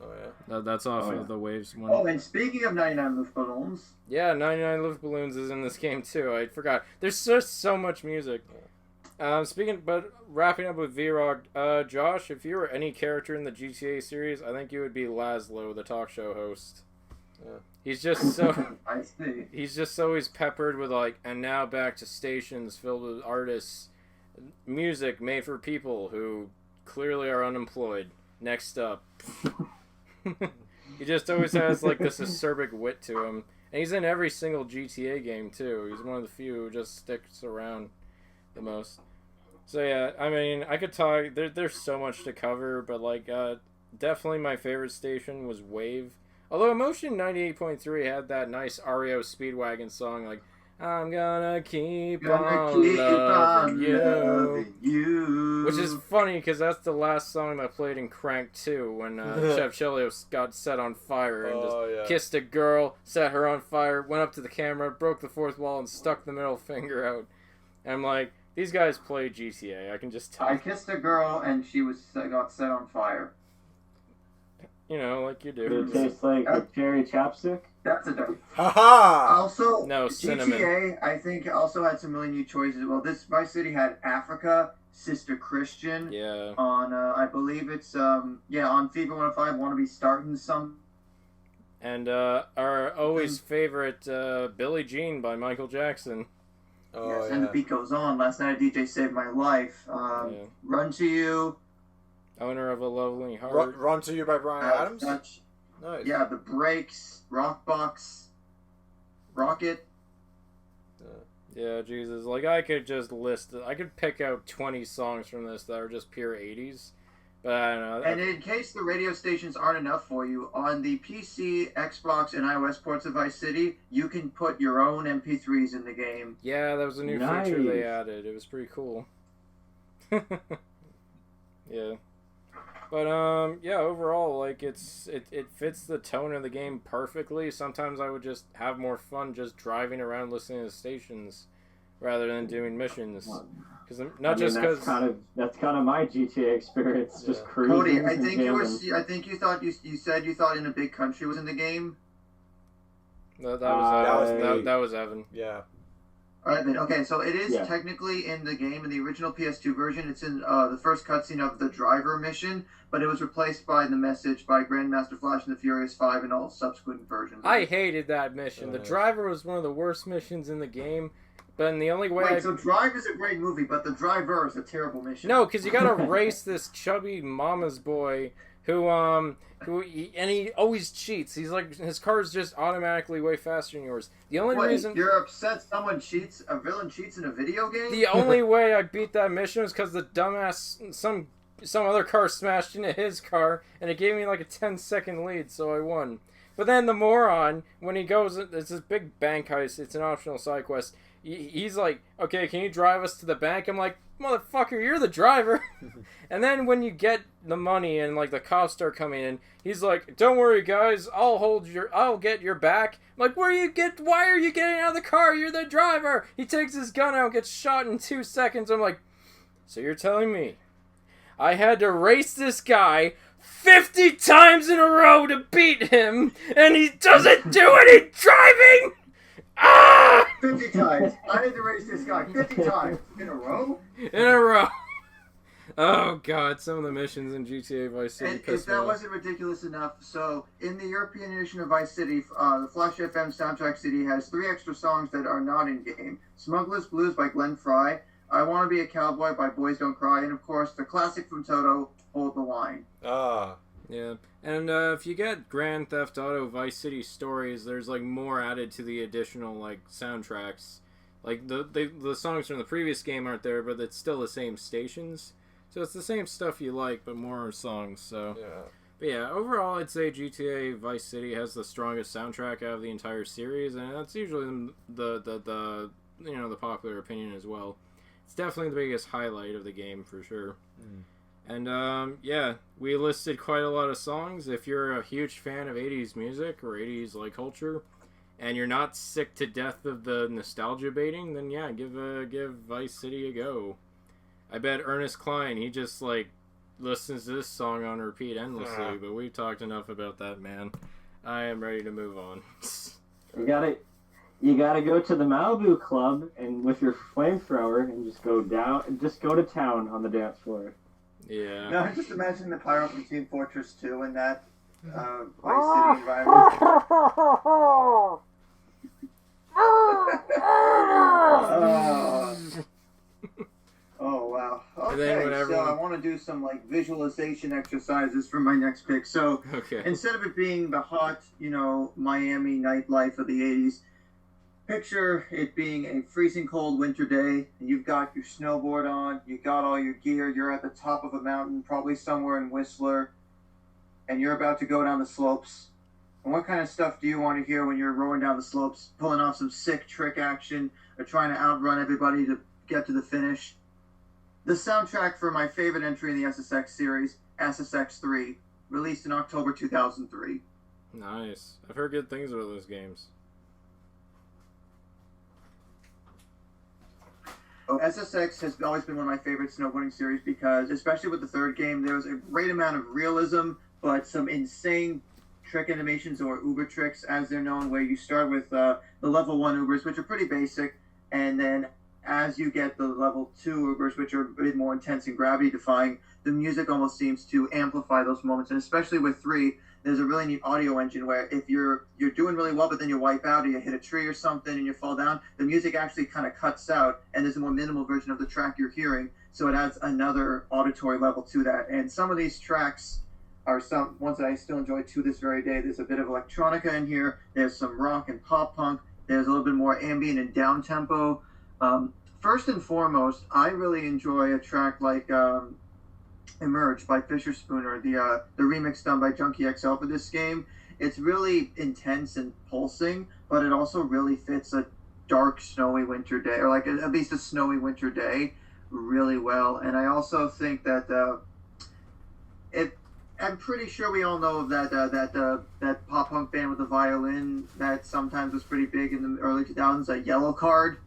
Oh, yeah. That's off of the Waves one. Oh, and speaking of 99 Luftballons... Yeah, 99 Lift Balloons is in this game too. I forgot. There's just so much music. But wrapping up with V-Rock, Josh, if you were any character in the GTA series, I think you would be Laszlo, the talk show host. Yeah. He's just so... I see. He's just always peppered with, like, and now back to stations filled with artists. Music made for people who clearly are unemployed. Next up. He just always has, like, this acerbic wit to him. And he's in every single GTA game, too. He's one of the few who just sticks around the most. So, yeah, I mean, I could talk... There's so much to cover, but, like, definitely my favorite station was Wave. Although Emotion 98.3 had that nice REO Speedwagon song, like, I'm gonna keep on loving you. Which is funny, because that's the last song that played in Crank 2, when Chef Chelios got set on fire and kissed a girl, set her on fire, went up to the camera, broke the fourth wall, and stuck the middle finger out. And I'm like, these guys play GTA, I can just tell. I kissed a girl, and she got set on fire. You know, like you do. Did it taste like cherry chapstick? That's a dope. Haha! Also, No, cinnamon. GTA, I think, also had some really new choices. Well, this Vice City had Africa, Sister Christian. Yeah. On, I believe it's, on Fever 105, Wanna Be Starting Some. And our always favorite Billie Jean by Michael Jackson. Oh, yes, yeah. and the beat goes on. Last night a DJ saved my life. Run to You. Owner of a Lovely Heart. Run to You by Bryan Adams? Nice. Yeah, The Breaks, Rockbox, Rocket. Yeah, Jesus. Like, I could just I could pick out 20 songs from this that are just pure 80s. But I don't know. And in case the radio stations aren't enough for you, on the PC, Xbox, and iOS ports of Vice City, you can put your own MP3s in the game. Yeah, that was a new feature they added. It was pretty cool. Yeah. But, overall, like, it fits the tone of the game perfectly. Sometimes I would just have more fun just driving around listening to stations rather than doing missions. That's kind of my GTA experience, just cruising. Cody, I think you said you thought In a Big Country was in the game. That was Evan. Yeah. All right, then. Okay, so it is technically in the game. In the original PS2 version, it's in the first cutscene of the driver mission, but it was replaced by the message by Grandmaster Flash and the Furious 5 and all subsequent versions. I hated that mission. The driver was one of the worst missions in the game, but in the only way... so Drive is a great movie, but the driver is a terrible mission. No, because you gotta race this chubby mama's boy who he always cheats. He's like, his car is just automatically way faster than yours. The only reason you're upset a villain cheats in a video game? The only way I beat that mission was because some some other car smashed into his car, and it gave me like a 10-second lead, so I won. But then the moron, when he goes, it's this big bank heist, it's an optional side quest, he's like, okay, can you drive us to the bank? I'm like, motherfucker, you're the driver. And then when you get the money and like the cops start coming in, he's like, don't worry guys, I'll get your back. I'm like, why are you getting out of the car? You're the driver. He takes his gun out, gets shot in 2 seconds. I'm like, so you're telling me I had to race this guy 50 times in a row to beat him, and he doesn't do any driving? Ah! 50 times. I had to race this guy 50 times in a row? In a row. Oh, God, some of the missions in GTA Vice City And if pissed me that off. wasn't ridiculous enough, so in the European edition of Vice City, the Flash FM soundtrack CD has 3 extra songs that are not in-game. Smuggler's Blues by Glenn Frey, I Want to Be a Cowboy by Boys Don't Cry, and of course, the classic from Toto, Hold the Line. Ah. Yeah, and if you get Grand Theft Auto Vice City Stories, there's like more added to the additional like soundtracks. Like the songs from the previous game aren't there, but it's still the same stations. So it's the same stuff you like, but more songs. So Yeah. But yeah, overall, I'd say GTA Vice City has the strongest soundtrack out of the entire series, and that's usually the popular opinion as well. It's definitely the biggest highlight of the game for sure. Mm. And yeah, we listed quite a lot of songs. If you're a huge fan of 80s music or 80s like culture, and you're not sick to death of the nostalgia baiting, then yeah, give Vice City a go. I bet Ernest Klein, he just like listens to this song on repeat endlessly, but we've talked enough about that, man. I am ready to move on. You gotta go to the Malibu Club and with your flamethrower and just go to town on the dance floor. Yeah. No, just imagine the pyro from Team Fortress 2 in that Vice City environment. Oh wow. Okay, so I want to do some like visualization exercises for my next pick. So instead of it being the hot, Miami nightlife of the 80s, picture it being a freezing cold winter day, and you've got your snowboard on, you got all your gear, you're at the top of a mountain, probably somewhere in Whistler, and you're about to go down the slopes. And what kind of stuff do you want to hear when you're rolling down the slopes, pulling off some sick trick action, or trying to outrun everybody to get to the finish? The soundtrack for my favorite entry in the SSX series, SSX3, released in October 2003. Nice. I've heard good things about those games. SSX has always been one of my favorite snowboarding series because, especially with the third game, there was a great amount of realism, but some insane trick animations, or Uber tricks, as they're known, where you start with the level 1 Ubers, which are pretty basic, and then as you get the level 2 Ubers, which are a bit more intense and gravity-defying, the music almost seems to amplify those moments, and especially with 3, there's a really neat audio engine where if you're doing really well, but then you wipe out or you hit a tree or something and you fall down, the music actually kind of cuts out, and there's a more minimal version of the track you're hearing, so it adds another auditory level to that. And some of these tracks are some ones that I still enjoy to this very day. There's a bit of electronica in here, there's some rock and pop punk, there's a little bit more ambient and down tempo. First and foremost, I really enjoy a track like Emerge by Fisher Spooner, the remix done by Junkie XL for this game. It's really intense and pulsing, but it also really fits a dark, snowy winter day, or like at least a snowy winter day, really well. And I also think that I'm pretty sure we all know of that pop punk band with the violin that sometimes was pretty big in the early 2000s, Yellow Card.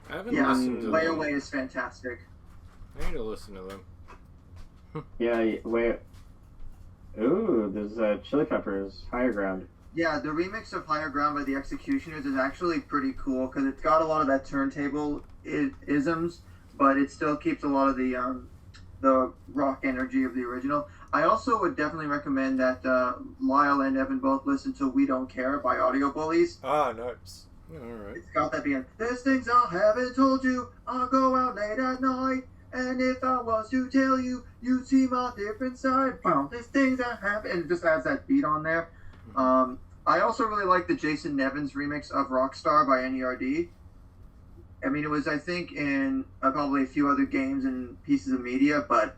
I haven't listened to Way them. Away is fantastic. I need to listen to them. Yeah, wait. Ooh, there's Chili Peppers, Higher Ground. Yeah, the remix of Higher Ground by the Executioners is actually pretty cool because it's got a lot of that turntable isms, but it still keeps a lot of the rock energy of the original. I also would definitely recommend that Lyle and Evan both listen to We Don't Care by Audio Bullies. Ah, nice. Alright. It's got that being, there's things I haven't told you, I'll go out late at night, and if I was to tell you, you'd see my different side. Wow, there's things I haven't, and it just adds that beat on there. I also really like the Jason Nevins remix of Rockstar by NERD. I mean, it was, I think, in probably a few other games and pieces of media, but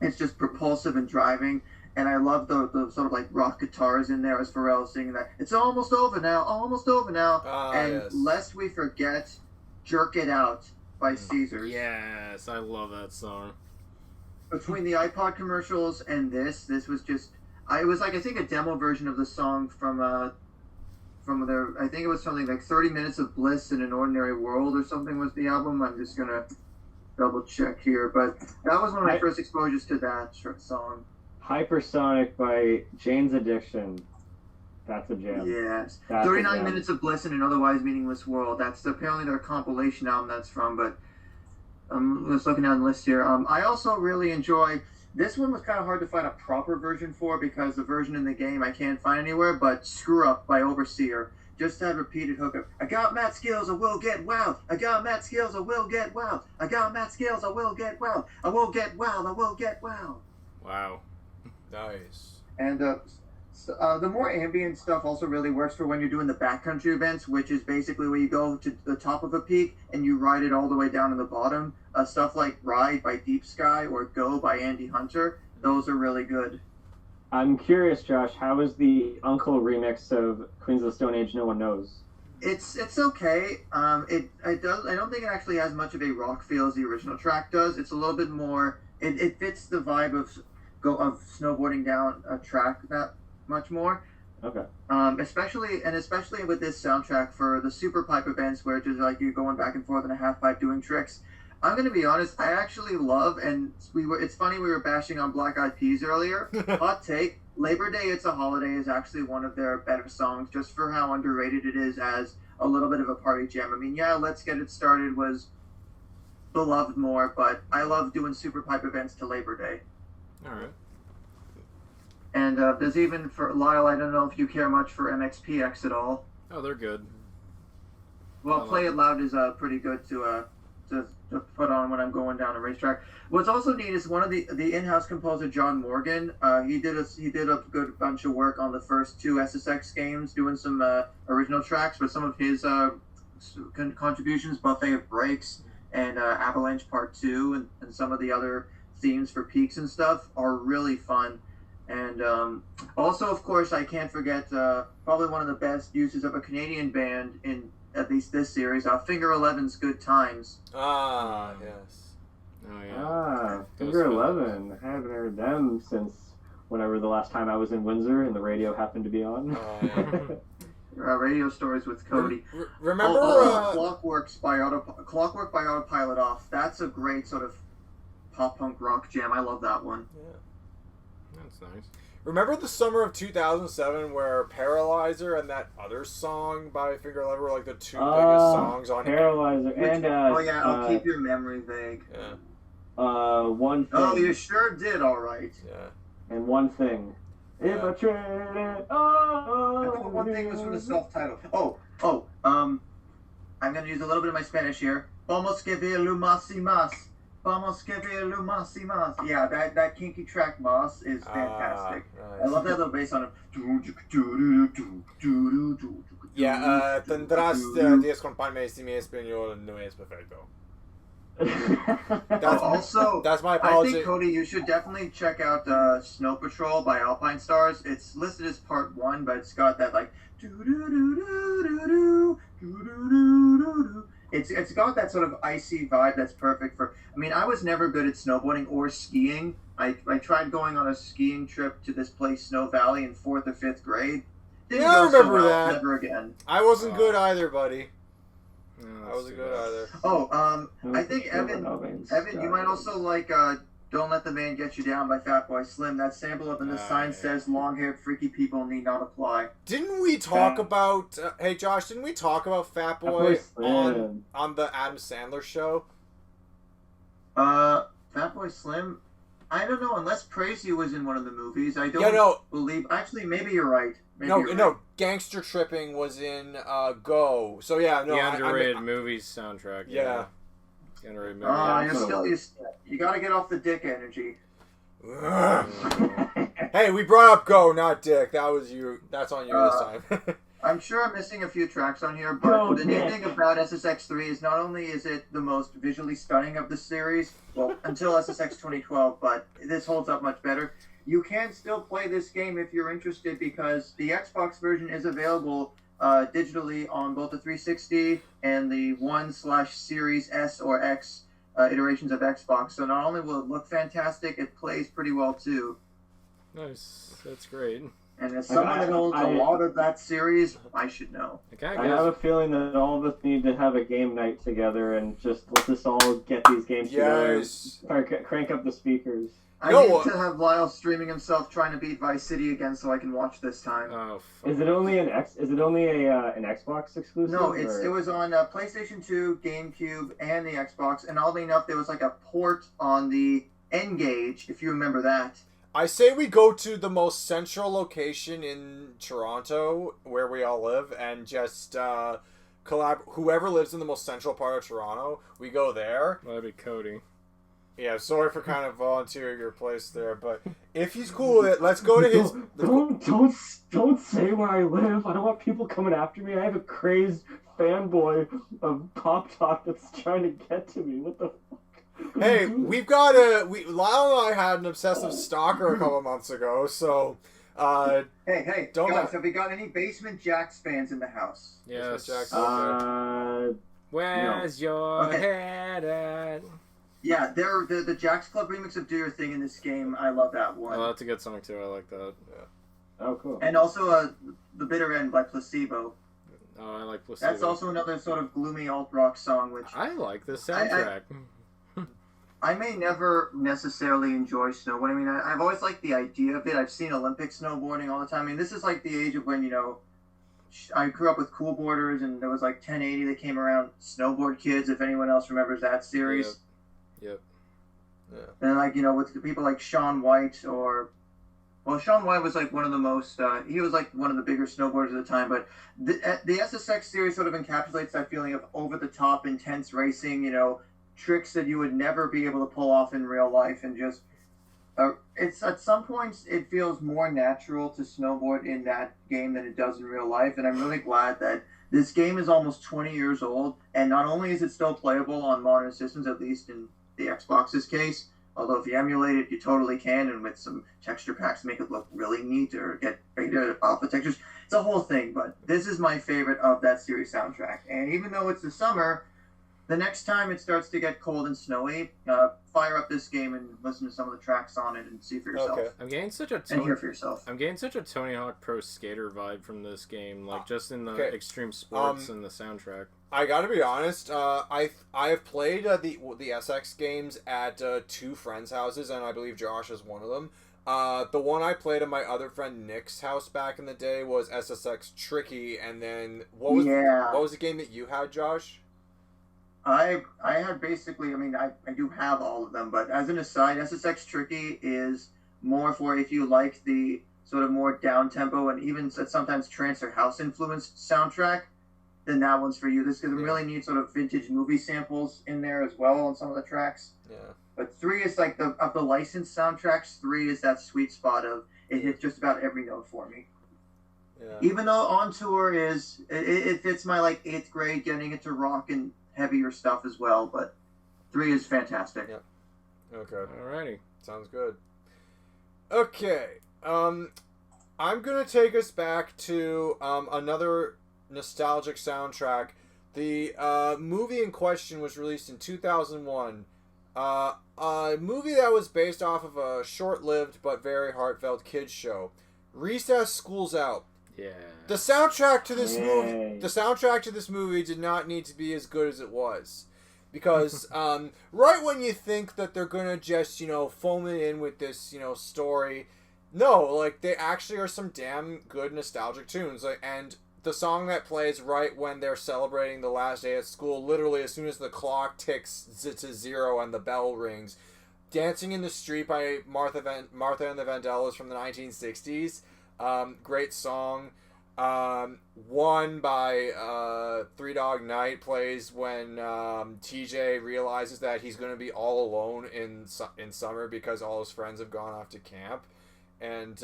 It's just propulsive and driving. And I love the sort of like rock guitars in there as Pharrell singing that. It's almost over now, almost over now. And yes. lest we forget, Jerk It Out by Caesars. Yes, I love that song. Between the iPod commercials and this was just, it was like, I think a demo version of the song from their, I think it was something like 30 Minutes of Bliss in an Ordinary World or something was the album. I'm just going to double check here. But that was one of my first exposures to that song. Hypersonic by Jane's Addiction. That's a jam. Yes. That's 39 Minutes of Bliss in an Otherwise Meaningless World. That's apparently their compilation album that's from, but I'm just looking down the list here. I also really enjoy, this one was kind of hard to find a proper version for because the version in the game I can't find anywhere, but Screw Up by Overseer. Just that repeated hookup. I got mad skills, I will get wild. I got mad skills, I will get wild. I got mad skills, I will get wild. I will get wild, I will get wild. Wow. Nice. And the more ambient stuff also really works for when you're doing the backcountry events, which is basically where you go to the top of a peak and you ride it all the way down to the bottom. Stuff like Ride by Deep Sky or Go by Andy Hunter, those are really good. I'm curious, Josh, how is the Uncle remix of Queens of the Stone Age No One Knows? It's okay. I don't think it actually has much of a rock feel as the original track does. It's a little bit more. It fits the vibe of snowboarding down a track that much more. Okay. Especially with this soundtrack for the super pipe events where it's just like you're going back and forth in a half pipe doing tricks. I'm gonna be honest, I actually love, and it's funny we were bashing on Black Eyed Peas earlier. Hot take, Labor Day It's a Holiday is actually one of their better songs just for how underrated it is as a little bit of a party jam. I mean, yeah, Let's Get It Started was beloved more, but I love doing super pipe events to Labor Day. Alright. And there's even for Lyle, I don't know if you care much for MXPX at all. Oh, they're good. Well, Play It Loud is pretty good to put on when I'm going down a racetrack. What's also neat is one of the in-house composer John Morgan. He did a good bunch of work on the first two SSX games, doing some original tracks. But some of his contributions, Buffet of Breaks and Avalanche Part 2, and some of the other themes for peaks and stuff are really fun. And also, of course, I can't forget probably one of the best uses of a Canadian band in at least this series, Finger Eleven's Good Times. Ah, yes. Oh, yeah. Finger 11. I haven't heard them since whenever the last time I was in Windsor and the radio happened to be on. Radio Stories with Cody. Remember Clockwork by Autopilot Off. That's a great sort of pop punk rock jam. I love that one. Yeah. That's nice. Remember the summer of 2007 where Paralyzer and that other song by Finger Eleven were like the two biggest songs on Paralyzer and I'll keep your memory vague. Yeah. One thing. Oh, you sure did. All right. Yeah. And One Thing. If I trade it, I think One Thing was from the self-titled. I'm gonna use a little bit of my Spanish here. Vamos que ver lo más y más. Vamos que ver lo más y más. Yeah, that kinky track Moss is fantastic. Nice. I love that little bass on it. Yeah, tendrás disculparme si mi español no es perfecto. That's my apology. I think, Cody, you should definitely check out Snow Patrol by Alpine Stars. It's listed as part 1, but it's got that like It's got that sort of icy vibe that's perfect for. I mean, I was never good at snowboarding or skiing. I tried going on a skiing trip to this place, Snow Valley, in 4th or 5th grade. Didn't I go so remember well, that. Never again. I wasn't good either, buddy. No, I wasn't good either. I think Evan, you might also like "Don't Let the Man Get You Down" by Fatboy Slim. That sample of "And the sign says long-haired freaky people need not apply." Didn't we talk about? Hey, Josh, didn't we talk about Fatboy on the Adam Sandler show? Fatboy Slim. I don't know. Unless Praise You was in one of the movies, I don't believe. Actually, maybe you're right. No, Gangster Tripping was in Go. So yeah, no. The underrated movies soundtrack. Yeah. Underrated movies. You gotta get off the dick energy. Hey, we brought up Go, not Dick. That was you. That's on you this time. I'm sure I'm missing a few tracks on here, but the neat thing about SSX3 is not only is it the most visually stunning of the series, well, until SSX 2012, but this holds up much better. You can still play this game if you're interested because the Xbox version is available digitally on both the 360 and the 1/Series S or X iterations of Xbox. So not only will it look fantastic, it plays pretty well too. Nice. That's great. And as someone that owns a lot of that series, I should know. Okay, I have a feeling that all of us need to have a game night together and just let us all get these games together. Crank up the speakers. I need to have Lyle streaming himself trying to beat Vice City again so I can watch this time. Oh, fuck. Is it only an Xbox exclusive? No, it was on PlayStation 2, GameCube, and the Xbox. And oddly enough, there was like a port on the N-Gage, if you remember that. I say we go to the most central location in Toronto, where we all live, and just whoever lives in the most central part of Toronto, we go there. That'd be Cody. Yeah, sorry for kind of volunteering your place there, but if he's cool with it, let's go to his... Don't say where I live. I don't want people coming after me. I have a crazed fanboy of Pop Talk that's trying to get to me. What the fuck? Hey, we've got Lyle and I had an obsessive stalker a couple months ago, so... Hey, guys, have we got any Basement Jacks fans in the house? Yes. Jacks, Where's your head at? Yeah, they're the Jack's Club remix of Do Your Thing in this game. I love that one. Oh, that's a good song too. I like that. Yeah. Oh, cool. And also The Bitter End by Placebo. Oh, I like Placebo. That's also another sort of gloomy alt-rock song, which... I like the soundtrack. I may never necessarily enjoy snowboarding. I mean, I've always liked the idea of it. I've seen Olympic snowboarding all the time. I mean, this is like the age of when, I grew up with Cool Boarders, and there was like 1080 that came around. Snowboard Kids, if anyone else remembers that series. Yep. Yeah. And with people like Shaun White Shaun White was like one of the most, he was like one of the bigger snowboarders at the time, but the SSX series sort of encapsulates that feeling of over-the-top, intense racing, tricks that you would never be able to pull off in real life, and just it's at some points it feels more natural to snowboard in that game than it does in real life, and I'm really glad that this game is almost 20 years old, and not only is it still playable on modern systems, at least in the Xbox's case, although if you emulate it you totally can, and with some texture packs make it look really neat or get beta alpha textures, it's a whole thing. But this is my favorite of that series soundtrack, and even though it's the summer, the next time it starts to get cold and snowy, fire up this game and listen to some of the tracks on it and see for yourself. Okay. I'm getting such a hear for yourself. I'm getting such a Tony Hawk Pro Skater vibe from this game, like just in the extreme sports and the soundtrack. I gotta be honest. I have played the SX games at two friends' houses, and I believe Josh is one of them. The one I played at my other friend Nick's house back in the day was SSX Tricky, and then what was the game that you had, Josh? I had basically, I do have all of them, but as an aside, SSX Tricky is more for if you like the sort of more down-tempo and even sometimes trance or house-influenced soundtrack, then that one's for you. This is really neat sort of vintage movie samples in there as well on some of the tracks. Yeah. But 3 is like of the licensed soundtracks, 3 is that sweet spot of it hits just about every note for me. Yeah. Even though On Tour it fits my like 8th grade getting into rock and heavier stuff as well, but 3 is fantastic. Yep. Okay. Alrighty. Sounds good. Okay. I'm gonna take us back to another nostalgic soundtrack. The movie in question was released in 2001. A movie that was based off of a short-lived but very heartfelt kids show. Recess, School's Out. Yeah. The soundtrack to this movie did not need to be as good as it was. Because right when you think that they're gonna just, foam it in with this, story, no, like they actually are some damn good nostalgic tunes. And the song that plays right when they're celebrating the last day at school, literally as soon as the clock ticks to 0 and the bell rings, Dancing in the Street by Martha and the Vandellas from the 1960s. Great song. One by Three Dog Night plays when TJ realizes that he's going to be all alone in summer because all his friends have gone off to camp. And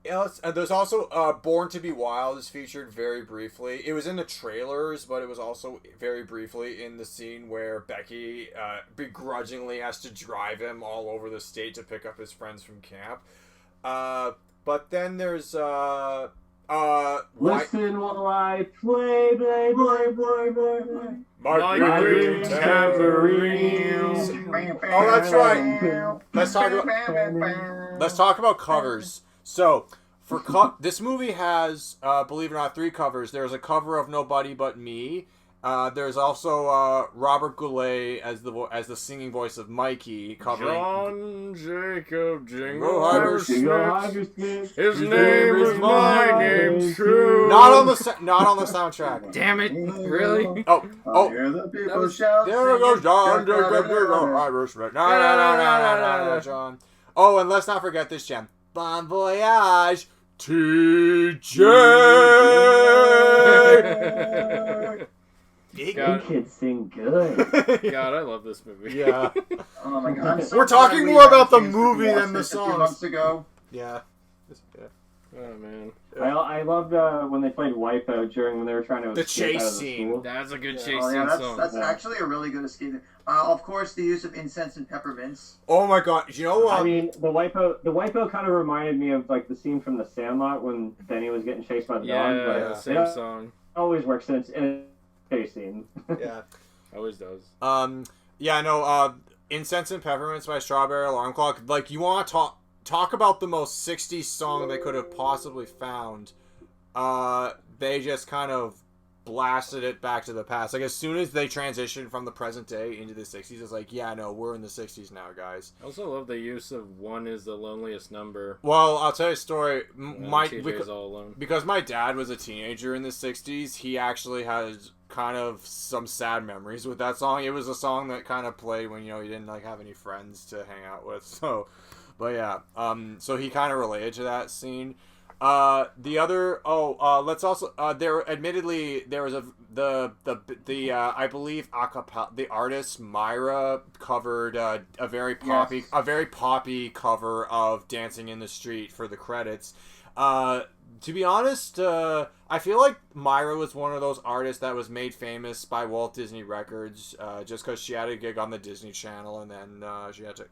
There's also Born to Be Wild is featured very briefly. It was in the trailers, but it was also very briefly in the scene where Becky begrudgingly has to drive him all over the state to pick up his friends from camp. But then there's Listen while I play. My green tambourines. Oh, that's right. Let's talk about covers. So, this movie has, believe it or not, 3 covers. There's a cover of Nobody But Me. There's also Robert Goulet as the singing voice of Mikey, covering John Jacob Jingle Smith. His name is my name too. Not on the soundtrack. Damn it! Really? Oh. Hear the people shout. There goes John Jacob Jingle. Irish Smith. No, John. Oh, and let's not forget this gem. Bon voyage, TJ. You kids sing good. God, I love this movie. Yeah. Oh my God! I'm so We're glad talking we more had about a the chance to movie watch than the this a few songs. months ago. Yeah. Oh man, I loved when they played Wipeout when they were trying to The escape chase out of the scene. school. that's a good chase Oh yeah, scene song. that's actually a really good escape. Of course, the use of incense and peppermints. Oh my God! You know what? I mean, the Wipeout kind of reminded me of like the scene from The Sandlot when Benny was getting chased by the dog. Yeah, But same song. always works in a chase scene. Yeah. Always does. Yeah. No. Incense and Peppermints by Strawberry Alarm Clock. Like, you want to talk about the most 60s song they could have possibly found. They just kind of blasted it back to the past. Like, as soon as they transitioned from the present day into the 60s, it's like, yeah, no, we're in the 60s now, guys. I also love the use of One Is the Loneliest Number. Well, I'll tell you a story. TJ's all alone. Because my dad was a teenager in the 60s, he actually has kind of some sad memories with that song. It was a song that kind of played when, you didn't like have any friends to hang out with. So, but yeah, so he kind of related to that scene. The other, let's also, there was I believe acapella, the artist Myra covered a very poppy cover of Dancing in the Street for the credits. To be honest, I feel like Myra was one of those artists that was made famous by Walt Disney Records, just because she had a gig on the Disney Channel, and then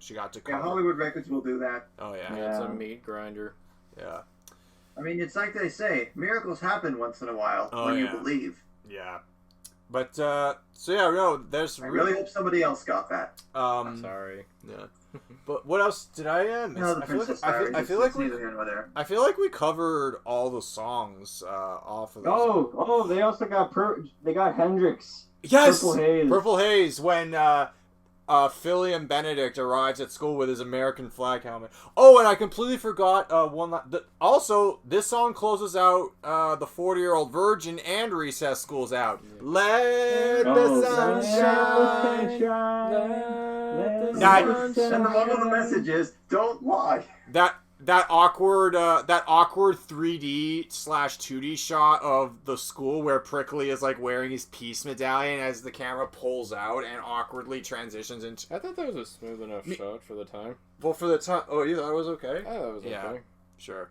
she got to cover. Yeah, Hollywood Records will do that. Oh yeah. It's a meat grinder. Yeah. I mean, it's like they say, miracles happen once in a while when you believe. Yeah. But so yeah, no, there's. I really hope somebody else got that. Sorry. Yeah. But what else did I miss? No, the Princess Diaries. I feel like neither here nor there. I feel like we covered all the songs off of this. Oh, they also got they got Hendrix. Yes, Purple Haze. Purple Haze when Philly and Benedict arrives at school with his American flag helmet. Oh, and I completely forgot also, this song closes out the 40-Year-Old Virgin and Recess School's out. Yeah. Let the sun shine. And one of the messages, don't lie. That awkward 3D/2D shot of the school where Prickly is like wearing his peace medallion as the camera pulls out and awkwardly transitions into. I thought that was a smooth enough shot for the time. Well, for the time. Oh, you thought it was okay? I thought it was okay. Sure.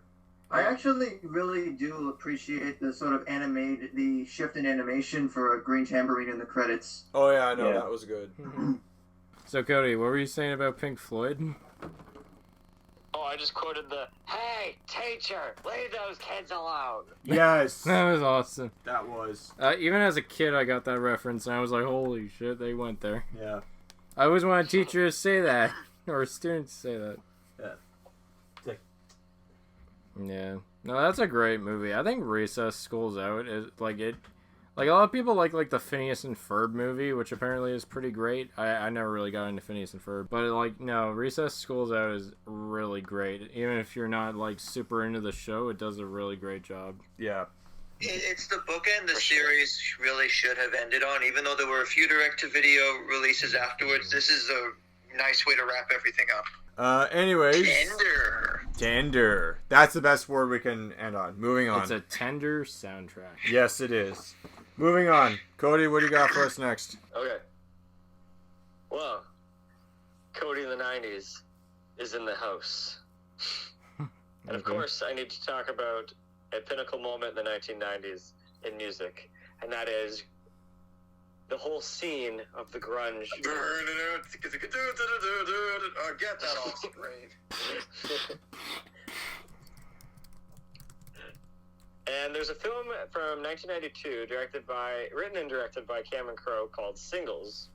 I actually really do appreciate the sort of the shift in animation for a green tambourine in the credits. Oh yeah, I know that was good. So Cody, what were you saying about Pink Floyd? Oh, I just quoted "Hey, teacher, leave those kids alone." Yes. That was awesome. That was. Even as a kid, I got that reference, and I was like, holy shit, they went there. Yeah. I always wanted teachers to say that, or students to say that. Yeah. Yeah. No, that's a great movie. I think Recess School's Out is, like a lot of people like the Phineas and Ferb movie, which apparently is pretty great. I never really got into Phineas and Ferb, but no, Recess School's Out is really great. Even if you're not super into the show, it does a really great job. Yeah. It's the bookend the series really should have ended on, even though there were a few direct-to-video releases afterwards. This is a nice way to wrap everything up. Anyways. Tender. That's the best word we can end on. Moving on. It's a tender soundtrack. Yes, it is. Moving on. Cody, what do you got for us next? Okay. Well, Cody in the 90s is in the house. And of course, I need to talk about a pinnacle moment in the 1990s in music, and that is the whole scene of the grunge. Oh, get that off screen. And there's a film from 1992 written and directed by Cameron Crowe called Singles.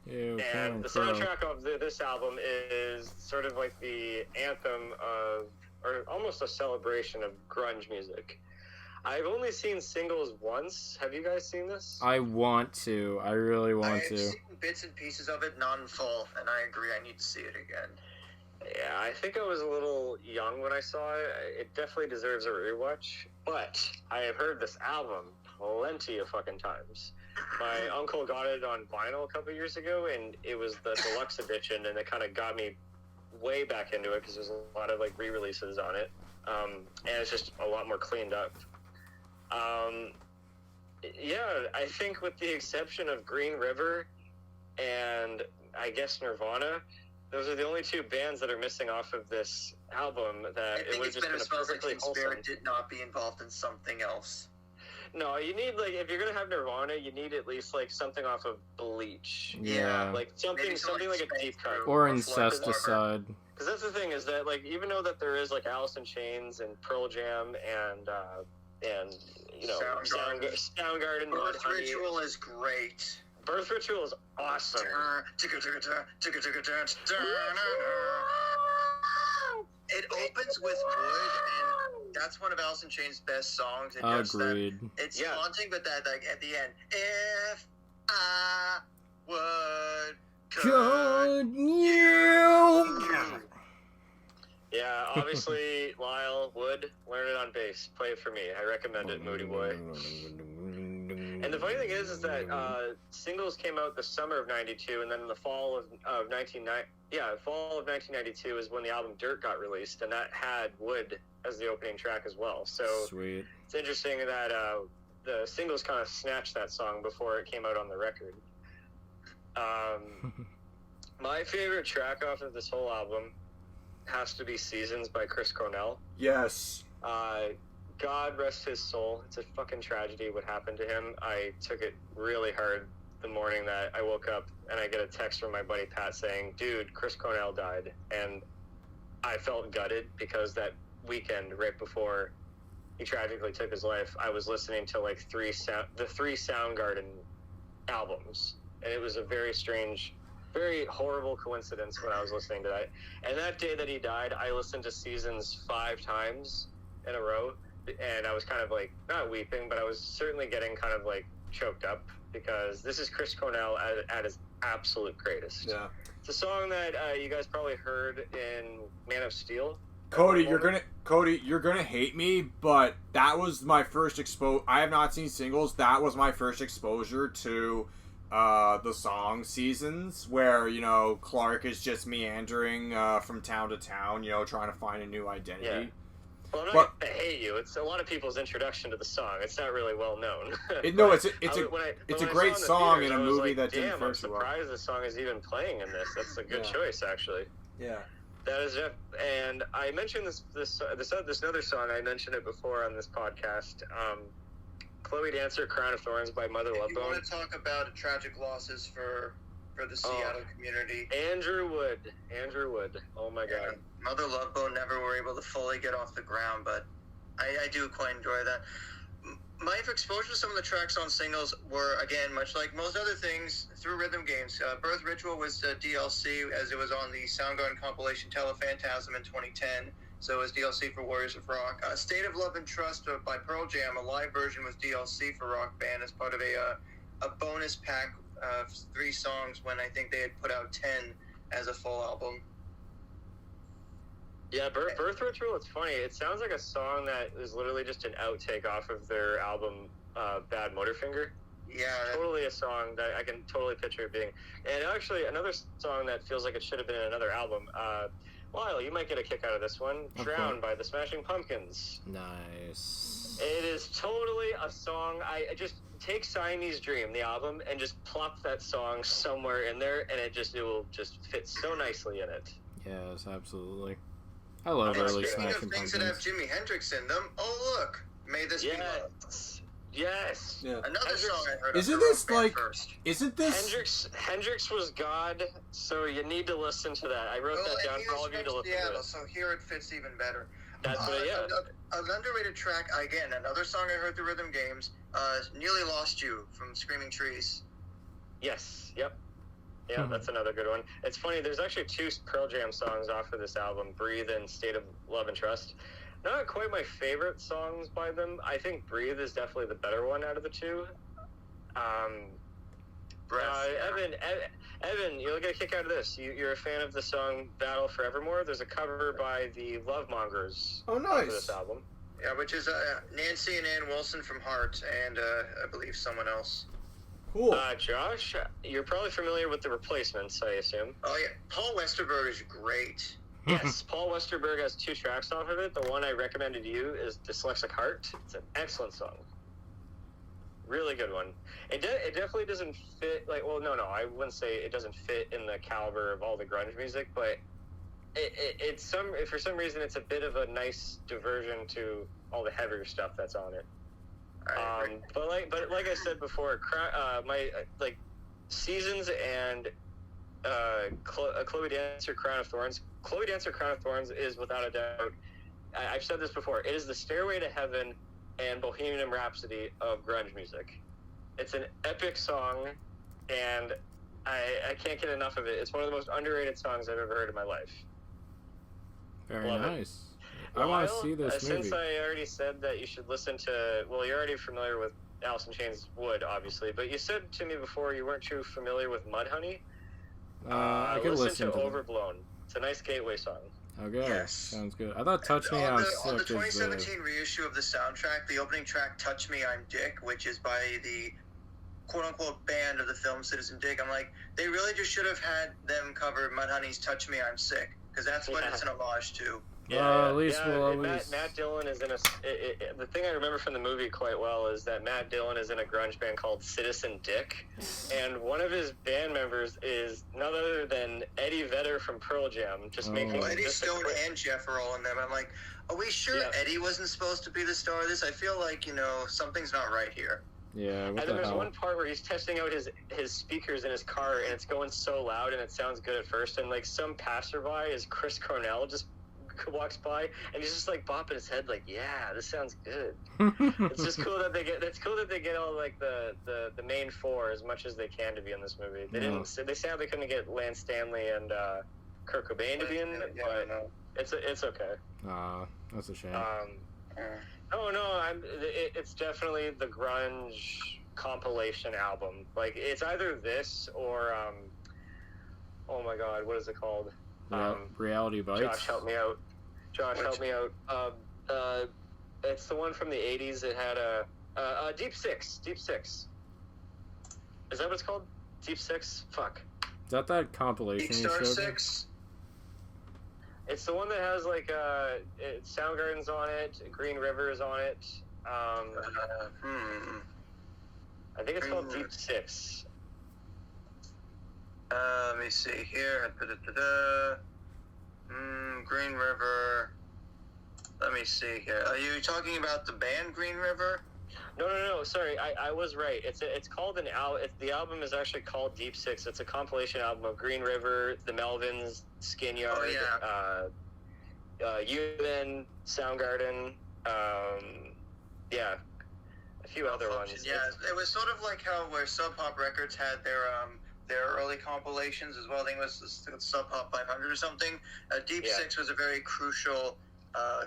Ew, And the soundtrack of this album is sort of like the anthem of, or almost a celebration of grunge music. I've only seen Singles once. Have you guys seen this? I want to. I really want I've to. seen bits and pieces of it, not in full, and I agree. I need to see it again. Yeah, I think I was a little young when I saw it. It definitely deserves a rewatch. But I have heard this album plenty of fucking times. My uncle got it on vinyl a couple years ago, and it was the deluxe edition, and it kind of got me way back into it because there's a lot of like re-releases on it, and it's just a lot more cleaned up. Yeah, I think with the exception of Green River and I guess Nirvana, those are the only two bands that are missing off of this album that I it think would it's just been been as a well as perfectly Teen wholesome. Spirit did not be involved in something else. No, you need, like, if you're gonna have Nirvana, you need at least like something off of Bleach. Yeah. Like something like a deep cut. Or Floyd Incesticide. Because that's the thing is that, like, even though that there is like Alice in Chains and Pearl Jam and you know Soundgarden, Birth Mudhoney, Ritual is great. Birth Ritual is awesome. It opens with Wood, and that's one of Alice in Chains' best songs. And just that, Agreed. it's Yeah. haunting, but that like at the end, if I would Could you? Yeah, obviously Lyle Wood, learn it on bass. Play it for me. I recommend it, Moody Boy. And the funny thing is that Singles came out the summer of '92, and then in the fall of 1992 is when the album Dirt got released, and that had Wood as the opening track as well. So Sweet. it's interesting that the Singles kind of snatched that song before it came out on the record. My favorite track off of this whole album has to be Seasons by Chris Cornell. Yes. God rest his soul. It's a fucking tragedy what happened to him. I took it really hard the morning that I woke up and I get a text from my buddy Pat saying, dude, Chris Cornell died. And I felt gutted because that weekend right before he tragically took his life, I was listening to like the three Soundgarden albums. And it was a very strange, very horrible coincidence when I was listening to that. And that day that he died, I listened to Seasons 5 times in a row. And I was kind of like, not weeping, but I was certainly getting kind of like choked up because this is Chris Cornell at his absolute greatest. Yeah. It's a song that you guys probably heard in Man of Steel. Cody, you're gonna hate me, but that was my first I have not seen Singles. That was my first exposure to the song Seasons, where, you know, Clark is just meandering from town to town, you know, trying to find a new identity. Yeah. Well, I'm not gonna hate you. It's a lot of people's introduction to the song. It's not really well known. It's a great song in a movie that didn't I'm fare so well. surprised the song is even playing in this. That's a good choice, actually. Yeah. That is it. And I mentioned this other song. I mentioned it before on this podcast. Chloe Dancer, Crown of Thorns by Mother Love If you Bone. want to talk about tragic losses for the Seattle community. Andrew Wood. Oh my God. Mother Love Bone never were able to fully get off the ground, but I do quite enjoy that. My exposure to some of the tracks on Singles were, again, much like most other things, through rhythm games. Birth Ritual was DLC, as it was on the Soundgarden compilation Telephantasm in 2010. So it was DLC for Warriors of Rock. State of Love and Trust by Pearl Jam, a live version was DLC for Rock Band as part of a bonus pack of 3 songs when I think they had put out 10 as a full album. Yeah, Birth Ritual, it's funny. It sounds like a song that is literally just an outtake off of their album Bad Motorfinger. Yeah. Totally a song that I can totally picture it being. And actually, another song that feels like it should have been in another album. Lyle, you might get a kick out of this one. Drown by the Smashing Pumpkins. Nice. It is totally a song. I just take Siamese Dream, the album, and just plop that song somewhere in there, and it will just fit so nicely in it. Yes, absolutely. I love And early speaking Smashing of things that have Pumpkins. Jimi Hendrix in them, oh look, May This Be Love. Yes. Yeah. Another song I heard. Isn't of the this rock band like? first. Isn't this? Hendrix was God, so you need to listen to that. I wrote that down and he for all was of you from to listen Seattle, to it. so here it fits even better. That's what, yeah. An underrated track, again, another song I heard through Rhythm Games, Nearly Lost You from Screaming Trees. Yes, yep. Yeah, that's another good one. It's funny, there's actually 2 Pearl Jam songs off of this album, Breathe and State of Love and Trust. Not quite my favorite songs by them. I think Breathe is definitely the better one out of the 2. Evan, you'll get a kick out of this. You're a fan of the song Battle Forevermore. There's a cover by the Lovemongers Oh, for nice. this album. Yeah, which is Nancy and Ann Wilson from Heart, and I believe someone else. Cool. Josh, you're probably familiar with The Replacements, I assume. Oh yeah, Paul Westerberg is great. Yes, Paul Westerberg has 2 tracks off of it. The one I recommended to you is Dyslexic Heart. It's an excellent song. Really good one. It definitely doesn't fit, I wouldn't say it doesn't fit in the caliber of all the grunge music, but it's for some reason it's a bit of a nice diversion to all the heavier stuff that's on it. But like I said before, Seasons and Chloe Dancer Crown of Thorns. Chloe Dancer Crown of Thorns is without a doubt, I've said this before, it is the Stairway to Heaven and Bohemian Rhapsody of grunge music. It's an epic song, and I can't get enough of it. It's one of the most underrated songs I've ever heard in my life. Very Love it. nice. I want to see this movie. Since I already said that you should listen to, well, you're already familiar with Alice in Chains Wood, obviously, but you said to me before you weren't too familiar with Mudhoney. I could listen to Overblown. It's a nice gateway song. Okay, Yes. sounds good. I thought Touch Me, On I'm the Sick is 2017 reissue of the soundtrack, the opening track, Touch Me, I'm Dick, which is by the quote-unquote band of the film Citizen Dick, I'm like, they really just should have had them cover Mudhoney's Touch Me, I'm Sick, because that's what it's an homage to. Well, at least we'll and always... Matt Dillon is in the thing I remember from the movie quite well is that Matt Dillon is in a grunge band called Citizen Dick, and one of his band members is none other than Eddie Vedder from Pearl Jam. Eddie Stone and Jeff are all in them. I'm like, are we sure Eddie wasn't supposed to be the star of this? I feel like, something's not right here. Yeah, what and the then there's hell? one part where he's testing out his speakers in his car, and it's going so loud, and it sounds good at first, and some passerby is Chris Cornell just walks by, and he's just bopping his head yeah, this sounds good. It's just cool that they get all the main 4 as much as they can to be in this movie. They sadly couldn't get Lance Stanley and Kurt Cobain to be in it, but it's okay. That's a shame. It's definitely the grunge compilation album. It's either this or oh my god, what is it called? Reality Bites. Josh, help me out. It's the one from the 80s. It had a Deep Six. Is that what it's called? Deep Six? Fuck. Is that compilation Deep you Star showed me? 6. It's the one that has Soundgarden's on it, Green River is on it. I think it's called Deep Six. Let me see here. Green River. Let me see here. Are you talking about the band Green River? No. Sorry, I was right. It's called an album. The album is actually called Deep Six. It's a compilation album of Green River, the Melvins, Skin Yard, Human, Soundgarden, a few other ones. Yeah, it was sort of like where Sub Pop Records had their early compilations as well. I think it was Sub Pop 500 or something. Deep Six was a very crucial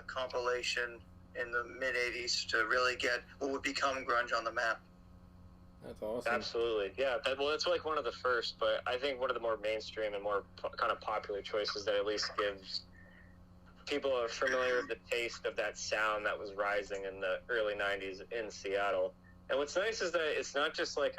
compilation in the mid-'80s to really get what would become grunge on the map. That's awesome. Absolutely, yeah. It's one of the first, but I think one of the more mainstream and more kind of popular choices that at least gives people are familiar with the taste of that sound that was rising in the early 90s in Seattle. And what's nice is that it's not just the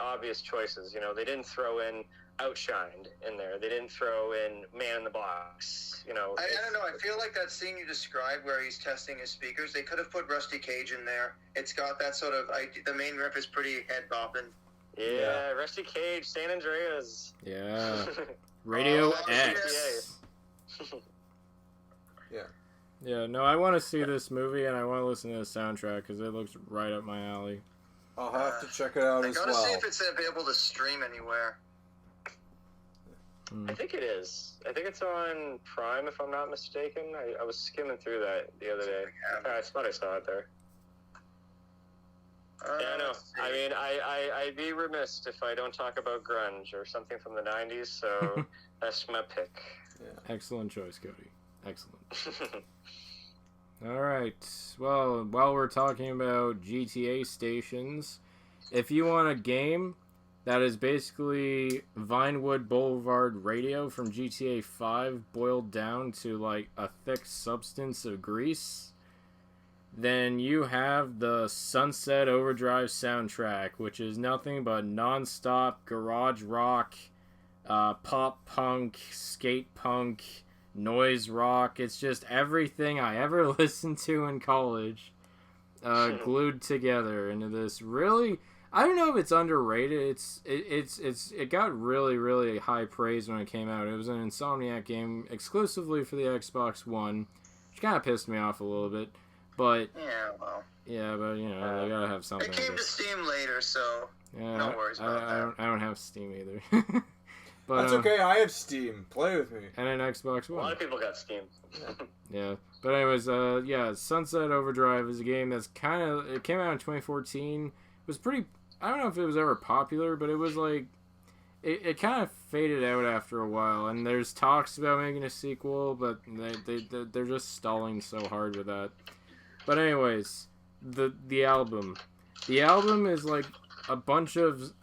obvious choices. They didn't throw in Outshined in there. They didn't throw in Man in the Box. I don't know. I feel like that scene you described where he's testing his speakers, they could have put Rusty Cage in there. It's got that sort of the main riff is pretty head bopping. Yeah, Rusty Cage, San Andreas. Yeah. Radio X. Yeah, no, I want to see this movie and I want to listen to the soundtrack because it looks right up my alley. I'll have to check it out I as gotta well. see if it's available to stream anywhere. I think it is. I think it's on Prime, if I'm not mistaken. I was skimming through that the other day. I thought I saw it there. Yeah, no. I mean, I'd be remiss if I don't talk about grunge or something from the 90s, so that's my pick. Yeah. Excellent choice, Cody. Excellent. All right. Well, while we're talking about GTA stations, if you want a game that is basically Vinewood Boulevard Radio from GTA 5 boiled down to like a thick substance of grease, then you have the Sunset Overdrive soundtrack, which is nothing but non-stop garage rock, pop punk, skate punk, noise rock. It's just everything I ever listened to in college glued together into this really... I don't know if it's underrated. It got really, really high praise when it came out. It was an Insomniac game exclusively for the Xbox One, which kind of pissed me off a little bit. But yeah, but you know, they gotta have something. It came to Steam later, so no worries about that. I don't have Steam either. But that's okay. I have Steam. Play with me. And an Xbox One. A lot of people got Steam. Yeah, but anyways, Sunset Overdrive is a game that's it came out in 2014. It was pretty. I don't know if it was ever popular, but it was like it kind of faded out after a while. And there's talks about making a sequel, but they're just stalling so hard with that. But anyways, the album is like a bunch of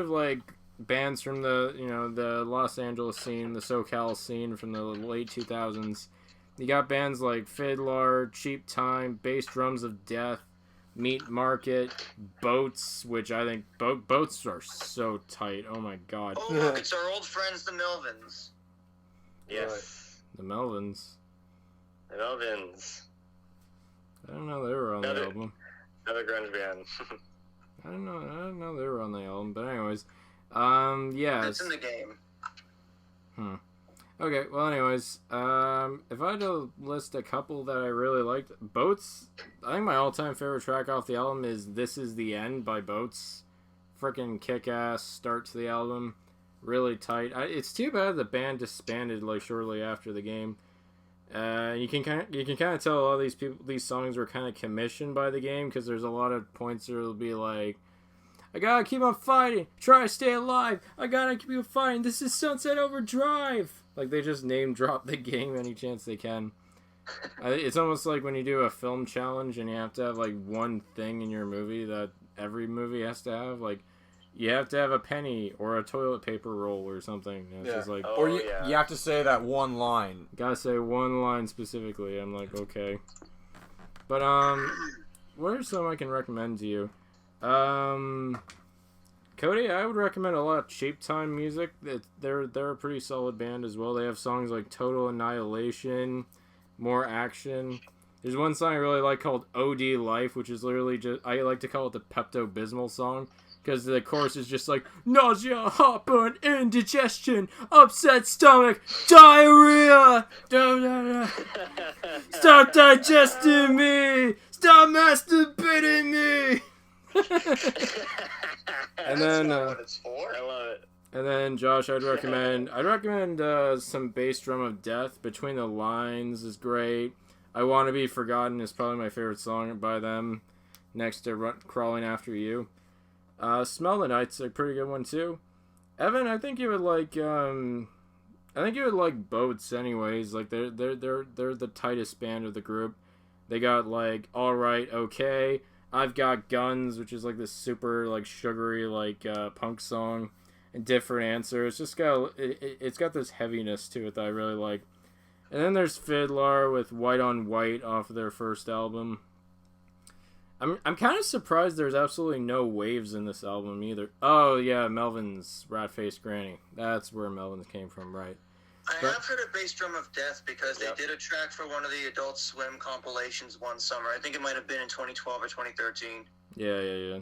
like bands from the Los Angeles scene, the SoCal scene from the late 2000s. You got bands like Fiddler, Cheap Time, Bass Drums of Death, Meat Market, Boats, which I think Boats are so tight. Oh my god. Oh look, it's our old friends, the Melvins. Yes. The Melvins. The Melvins. I don't know they were on the album. Another grunge band. I don't know they were on the album, but anyways. Yeah. It's in the game. Okay, well anyways, if I had to list a couple that I really liked, Boats, I think my all-time favorite track off the album is This Is the End by Boats. Freaking kick-ass start to the album. Really tight. It's too bad the band disbanded like shortly after the game. You can kind of tell a lot of these songs were kind of commissioned by the game, because there's a lot of points where it'll be like, I gotta keep on fighting, try to stay alive, I gotta keep on fighting, this is Sunset Overdrive. Like, they just name drop the game any chance they can. It's almost like when you do a film challenge and you have to have like one thing in your movie that every movie has to have. Like, you have to have a penny or a toilet paper roll or something. It's just like, or you have to say that one line. Gotta say one line specifically. I'm like, okay. But what are some I can recommend to you? Cody, I would recommend a lot of Cheap Time music. They're a pretty solid band as well. They have songs like Total Annihilation, More Action. There's one song I really like called OD Life, which is literally just, I like to call it the Pepto-Bismol song, because the chorus is just like, nausea, heartburn, indigestion, upset stomach, diarrhea, stop digesting me, stop masturbating me. And then, what it's for. I love it. And then, Josh, I'd recommend some Bass Drum of Death. Between the Lines is great. I Want to Be Forgotten is probably my favorite song by them, next to Crawling After You. Smell the Night's a pretty good one too. Evan, I think you would like Boats anyways. Like, they're the tightest band of the group. They got like Alright, Okay, I've Got Guns, which is like this super like sugary like punk song, and Different Answer. It's just it's got this heaviness to it that I really like. And then there's Fiddler with White on White off of their first album. I'm kind of surprised there's absolutely no waves in this album either. Oh yeah, Melvin's Rat-Faced Granny. That's where Melvin's came from, right? I have heard of Bass Drum of Death because they did a track for one of the Adult Swim compilations one summer. I think it might have been in 2012 or 2013. Yeah.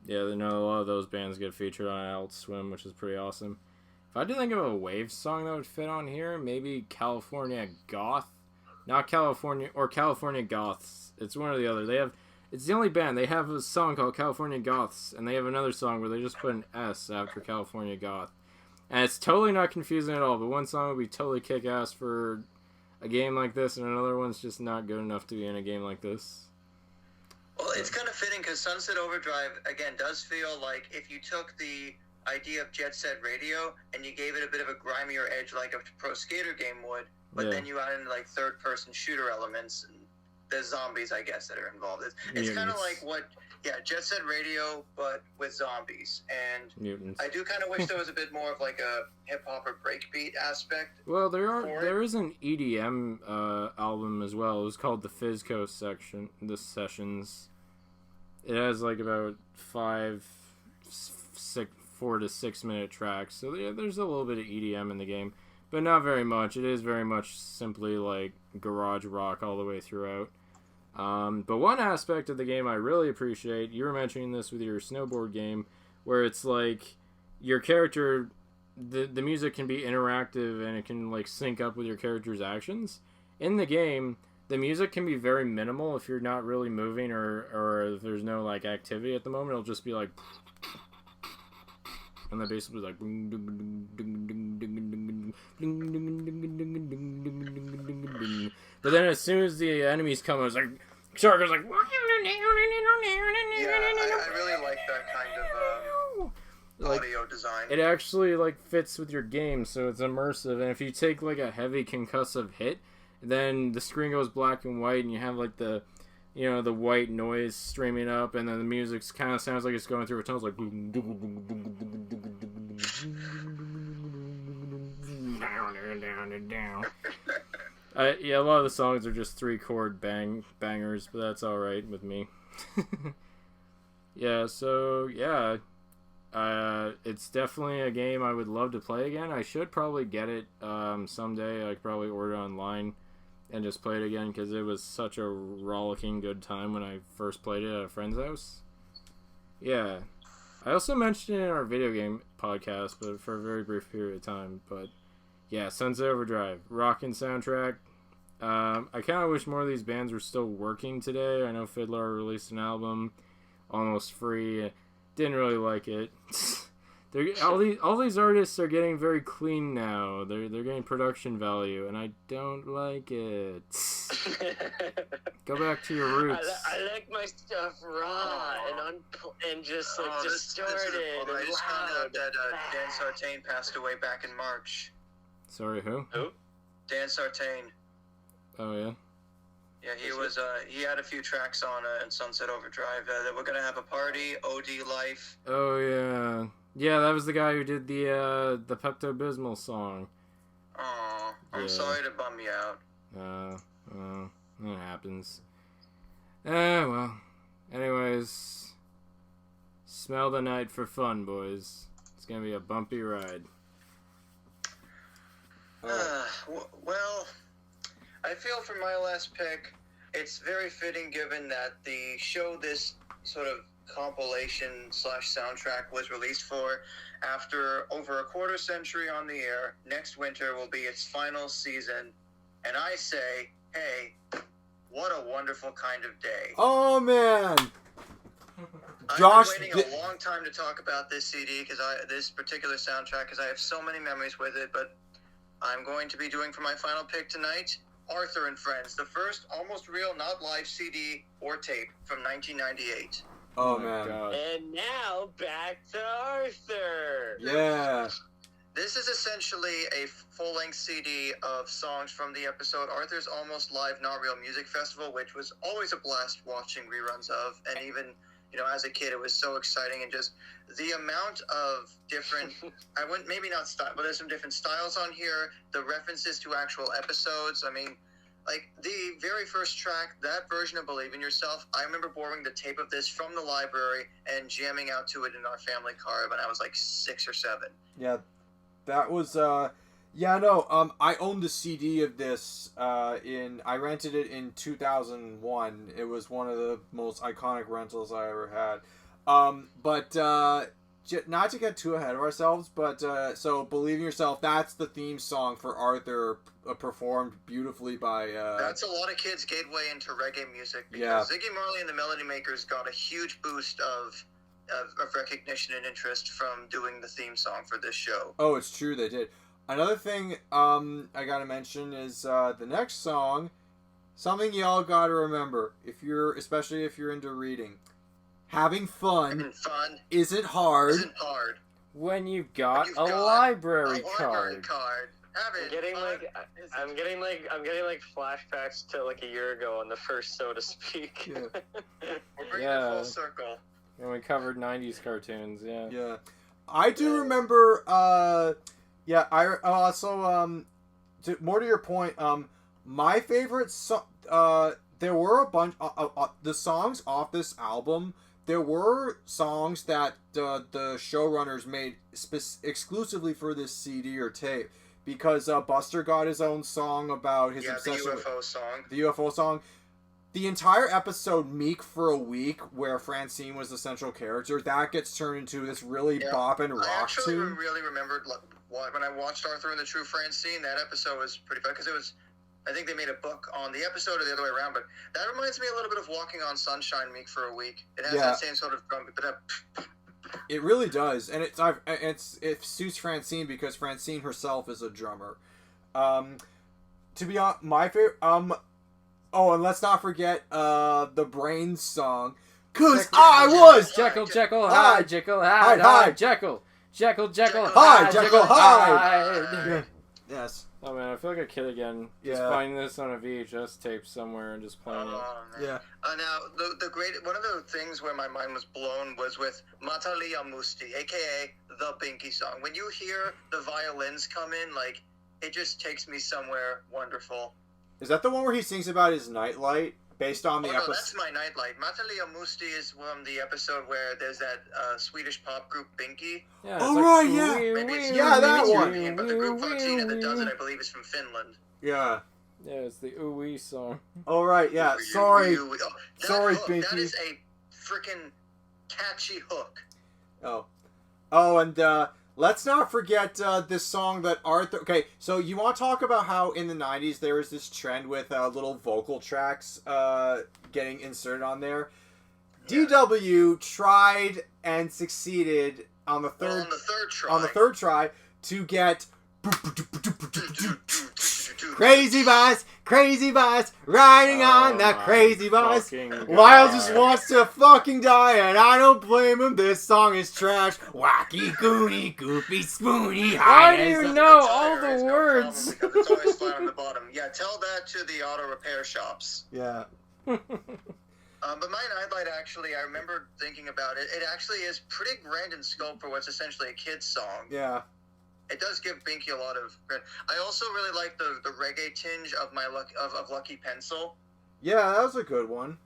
Yeah, I know a lot of those bands get featured on Adult Swim, which is pretty awesome. If I had to think of a wave song that would fit on here, maybe California Goth. not California or California Goths. It's one or the other. It's the only band. They have a song called California Goths, and they have another song where they just put an S after California Goth. And it's totally not confusing at all, but one song would be totally kick-ass for a game like this, and another one's just not good enough to be in a game like this. Well, it's kind of fitting because Sunset Overdrive, again, does feel like if you took the idea of Jet Set Radio and you gave it a bit of a grimier edge like a pro skater game would, but then you add in like third-person shooter elements and the zombies, I guess, that are involved. It's kind of like what, Jet Set Radio, but with zombies. And Mutants. I do kind of wish there was a bit more of like a hip-hop or breakbeat aspect. Well, there is an EDM album as well. It was called the Fizco Sessions. It has like about 4 to 6 minute tracks. So there's a little bit of EDM in the game, but not very much. It is very much simply like garage rock all the way throughout. But one aspect of the game I really appreciate, you were mentioning this with your snowboard game, where it's like your character, the music can be interactive and it can like sync up with your character's actions. In the game, the music can be very minimal if you're not really moving or if there's no like activity at the moment. It'll just be like, and then basically like, but then as soon as the enemies come, it's like Shark is like, I really like that kind of audio design. It actually like fits with your game, so it's immersive. And if you take like a heavy concussive hit, then the screen goes black and white, and you have like the white noise streaming up, and then the music kind of sounds like it's going through a tunnel, like down. A lot of the songs are just 3-chord bangers, but that's all right with me. It's definitely a game I would love to play again. I should probably get it someday. I could probably order it online and just play it again because it was such a rollicking good time when I first played it at a friend's house. Yeah. I also mentioned it in our video game podcast, but for a very brief period of time. But yeah, Sunset Overdrive, rockin' soundtrack. I kind of wish more of these bands were still working today. I know Fiddler released an album, almost free. Didn't really like it. All these artists are getting very clean now. They're getting production value, and I don't like it. Go back to your roots. I like my stuff raw and just like distorted. I just found out that Dan Sartain passed away back in March. Sorry, who? Dan Sartain. Oh yeah. Yeah, he was. He had a few tracks on Sunset Overdrive. That we're gonna have a party. OD Life. Oh yeah. Yeah, that was the guy who did the Pepto-Bismol song. Aw, I'm sorry to bum you out. It happens. Well. Anyways, smell the night for fun, boys. It's gonna be a bumpy ride. Well, I feel for my last pick, it's very fitting given that the show this sort of compilation/soundtrack was released for after over a quarter century on the air. Next winter will be its final season, and I say, hey, what a wonderful kind of day. Oh man, Josh, I've been waiting a long time to talk about this CD this particular soundtrack because I have so many memories with it. But I'm going to be doing for my final pick tonight, Arthur and Friends, the first almost real, not live CD or tape from 1998. Oh man. God. And now back to Arthur. Yeah. This is essentially a full-length CD of songs from the episode Arthur's Almost Live Not Real Music Festival, which was always a blast watching reruns of, and even, as a kid, it was so exciting, and just the amount of different, I wouldn't, maybe not style, but there's some different styles on here, the references to actual episodes. I mean, like, the very first track, that version of Believe in Yourself, I remember borrowing the tape of this from the library and jamming out to it in our family car when I was like 6 or 7. Yeah, that was, I owned the CD of this, I rented it in 2001. It was one of the most iconic rentals I ever had. not to get too ahead of ourselves, but so Believe in Yourself, that's the theme song for Arthur, performed beautifully by... That's a lot of kids' gateway into reggae music, because Ziggy Marley and the Melody Makers got a huge boost of recognition and interest from doing the theme song for this show. Oh, it's true, they did. Another thing I gotta mention is the next song, something y'all gotta remember, especially if you're into reading. Having fun isn't hard. When you've got a library card. I'm getting like flashbacks to like a year ago on the first, so to speak. Yeah. We're bringing it full circle. When we covered 90s cartoons, yeah. Yeah. I do remember, I also, more to your point, my favorite there were a bunch, the songs off this album, there were songs that the showrunners made exclusively for this CD or tape, because Buster got his own song about his obsession the UFO song. The UFO song. The entire episode, Meek for a Week, where Francine was the central character, that gets turned into this really boppin' rock I actually tune. really remembered when I watched Arthur and the True Francine, that episode was pretty fun, because it was, I think they made a book on the episode or the other way around, but that reminds me a little bit of Walking on Sunshine, Meek for a Week. It has that same sort of drum, but it really does, and it suits Francine because Francine herself is a drummer. To be honest, my favorite, oh, and let's not forget the Brains song, 'cause I was Jekyll, Jekyll, hide, Jekyll, hide, Jekyll, Jekyll, Jekyll, hide, Jekyll, hide. Yes. Oh man, I feel like a kid again. Just finding this on a VHS tape somewhere and just playing it. Man. Yeah. Now, one of the things where my mind was blown was with Matalia Musti, aka the Binky song. When you hear the violins come in, like, it just takes me somewhere wonderful. Is that the one where he sings about his nightlight, based on the episode? No, that's My Nightlight. Matalia Musti is from the episode where there's that Swedish pop group Binky. Yeah, that one. But the group Fantasia that does it, I believe, is from Finland. Yeah. Yeah, it's the ooh-wee song. Oh, right, yeah. Sorry, Binky. That is a freaking catchy hook. Oh, and let's not forget this song that Arthur... Okay, so you want to talk about how in the 90s there was this trend with little vocal tracks getting inserted on there? Yeah. DW tried and succeeded on the third try to get... Crazy bus, riding on that crazy bus. Lyle just wants to fucking die, and I don't blame him. This song is trash. Wacky, goony, goofy, spoony. Why do you know all the words? Because it's always flat on the bottom. Yeah, tell that to the auto repair shops. Yeah. But My Nightlight, actually, I remember thinking about it. It actually is pretty grand in scope for what's essentially a kid's song. Yeah. It does give Binky a lot of credit. I also really like the reggae tinge of Lucky Pencil. Yeah, that was a good one.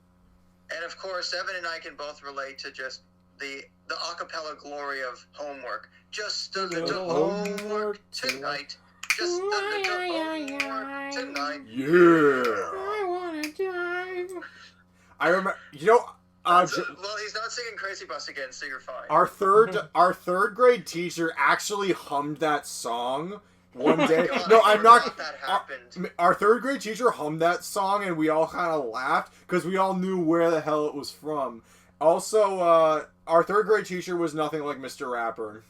And of course, Evan and I can both relate to just the acapella glory of Homework. Just a little homework tonight. Just a little homework tonight. Yeah. I wanna die. I remember, you know. Well, he's not singing Crazy Bus again, so you're fine. Our third grade teacher actually hummed that song one day. God, no, I'm not. That happened. Our third grade teacher hummed that song, and we all kind of laughed because we all knew where the hell it was from. Also, our third grade teacher was nothing like Mr. Rapper.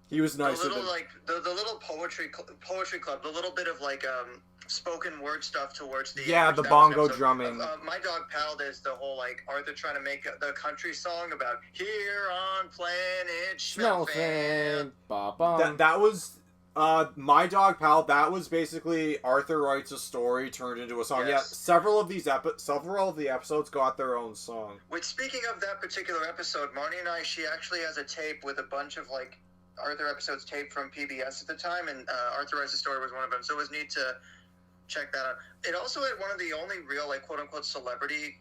He was nicer. The little poetry club, the little bit of like spoken word stuff towards the the bongo drumming. My Dog Pal is the whole like Arthur trying to make the country song about here on planet Schmelfan. That was My Dog Pal. That was basically Arthur writes a story turned into a song. Yes. Yeah, several of the episodes got their own song. Which, speaking of that particular episode, Marnie and I, she actually has a tape with a bunch of like Arthur episodes taped from PBS at the time, and Arthur Writes a Story was one of them, so it was neat to check that out. It also had one of the only real, like, quote-unquote celebrity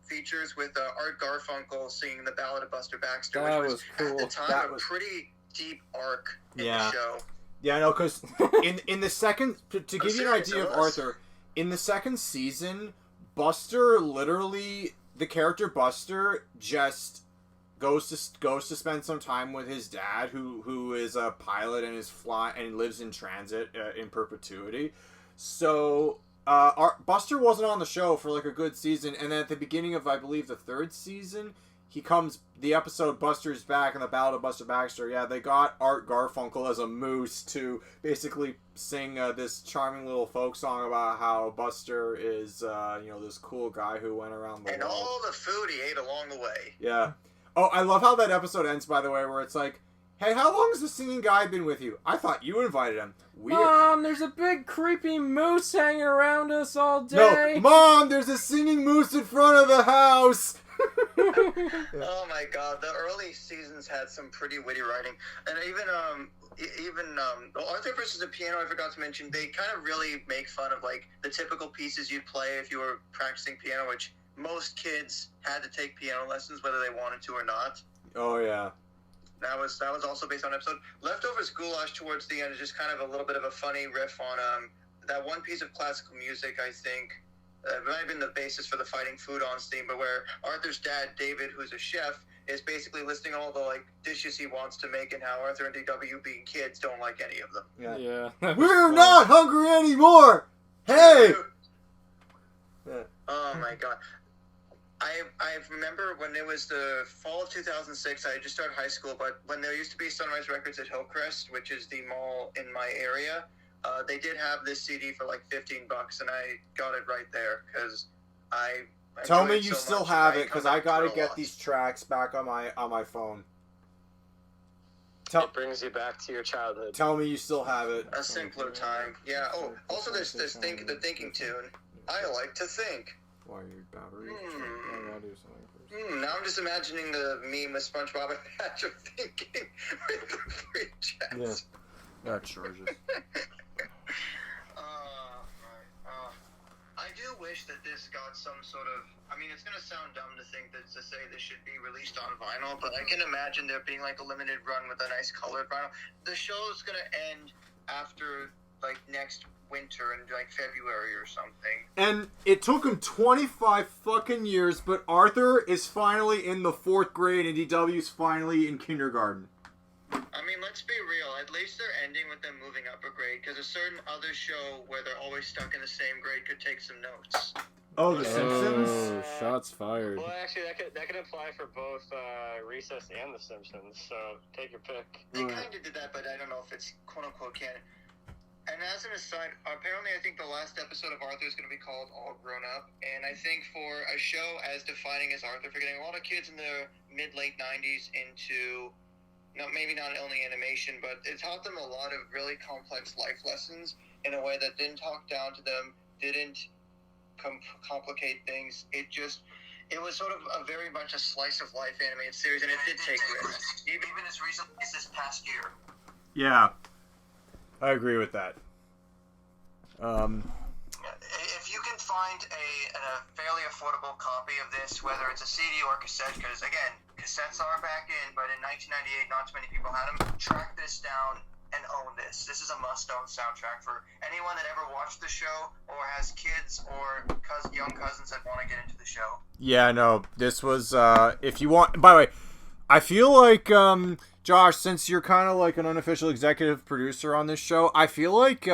features with Art Garfunkel singing the Ballad of Buster Baxter, which was cool. At the time a pretty deep arc in the show. Yeah, no, because in the second, to give you an idea of Arthur, in the second season, Buster literally, the character Buster just goes to spend some time with his dad, who is a pilot and lives in transit in perpetuity. So Buster wasn't on the show for like a good season, and then at the beginning of, I believe, the third season, the episode Buster's Back and the Ballad of Buster Baxter. Yeah, they got Art Garfunkel as a moose to basically sing this charming little folk song about how Buster is, this cool guy who went around the world. And all the food he ate along the way. Yeah. Oh, I love how that episode ends, by the way, where it's like, hey, how long has the singing guy been with you? I thought you invited him. Weird. Mom, there's a big creepy moose hanging around us all day. No, Mom, there's a singing moose in front of the house. Oh my god, the early seasons had some pretty witty writing, and even Arthur versus the Piano, I forgot to mention, they kind of really make fun of like the typical pieces you'd play if you were practicing piano, which most kids had to take piano lessons whether they wanted to or not. Oh yeah. That was also based on an episode. Leftovers Goulash towards the end is just kind of a little bit of a funny riff on that one piece of classical music, I think. It might have been the basis for the Fighting Food On theme, but where Arthur's dad, David, who's a chef, is basically listing all the like dishes he wants to make and how Arthur and DW, being kids, don't like any of them. Yeah. We're not hungry anymore! Hey! Oh my god. I remember when it was the fall of 2006, I had just started high school, but when there used to be Sunrise Records at Hillcrest, which is the mall in my area, they did have this CD for like $15, and I got it right there because I Tell me enjoyed you so still much, have and I it, because come I back to gotta it a get lot. these tracks back on my phone. It brings you back to your childhood. Tell me you still have it. A simpler time. Yeah. Oh, also there's the thinking tune. I like to think. Why your battery? Hmm. I'll do something first. Now I'm just imagining the meme with SpongeBob and Patrick thinking with the free chats. Yeah. That charges. I do wish that this got some sort of... I mean, it's going to sound dumb to think that to say this should be released on vinyl, but I can imagine there being like a limited run with a nice colored vinyl. The show's going to end after like next winter in like February or something. And it took him 25 fucking years, but Arthur is finally in the 4th grade and DW's finally in kindergarten. I mean, let's be real. At least they're ending with them moving up a grade, because a certain other show where they're always stuck in the same grade could take some notes. Oh, The Simpsons? Oh, shots fired. Well, actually, that could apply for both Recess and The Simpsons, so take your pick. They kind of did that, but I don't know if it's quote-unquote canon. And as an aside, apparently I think the last episode of Arthur is going to be called All Grown Up, and I think for a show as defining as Arthur, for getting a lot of kids in the mid-late 90s into... maybe not only animation, but it taught them a lot of really complex life lessons in a way that didn't talk down to them, didn't complicate things. It was sort of a very much a slice of life animated series, and it did take risks, even as recently as this past year. Yeah. I agree with that. If you can find a fairly affordable copy of this, whether it's a CD or cassette, because again, cassettes are back in, but in 1998, not too many people had them. Track this down and own this. This is a must-own soundtrack for anyone that ever watched the show or has kids or young cousins that want to get into the show. Yeah, no, this was, if you want, by the way, I feel like, Josh, since you're kind of like an unofficial executive producer on this show, I feel like,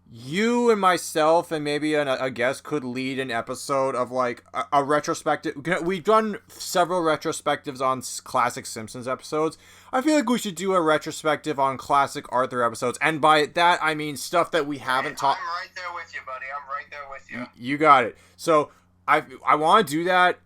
you and myself and maybe a guest could lead an episode of like a retrospective. We've done several retrospectives on classic Simpsons episodes. I feel like we should do a retrospective on classic Arthur episodes. And by that, I mean stuff that we haven't talked. I'm right there with you, buddy. I'm right there with you. You got it. So I want to do that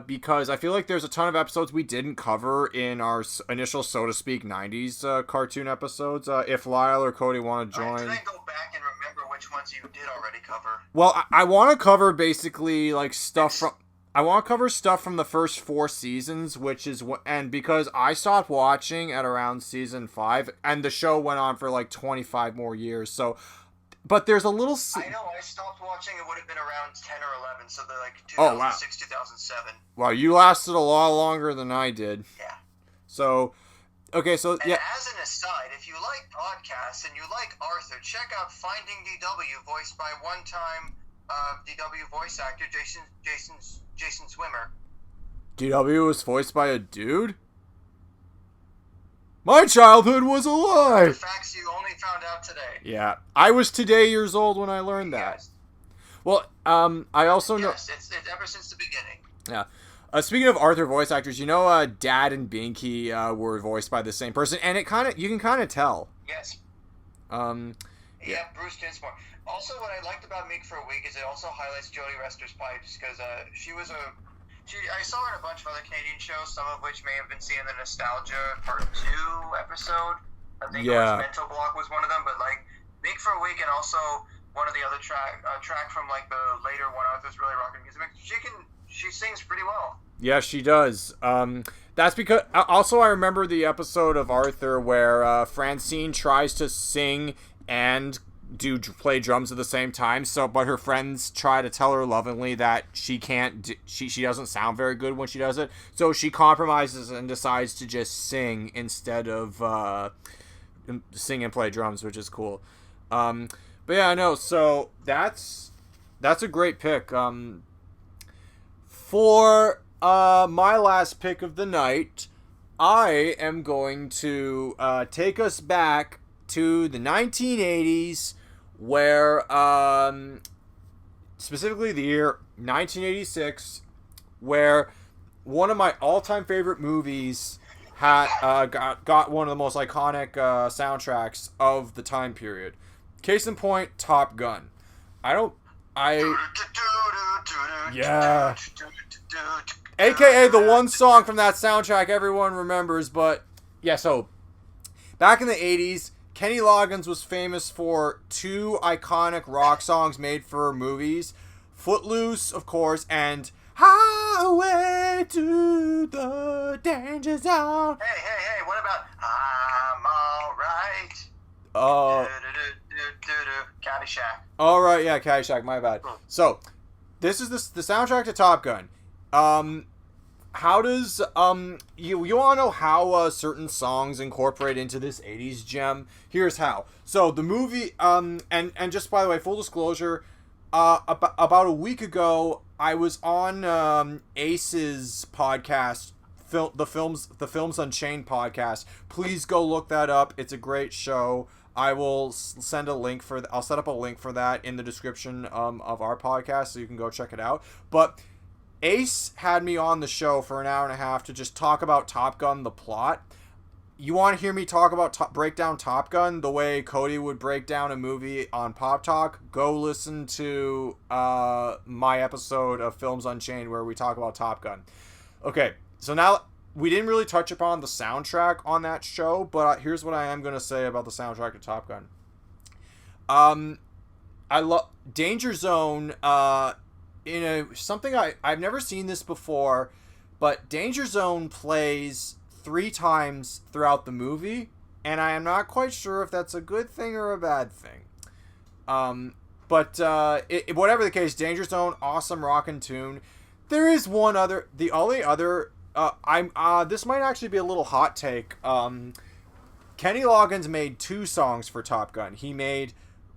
because I feel like there's a ton of episodes we didn't cover in our initial, so to speak, 90s cartoon episodes. If Lyle or Cody want to join. Can I go back and remember which ones you did already cover? Well, I want to cover basically like stuff from... I want to cover stuff from the first 4 seasons, which is... And because I stopped watching at around season 5, and the show went on for like 25 more years, so... But there's a little... I know, I stopped watching, it would have been around 10 or 11, so they're like 2006, Oh, wow. 2007. Wow, you lasted a lot longer than I did. Yeah. So, okay, so, And yeah. as an aside, if you like podcasts and you like Arthur, check out Finding DW, voiced by one-time DW voice actor Jason Swimmer. DW was voiced by a dude? My childhood was a lie! The facts you only found out today. Yeah, I was today years old when I learned that. Yes. Well, I also know... Yes, it's ever since the beginning. Yeah. Speaking of Arthur voice actors, you know, Dad and Binky were voiced by the same person, and you can kind of tell. Yes. Yeah. Bruce Dinsmore. Also, what I liked about Meek for a Week is it also highlights Jodie Rester's pipes, because I saw her in a bunch of other Canadian shows, some of which may have been seen in the Nostalgia Part 2 episode. I think it was Mental Block was one of them, but like Meek for a Week and also one of the other track from like the later One Arthur's Really Rockin' Music. She sings pretty well. Yeah, she does. That's because also I remember the episode of Arthur where Francine tries to sing and play drums at the same time. But her friends try to tell her lovingly that she can't. She doesn't sound very good when she does it. So she compromises and decides to just sing instead of sing and play drums, which is cool. But yeah, I know. So that's a great pick. For my last pick of the night, I am going to take us back to the 1980s, where specifically the year 1986, where one of my all-time favorite movies had got one of the most iconic soundtracks of the time period. Case in point, Top Gun. Yeah. AKA the one song from that soundtrack everyone remembers, but yeah, so back in the 80s, Kenny Loggins was famous for two iconic rock songs made for movies. Footloose, of course, and Highway to the Danger Zone. Hey, what about I'm Alright? Caddyshack. Alright, yeah, Caddyshack, my bad. So, this is the soundtrack to Top Gun. How does you want to know how certain songs incorporate into this 80s gem? Here's how. So the movie and just by the way, full disclosure, about a week ago I was on Ace's podcast, the Films Unchained podcast. Please go look that up. It's a great show. I will send a link I'll set up a link for that in the description of our podcast, so you can go check it out. But Ace had me on the show for an hour and a half to just talk about Top Gun, the plot. You want to hear me talk about break down Top Gun the way Cody would break down a movie on Pop Talk? Go listen to my episode of Films Unchained where we talk about Top Gun. Okay, so now we didn't really touch upon the soundtrack on that show, but here's what I am going to say about the soundtrack of Top Gun. I love Danger Zone. Something I've never seen this before, but Danger Zone plays 3 times throughout the movie, and I am not quite sure if that's a good thing or a bad thing. But whatever the case, Danger Zone, awesome rockin' tune. There is one other, the only other, this might actually be a little hot take. Kenny Loggins made 2 songs for Top Gun. He made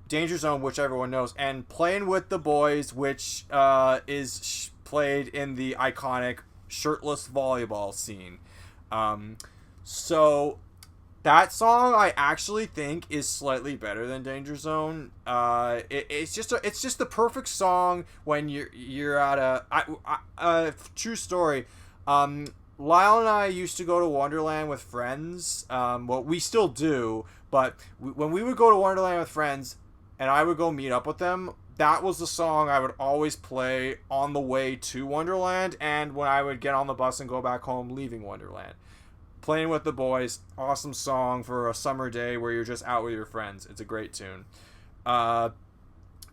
Danger Zone, which everyone knows, and Playing with the Boys, which is played in the iconic shirtless volleyball scene. So that song I actually think is slightly better than Danger Zone. It's just the perfect song when you're at a true story. Lyle and I used to go to Wonderland with friends. Well, we still do, but when we would go to Wonderland with friends and I would go meet up with them, that was the song I would always play on the way to Wonderland and when I would get on the bus and go back home leaving Wonderland. Playing with the Boys, awesome song for a summer day where you're just out with your friends. It's a great tune.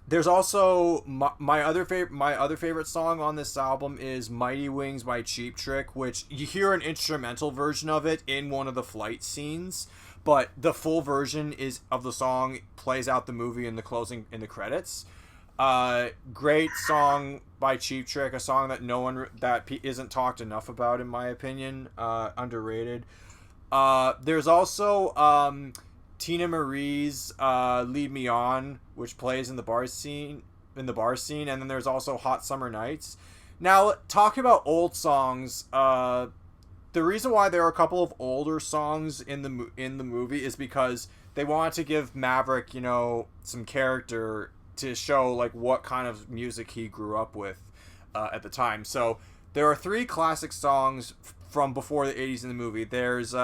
There's also my other favorite song on this album is Mighty Wings by Cheap Trick, which you hear an instrumental version of it in one of the flight scenes, but the full version of the song plays out the movie in the credits. Great song by Cheap Trick, a song that isn't talked enough about in my opinion. Underrated. There's also Tina Marie's Lead Me On, which plays in the bar scene, and then there's also Hot Summer Nights. Now, talking about old songs, the reason why there are a couple of older songs in the movie is because they wanted to give Maverick, you know, some character to show like what kind of music he grew up with at the time. So there are 3 classic songs from before the 80s in the movie. There's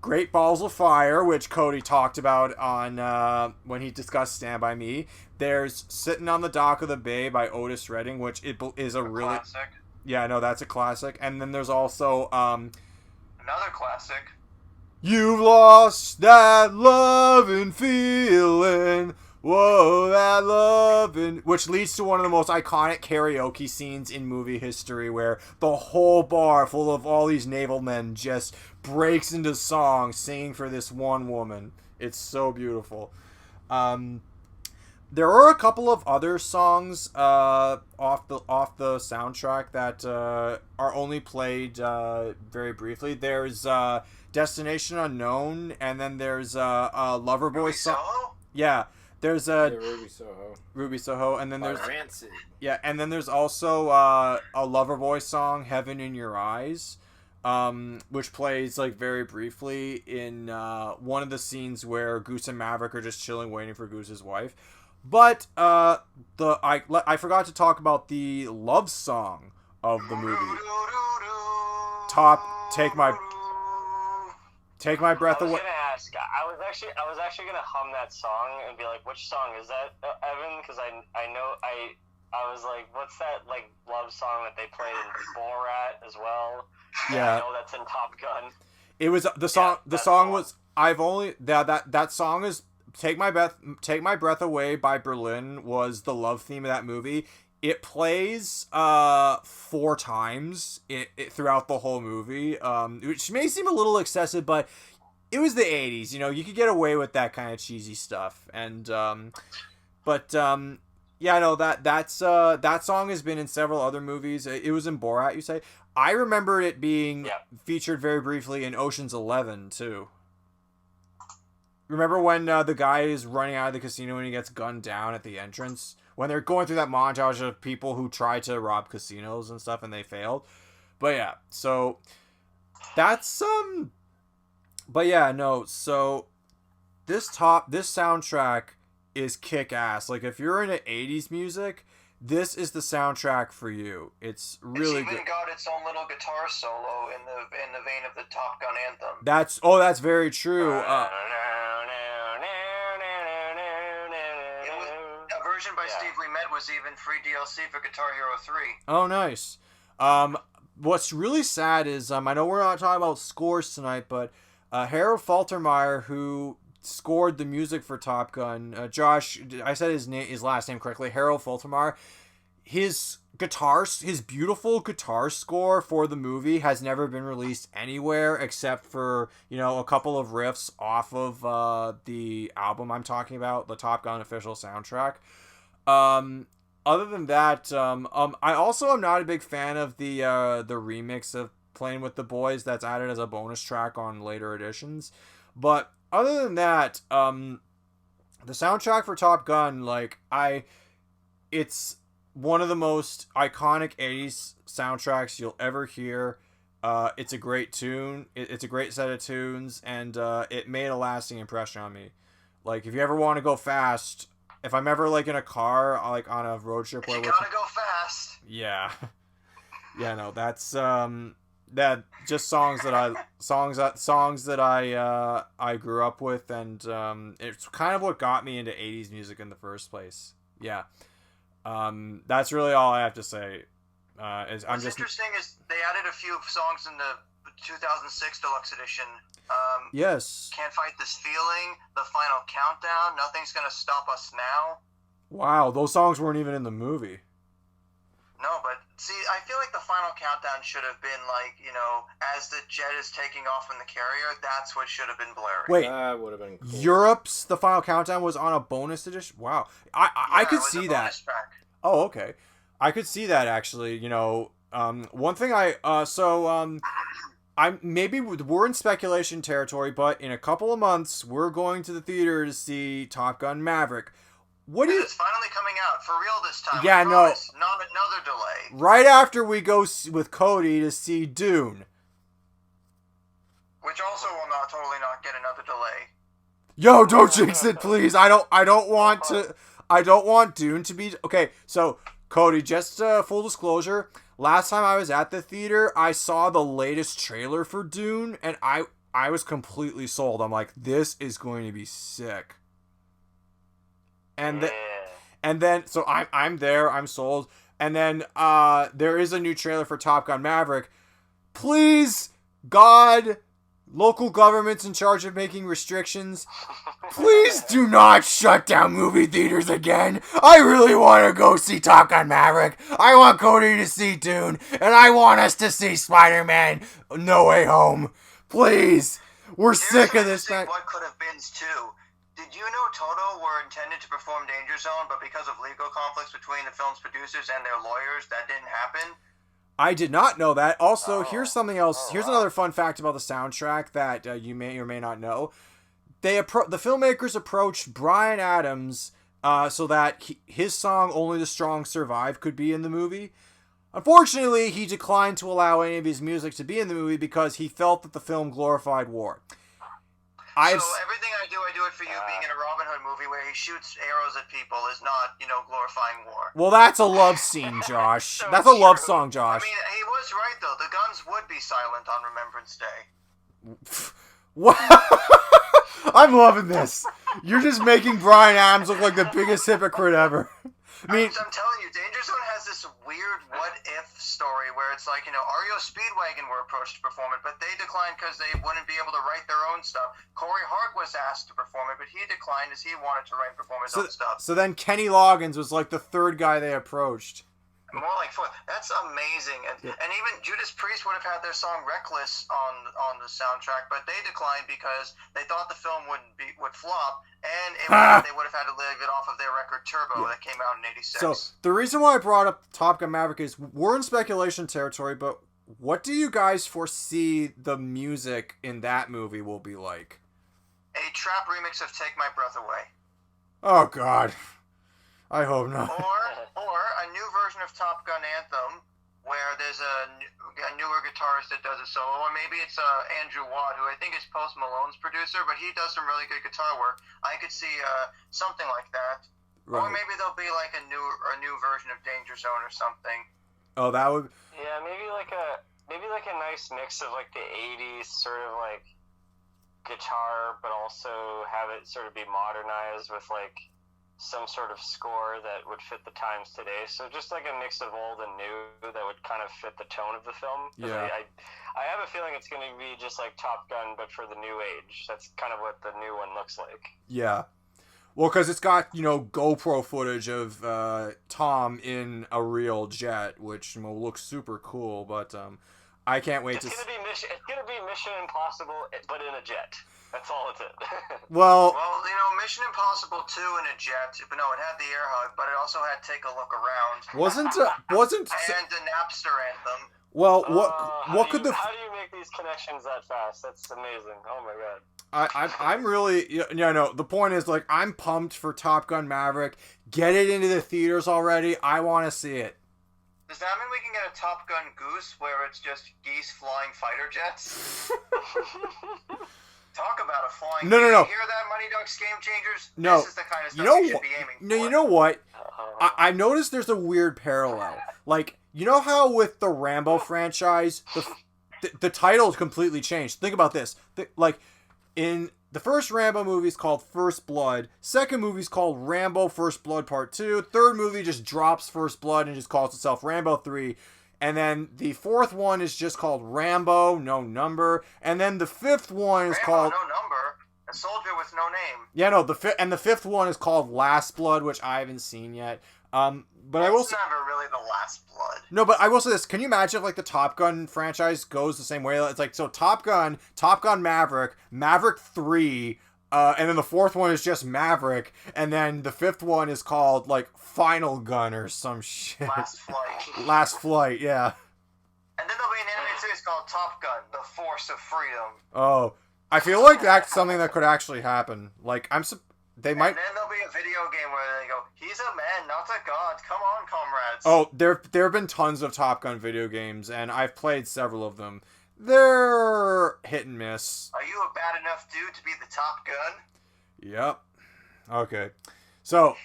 Great Balls of Fire, which Cody talked about on when he discussed Stand By Me. There's Sitting on the Dock of the Bay by Otis Redding, which is a really... Classic. Yeah, no, that's a classic. And then there's also... Another classic. You've lost that loving feeling. Whoa, that loving... Which leads to one of the most iconic karaoke scenes in movie history, where the whole bar full of all these naval men just breaks into song singing for this one woman. It's so beautiful. There are a couple of other songs off the soundtrack that are only played very briefly. There's Destination Unknown, and then there's a Loverboy song. Yeah, there's Ruby Soho, and then there's Rancid. Yeah, and then there's also a Loverboy song, Heaven in Your Eyes, which plays like very briefly in one of the scenes where Goose and Maverick are just chilling waiting for Goose's wife. But I forgot to talk about the love song of the movie. Take my breath away. I was gonna ask. I was actually gonna hum that song and be like, "Which song is that, Evan?" Because I was like, "What's that like love song that they played in Borat as well?" Yeah, I know that's in Top Gun. It was the song. Yeah, the song was that song is Take My Breath Away by Berlin was the love theme of that movie. It plays 4 times throughout the whole movie, which may seem a little excessive, but it was the 80s. You know, you could get away with that kind of cheesy stuff. And yeah, no, that song has been in several other movies. It was in Borat, you say. I remember it being featured very briefly in Ocean's 11 too. Remember when the guy is running out of the casino and he gets gunned down at the entrance? When they're going through that montage of people who tried to rob casinos and stuff and they failed. But yeah, so that's but yeah, no, so this soundtrack is kick-ass. Like, if you're into 80s music, this is the soundtrack for you. It's really good. It's even got its own little guitar solo in the vein of the Top Gun anthem. That's very true. A version by Steve Lee Med was even free DLC for Guitar Hero 3. Oh, nice. What's really sad is, I know we're not talking about scores tonight, but Harold Faltermeyer, who scored the music for Top Gun, Josh, I said his last name correctly, Harold Faltermeyer, his beautiful guitar score for the movie has never been released anywhere except for, a couple of riffs off of the album I'm talking about, the Top Gun official soundtrack. Other than that, I also am not a big fan of the remix of Playing with the Boys that's added as a bonus track on later editions. But other than that, the soundtrack for Top Gun, it's one of the most iconic 80s soundtracks you'll ever hear. It's a great tune. It's a great set of tunes, and it made a lasting impression on me. Like, if you ever want to go fast, if I'm ever in a car, on a road trip, you gotta go fast. Yeah, yeah, no, that's that just songs that I grew up with, and it's kind of what got me into 80s music in the first place. Yeah. That's really all I have to say. What's interesting is they added a few songs in the 2006 Deluxe Edition. Yes. Can't Fight This Feeling, The Final Countdown, Nothing's Gonna Stop Us Now. Wow, those songs weren't even in the movie. No, but see, I feel like The Final Countdown should have been as the jet is taking off in the carrier, that's what should have been blaring. Wait, that would have been cool. Europe's The Final Countdown was on a bonus edition? Wow. I could see that. Track. Oh, okay. I could see that, actually. One thing we're in speculation territory, but in a couple of months, we're going to the theater to see Top Gun Maverick. What do you? It's finally coming out for real this time. Yeah, I no. promise. Not another delay. Right after we go with Cody to see Dune. Which also will not get another delay. Yo, don't jinx it, please. I don't want Dune to be okay. So, Cody, just full disclosure. Last time I was at the theater, I saw the latest trailer for Dune, and I was completely sold. I'm like, this is going to be sick. And then so I'm there, I'm sold. And then there is a new trailer for Top Gun Maverick. Please, God, local governments in charge of making restrictions, please do not shut down movie theaters again. I really want to go see Top Gun Maverick. I want Cody to see Dune, and I want us to see Spider-Man No Way Home. Please. We're sick of this. What could have been too. Did you know Toto were intended to perform Danger Zone, but because of legal conflicts between the film's producers and their lawyers, that didn't happen? I did not know that. Also, here's something else. Here's another fun fact about the soundtrack that you may or may not know. The filmmakers approached Bryan Adams so that his song "Only the Strong Survive" could be in the movie. Unfortunately, he declined to allow any of his music to be in the movie because he felt that the film glorified war. So everything I do it for you being in a Robin Hood movie where he shoots arrows at people is not, glorifying war. Well, that's a love scene, Josh. That's a love song, Josh. I mean, he was right, though. The guns would be silent on Remembrance Day. What? I'm loving this. You're just making Bryan Adams look like the biggest hypocrite ever. I mean, I'm telling you, Danger Zone has this weird what-if story where it's like, REO Speedwagon were approached to perform it, but they declined because they wouldn't be able to write their own stuff. Corey Hart was asked to perform it, but he declined as he wanted to write and perform his own stuff. So then Kenny Loggins was like the third guy they approached. More like fourth. That's amazing. And even Judas Priest would have had their song "Reckless" on the soundtrack, but they declined because they thought the film would flop, and they would have had to leave it off of their record Turbo that came out in '86. So the reason why I brought up Top Gun Maverick is we're in speculation territory, but what do you guys foresee the music in that movie will be like? A trap remix of "Take My Breath Away." Oh God. I hope not. Or a new version of Top Gun Anthem, where there's a newer guitarist that does a solo, or maybe it's Andrew Watt, who I think is Post Malone's producer, but he does some really good guitar work. I could see something like that. Right. Or maybe there'll be like a new version of Danger Zone or something. Oh, that would. Yeah, maybe like a nice mix of like the '80s sort of like guitar, but also have it sort of be modernized with like some sort of score that would fit the times today. So just like a mix of old and new that would kind of fit the tone of the film. Yeah. I have a feeling it's going to be just like Top Gun, but for the new age. That's kind of what the new one looks like. Yeah. Well, because it's got, GoPro footage of Tom in a real jet, which looks super cool, but I can't wait It's going to be Mission Impossible, but in a jet. That's all it's in. Well, Mission Impossible 2 in a jet, but no, it had the air hug, but it also had Take a Look Around. wasn't and the Napster anthem. Well, what could how do you make these connections that fast? That's amazing. Oh my god. I'm really no. The point is, like, I'm pumped for Top Gun Maverick. Get it into the theaters already. I want to see it. Does that mean we can get a Top Gun Goose where it's just geese flying fighter jets? Talk about a flying. No. You hear that, Money Ducks Game Changers? No. This is the kind of stuff you should be aiming for. No, you know what? I noticed there's a weird parallel. Like, you know how with the Rambo franchise, the title completely changed. Think about this. In the first Rambo movie is called First Blood. Second movie is called Rambo First Blood Part 2. Third movie just drops First Blood and just calls itself Rambo 3. And then the fourth one is just called Rambo, no number. And then the fifth one is called... no number. A soldier with no name. Yeah, no, the fifth one is called Last Blood, which I haven't seen yet. But I will say... It's never really the Last Blood. No, but I will say this. Can you imagine if, like, the Top Gun franchise goes the same way? It's like, so Top Gun Maverick, Maverick 3... and then the fourth one is just Maverick, and then the fifth one is called, like, Final Gun or some shit. Last Flight, yeah. And then there'll be an animated series called Top Gun, The Force of Freedom. Oh, I feel like that's something that could actually happen. Like, they might. And then there'll be a video game where they go, "He's a man, not a god. Come on, comrades." Oh, there have been tons of Top Gun video games, and I've played several of them. They're hit and miss. Are you a bad enough dude to be the Top Gun? Yep. Okay. So,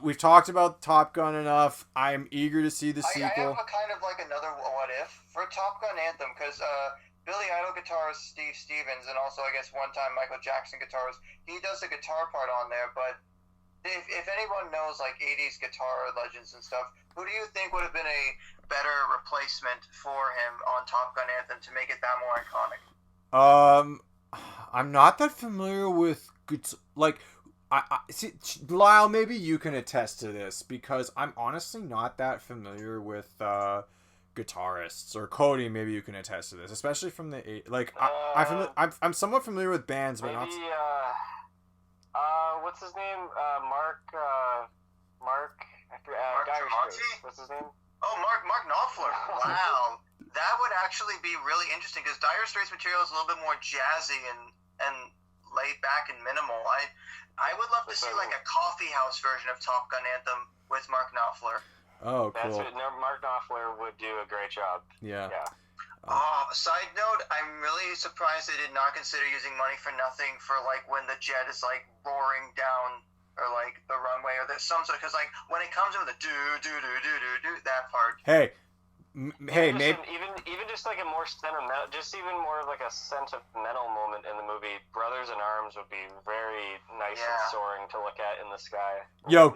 we've talked about Top Gun enough. I'm eager to see the sequel. I have a kind of like another what if for Top Gun Anthem, because Billy Idol guitarist Steve Stevens, and also I guess one time Michael Jackson guitarist, he does the guitar part on there. But if anyone knows like 80s guitar legends and stuff, who do you think would have been a better replacement for him on Top Gun Anthem to make it that more iconic? I'm not that familiar with like. I see, Lyle, maybe you can attest to this, because I'm honestly not that familiar with guitarists. Or Cody, maybe you can attest to this, especially from the I'm somewhat familiar with bands, but maybe, what's his name? Mark. Dire Straits. What's his name? Oh, Mark Knopfler. Wow, that would actually be really interesting, because Dire Straits material is a little bit more jazzy and laid back and minimal. I would love to see like a coffee house version of Top Gun Anthem with Mark Knopfler. Oh, cool. That's what Mark Knopfler would do a great job. Yeah. Side note, I'm really surprised they did not consider using Money for Nothing for like when the jet is like roaring down, or like the runway, or there's some sort, because like when it comes in with the do that part. Hey, maybe maybe even just like a more sentimental, just even more of like a sentimental moment in the movie. Brothers in Arms would be very nice and soaring to look at in the sky. Yo,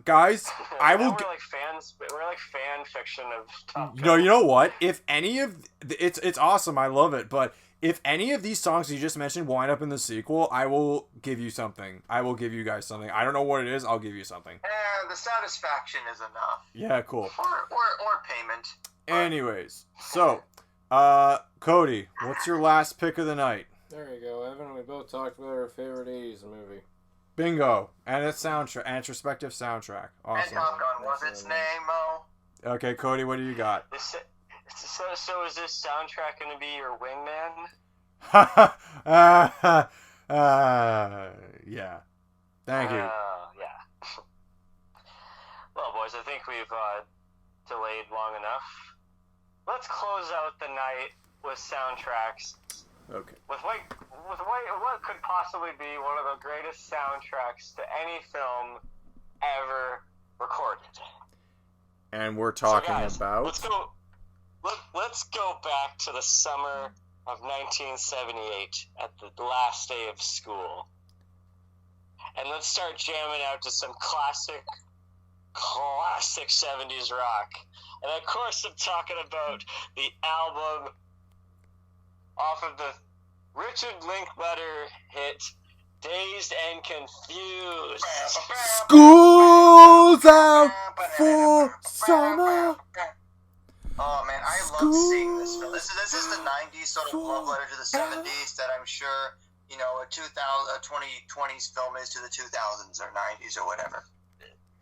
guys, I will. We're like fans. We're like fan fiction of Top Gun. No, you know what? If any of it's awesome, I love it. But if any of these songs you just mentioned wind up in the sequel, I will give you something. I will give you guys something. I don't know what it is. I'll give you something. The satisfaction is enough. Yeah, cool. Or payment. Anyways, so, Cody, what's your last pick of the night? There you go, Evan. We both talked about our favorite 80s movie. Bingo. And its soundtrack, and its respective soundtrack. Awesome. And Top Gun was its name, Mo. Okay, Cody, what do you got? So is this soundtrack going to be your wingman? Yeah. Thank you. Yeah. Well, boys, I think we've delayed long enough. Let's close out the night with soundtracks. Okay. With what could possibly be one of the greatest soundtracks to any film ever recorded. And we're talking about. Let's go back to the summer of 1978 at the last day of school, and let's start jamming out to some classic 70s rock. And of course I'm talking about the album off of the Richard Linklater hit Dazed and Confused. School's out for summer. Oh man, I love seeing this film. This is the 90s sort of love letter to the 70s that I'm sure, you know, a 2020s film is to the 2000s or 90s or whatever.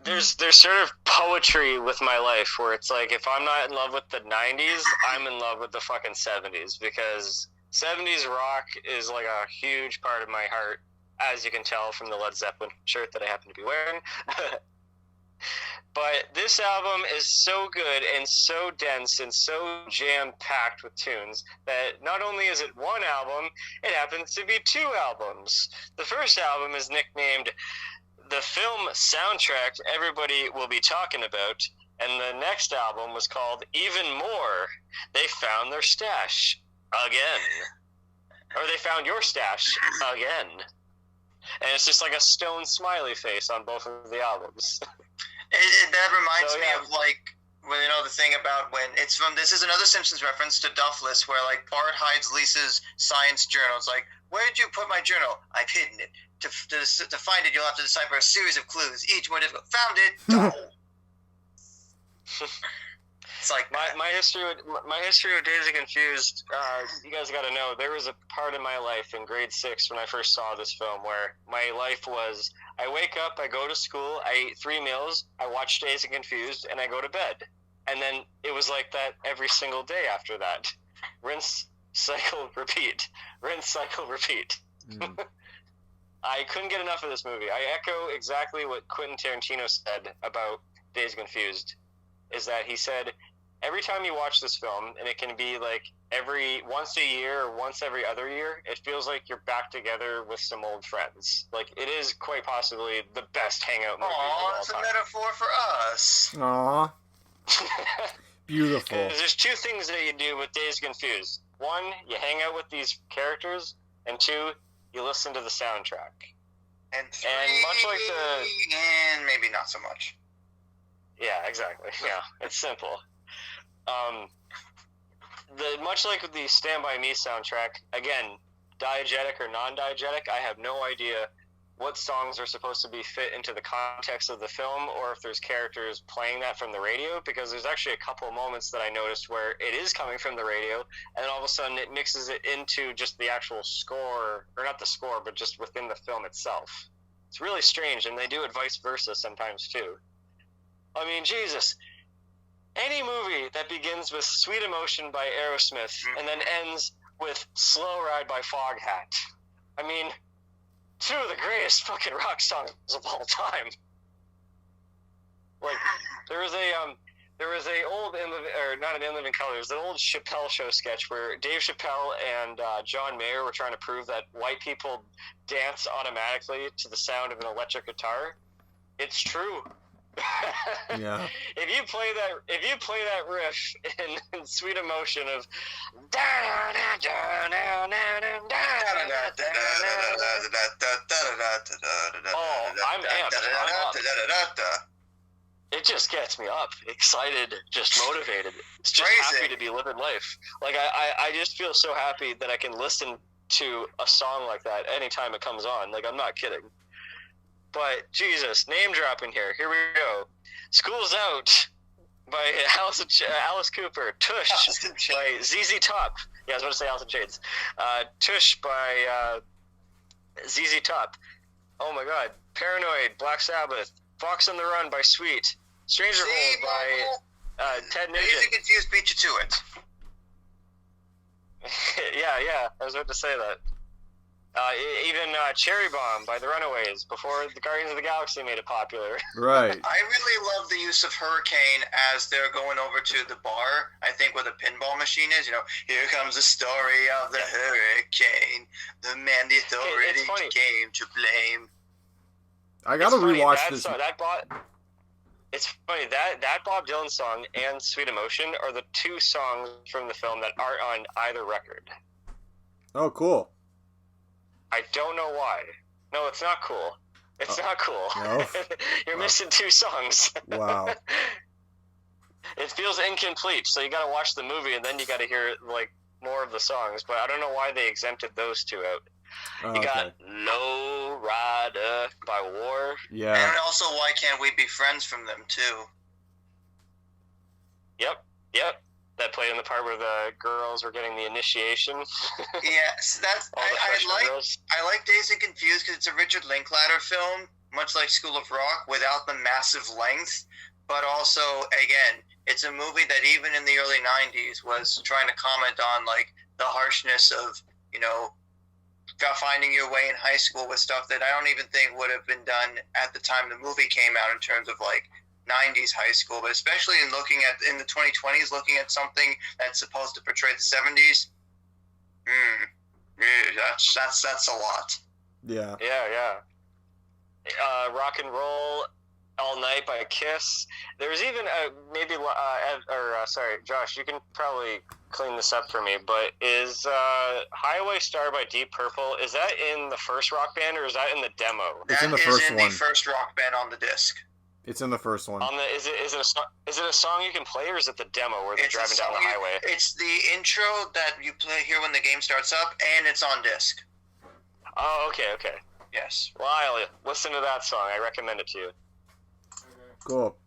There's sort of poetry with my life where it's like, if I'm not in love with the 90s, I'm in love with the fucking 70s, because 70s rock is like a huge part of my heart, as you can tell from the Led Zeppelin shirt that I happen to be wearing. But this album is so good and so dense and so jam-packed with tunes that not only is it one album, it happens to be two albums. The first album is nicknamed The Film Soundtrack Everybody Will Be Talking About, and the next album was called Even More, They Found Their Stash Again. Or They Found Your Stash Again. And it's just like a stone smiley face on both of the albums. That reminds me of, like, well, you know, the thing about when it's from, this is another Simpsons reference to Duffless, where, like, Bart hides Lisa's science journal. It's like, where did you put my journal? I've hidden it. To find it, you'll have to decipher a series of clues, each more difficult. Found it. It's like my history of Dazed and Confused. You guys got to know, there was a part in my life in grade 6 when I first saw this film where my life was: I wake up, I go to school, I eat 3 meals, I watch Dazed and Confused, and I go to bed. And then it was like that every single day after that. Rinse, cycle, repeat. Rinse, cycle, repeat. I couldn't get enough of this movie. I echo exactly what Quentin Tarantino said about Dazed and Confused, is that he said, every time you watch this film, and it can be like once a year or once every other year, it feels like you're back together with some old friends. Like, it is quite possibly the best hangout movie of all Aw, it's a time. metaphor for us. Aw. Beautiful. There's two things that you do with Dazed and Confused. One, you hang out with these characters, and two, you listen to the soundtrack. And three, And much like and maybe not so much. Yeah, exactly. Yeah, it's simple. Much like the Stand By Me soundtrack, again, diegetic or non-diegetic, I have no idea what songs are supposed to be fit into the context of the film, or if there's characters playing that from the radio, because there's actually a couple of moments that I noticed where it is coming from the radio, and then all of a sudden it mixes it into just the actual score, or not the score, but just within the film itself. It's really strange, and they do it vice versa sometimes too. I mean, Jesus. Any movie that begins with Sweet Emotion by Aerosmith and then ends with Slow Ride by Foghat. I mean, two of the greatest fucking rock songs of all time. Like, there was a old not an In Living Color, it was an old Chappelle Show sketch where Dave Chappelle and John Mayer were trying to prove that white people dance automatically to the sound of an electric guitar. It's true. Yeah. If you play that riff in Sweet Emotion of I'm amped. It just gets me up, excited, just motivated. It's just happy to be living life. Like I just feel so happy that I can listen to a song like that anytime it comes on. Like, I'm not kidding. But Jesus, name dropping here. Here we go. School's Out by Alice Cooper. Tush by ZZ Top. Yeah, I was about to say Alice in Chains. Tush by ZZ Top. Oh my God. Paranoid, Black Sabbath. Fox on the Run by Sweet. Stranger Hole by Ted Nugent. Dazed and Confused beat you to it. Yeah. I was about to say that. Even Cherry Bomb by the Runaways, before the Guardians of the Galaxy made it popular. Right. I really love the use of Hurricane as they're going over to the bar, I think where the pinball machine is. You know, here comes the story of the hurricane. The man the authority came to blame. I gotta rewatch this. It's funny, that Bob Dylan song and Sweet Emotion are the two songs from the film that aren't on either record. Oh, cool. I don't know why. No, it's not cool. It's not cool. No? You're missing two songs. Wow. It feels incomplete, so you gotta watch the movie and then you gotta hear like more of the songs, but I don't know why they exempted those two out. You got Low Rider by War. Yeah. And also, Why Can't We Be Friends from them, too. Yep. That played in the part where the girls were getting the initiation. Yes, that's I like Dazed and Confused because it's a Richard Linklater film, much like School of Rock, without the massive length. But also, again, it's a movie that even in the early 90s was trying to comment on like the harshness of, you know, finding your way in high school with stuff that I don't even think would have been done at the time the movie came out in terms of like 90s high school, but especially in the 2020s, looking at something that's supposed to portray the 70s. That's a lot. Yeah. Rock and Roll All Night by Kiss. There's even sorry, Josh, you can probably clean this up for me, but is Highway Star by Deep Purple, is that in the first Rock Band or is that in the demo? It's in the first one. The first Rock Band on the disc. It's in the first one. Is it a song you can play, or is it the demo where they're driving down the highway? It's the intro that you play here when the game starts up, and it's on disc. Oh, okay. Yes. Well, I'll listen to that song. I recommend it to you. Cool.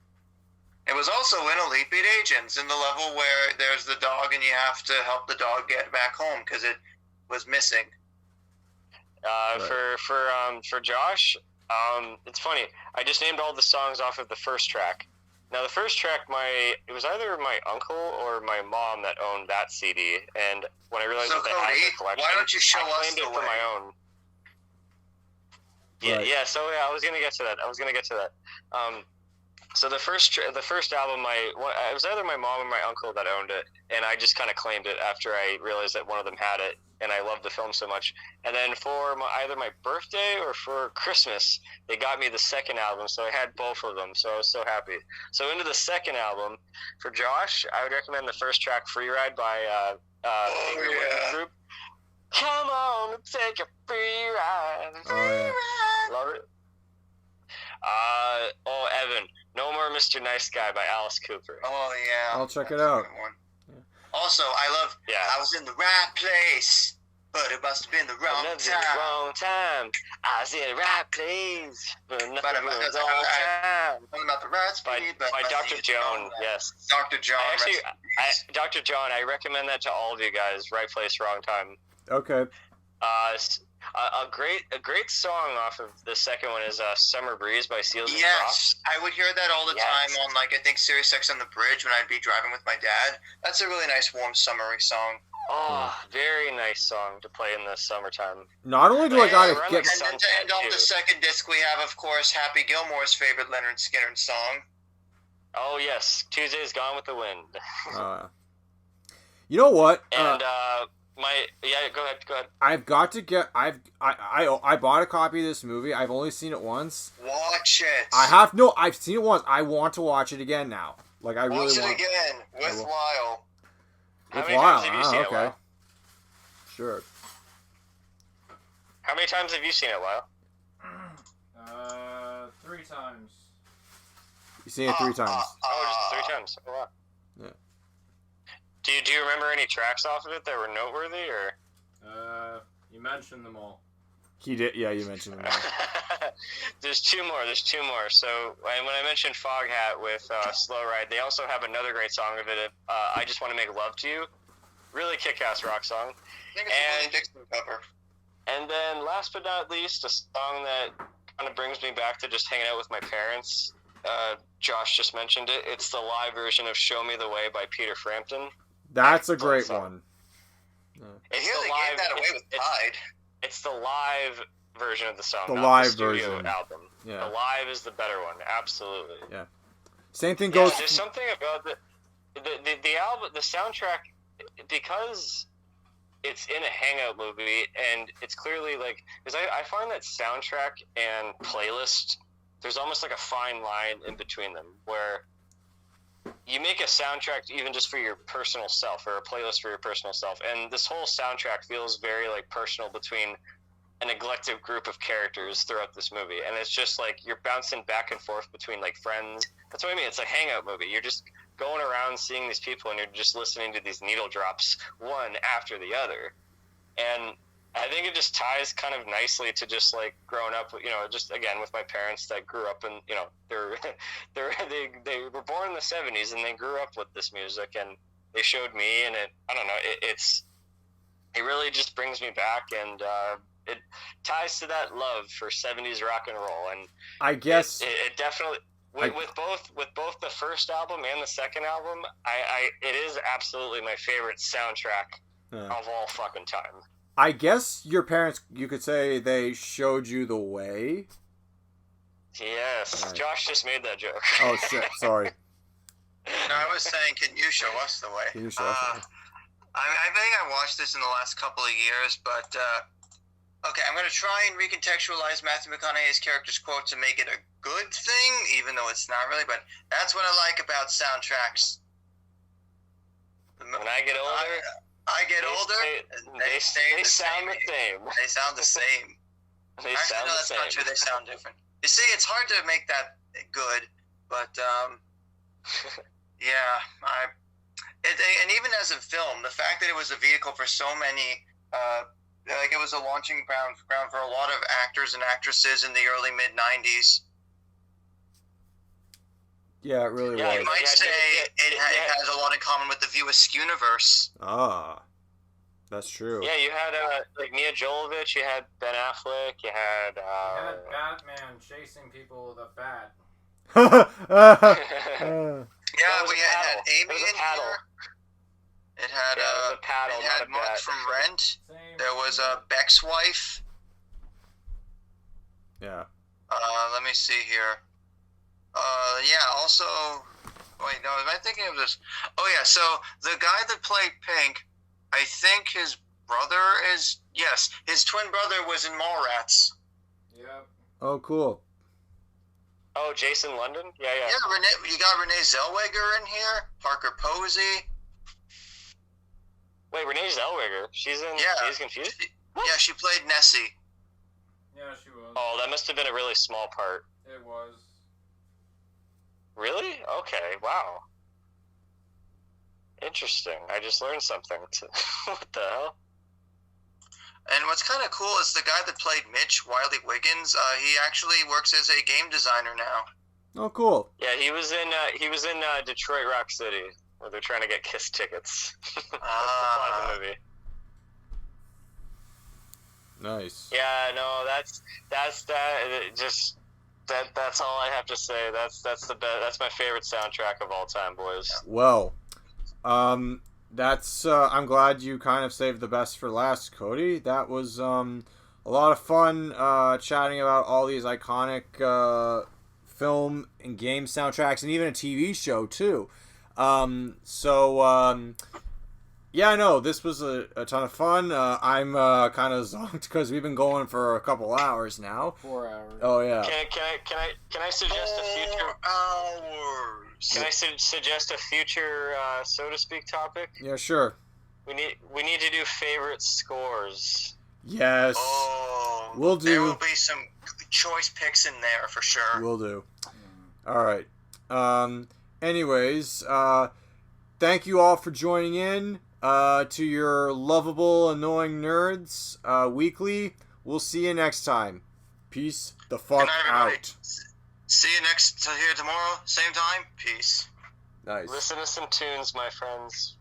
It was also in Elite Beat Agents, in the level where there's the dog and you have to help the dog get back home because it was missing. Right. For Josh, it's funny. I just named all the songs off of the first track. Now, the first track, it was either my uncle or my mom that owned that CD, and when I realized that they had the collection, why don't you show I us claimed it for my own. Right. Yeah. So yeah, I was gonna get to that. So the first album, it was either my mom or my uncle that owned it, and I just kind of claimed it after I realized that one of them had it, and I loved the film so much. And then for either my birthday or for Christmas, they got me the second album, so I had both of them. So I was so happy. So into the second album, for Josh, I would recommend the first track, "Free Ride" by group. Come on, take a free ride. Love it. Evan, "No More Mr. Nice Guy" by Alice Cooper. Oh yeah, I'll check it out. Yeah. Also, I love. Yeah. I was in the right place, but it must have been the wrong time. Wrong time. I was in the right place, but nothing was But wrong time. I'm about the right speed, By Dr. Joan, yes. Dr. John. Dr. John, I recommend that to all of you guys. Right place, wrong time. Okay. A great song off of the second one is "Summer Breeze" by Seals and Yes, Crofts. I would hear that all the time on, like, I think Sirius X on the Bridge when I'd be driving with my dad. That's a really nice, warm, summery song. Oh, very nice song to play in the summertime. Not only do I gotta around get... like And then to end off the second disc, we have, of course, Happy Gilmore's favorite Leonard Skinner song. Oh yes, "Tuesday's Gone with the Wind." You know what? And go ahead. I've got to get... I bought a copy of this movie. I've only seen it once. Watch it. I've seen it once. I want to watch it again now. Like, I really Watch want... it again with Lyle. How With many Lyle, times have you seen it, okay. Lyle? Sure. How many times have you seen it, Lyle? 3 times. You've seen it 3 times. Just 3 times. Oh, wow. Yeah. Do you remember any tracks off of it that were noteworthy, or? You mentioned them all. He did. Yeah, you mentioned it. There's two more. So when I mentioned Foghat with "Slow Ride," they also have another great song of it. "I Just Want to Make Love to You." Really kick-ass rock song. I think it's a Willie Dixon cover. And then, last but not least, a song that kind of brings me back to just hanging out with my parents. Josh just mentioned it. It's the live version of "Show Me the Way" by Peter Frampton. That's a great one. It's He really gave that away with pride. It's the live version of the song, The not live the studio version. album. Yeah. The live is the better one, absolutely. Yeah. Same thing Yeah, goes... there's something about the album, the soundtrack, because it's in a hangout movie, and it's clearly like, because I find that soundtrack and playlist, there's almost like a fine line in between them, where you make a soundtrack even just for your personal self, or a playlist for your personal self, and this whole soundtrack feels very like personal between an eclectic group of characters throughout this movie, and it's just like you're bouncing back and forth between like friends. That's what I mean. It's a hangout movie. You're just going around seeing these people, and you're just listening to these needle drops one after the other, and I think it just ties kind of nicely to just like growing up, just again with my parents that grew up in, they were born in the 70s, and they grew up with this music, and they showed me, and I don't know, it really just brings me back, and it ties to that love for 70s rock and roll, and I guess it definitely with both the first album and the second album, it is absolutely my favorite soundtrack of all fucking time. I guess your parents, you could say, they showed you the way. Yes, right. Josh just made that joke. Oh shit! Sorry. No, I was saying, can you show us the way? Can you show us the way? I think I watched this in the last couple of years, but okay, I'm going to try and recontextualize Matthew McConaughey's character's quote to make it a good thing, even though it's not really. But that's what I like about soundtracks. When I get older. They sound the same. They sound the same. Actually, no, that's not true. They sound different. You see, it's hard to make that good, but yeah, and even as a film, the fact that it was a vehicle for so many, like it was a launching ground for a lot of actors and actresses in the early mid '90s. Yeah, it really was. You might say it has a lot in common with the View Askew-universe. Ah, that's true. Yeah, you had like Mia Jovovich, you had Ben Affleck, you had Batman chasing people with a bat. Yeah, we had Amy in here. It had a paddle, it had Mark from Rent. There was Beck's wife. Yeah. Wait, no, am I thinking of this? Oh, yeah, so the guy that played Pink, I think his brother is... Yes, his twin brother was in Mallrats. Yep. Oh, cool. Oh, Jason London? Yeah. Yeah, you got Renee Zellweger in here, Parker Posey. Wait, Renee Zellweger? She's in Dazed and Confused? Yeah, she played Nessie. Yeah, she was. Oh, that must have been a really small part. It was. Really? Okay, wow. Interesting. I just learned something. What the hell? And what's kind of cool is the guy that played Mitch, Wiley Wiggins, he actually works as a game designer now. Oh, cool. Yeah, he was in Detroit Rock City, where they're trying to get Kiss tickets. That's the plot of the movie. Nice. Yeah, no, that's all I have to say. That's the best. That's my favorite soundtrack of all time, boys. Well, that's I'm glad you kind of saved the best for last, Cody. That was a lot of fun chatting about all these iconic film and game soundtracks, and even a TV show too. Yeah, no, this was a ton of fun. I'm kind of zonked because we've been going for a couple hours now. 4 hours. Oh yeah. Can I suggest a future? 4 hours. Can I suggest a future, so to speak, topic? Yeah, sure. We need to do favorite scores. Yes. Oh, we'll do. There will be some choice picks in there for sure. We'll do. All right. Anyways, thank you all for joining in. To your lovable, annoying nerds weekly. We'll see you next time. Peace the fuck out. See you here tomorrow, same time. Peace. Nice. Listen to some tunes, my friends.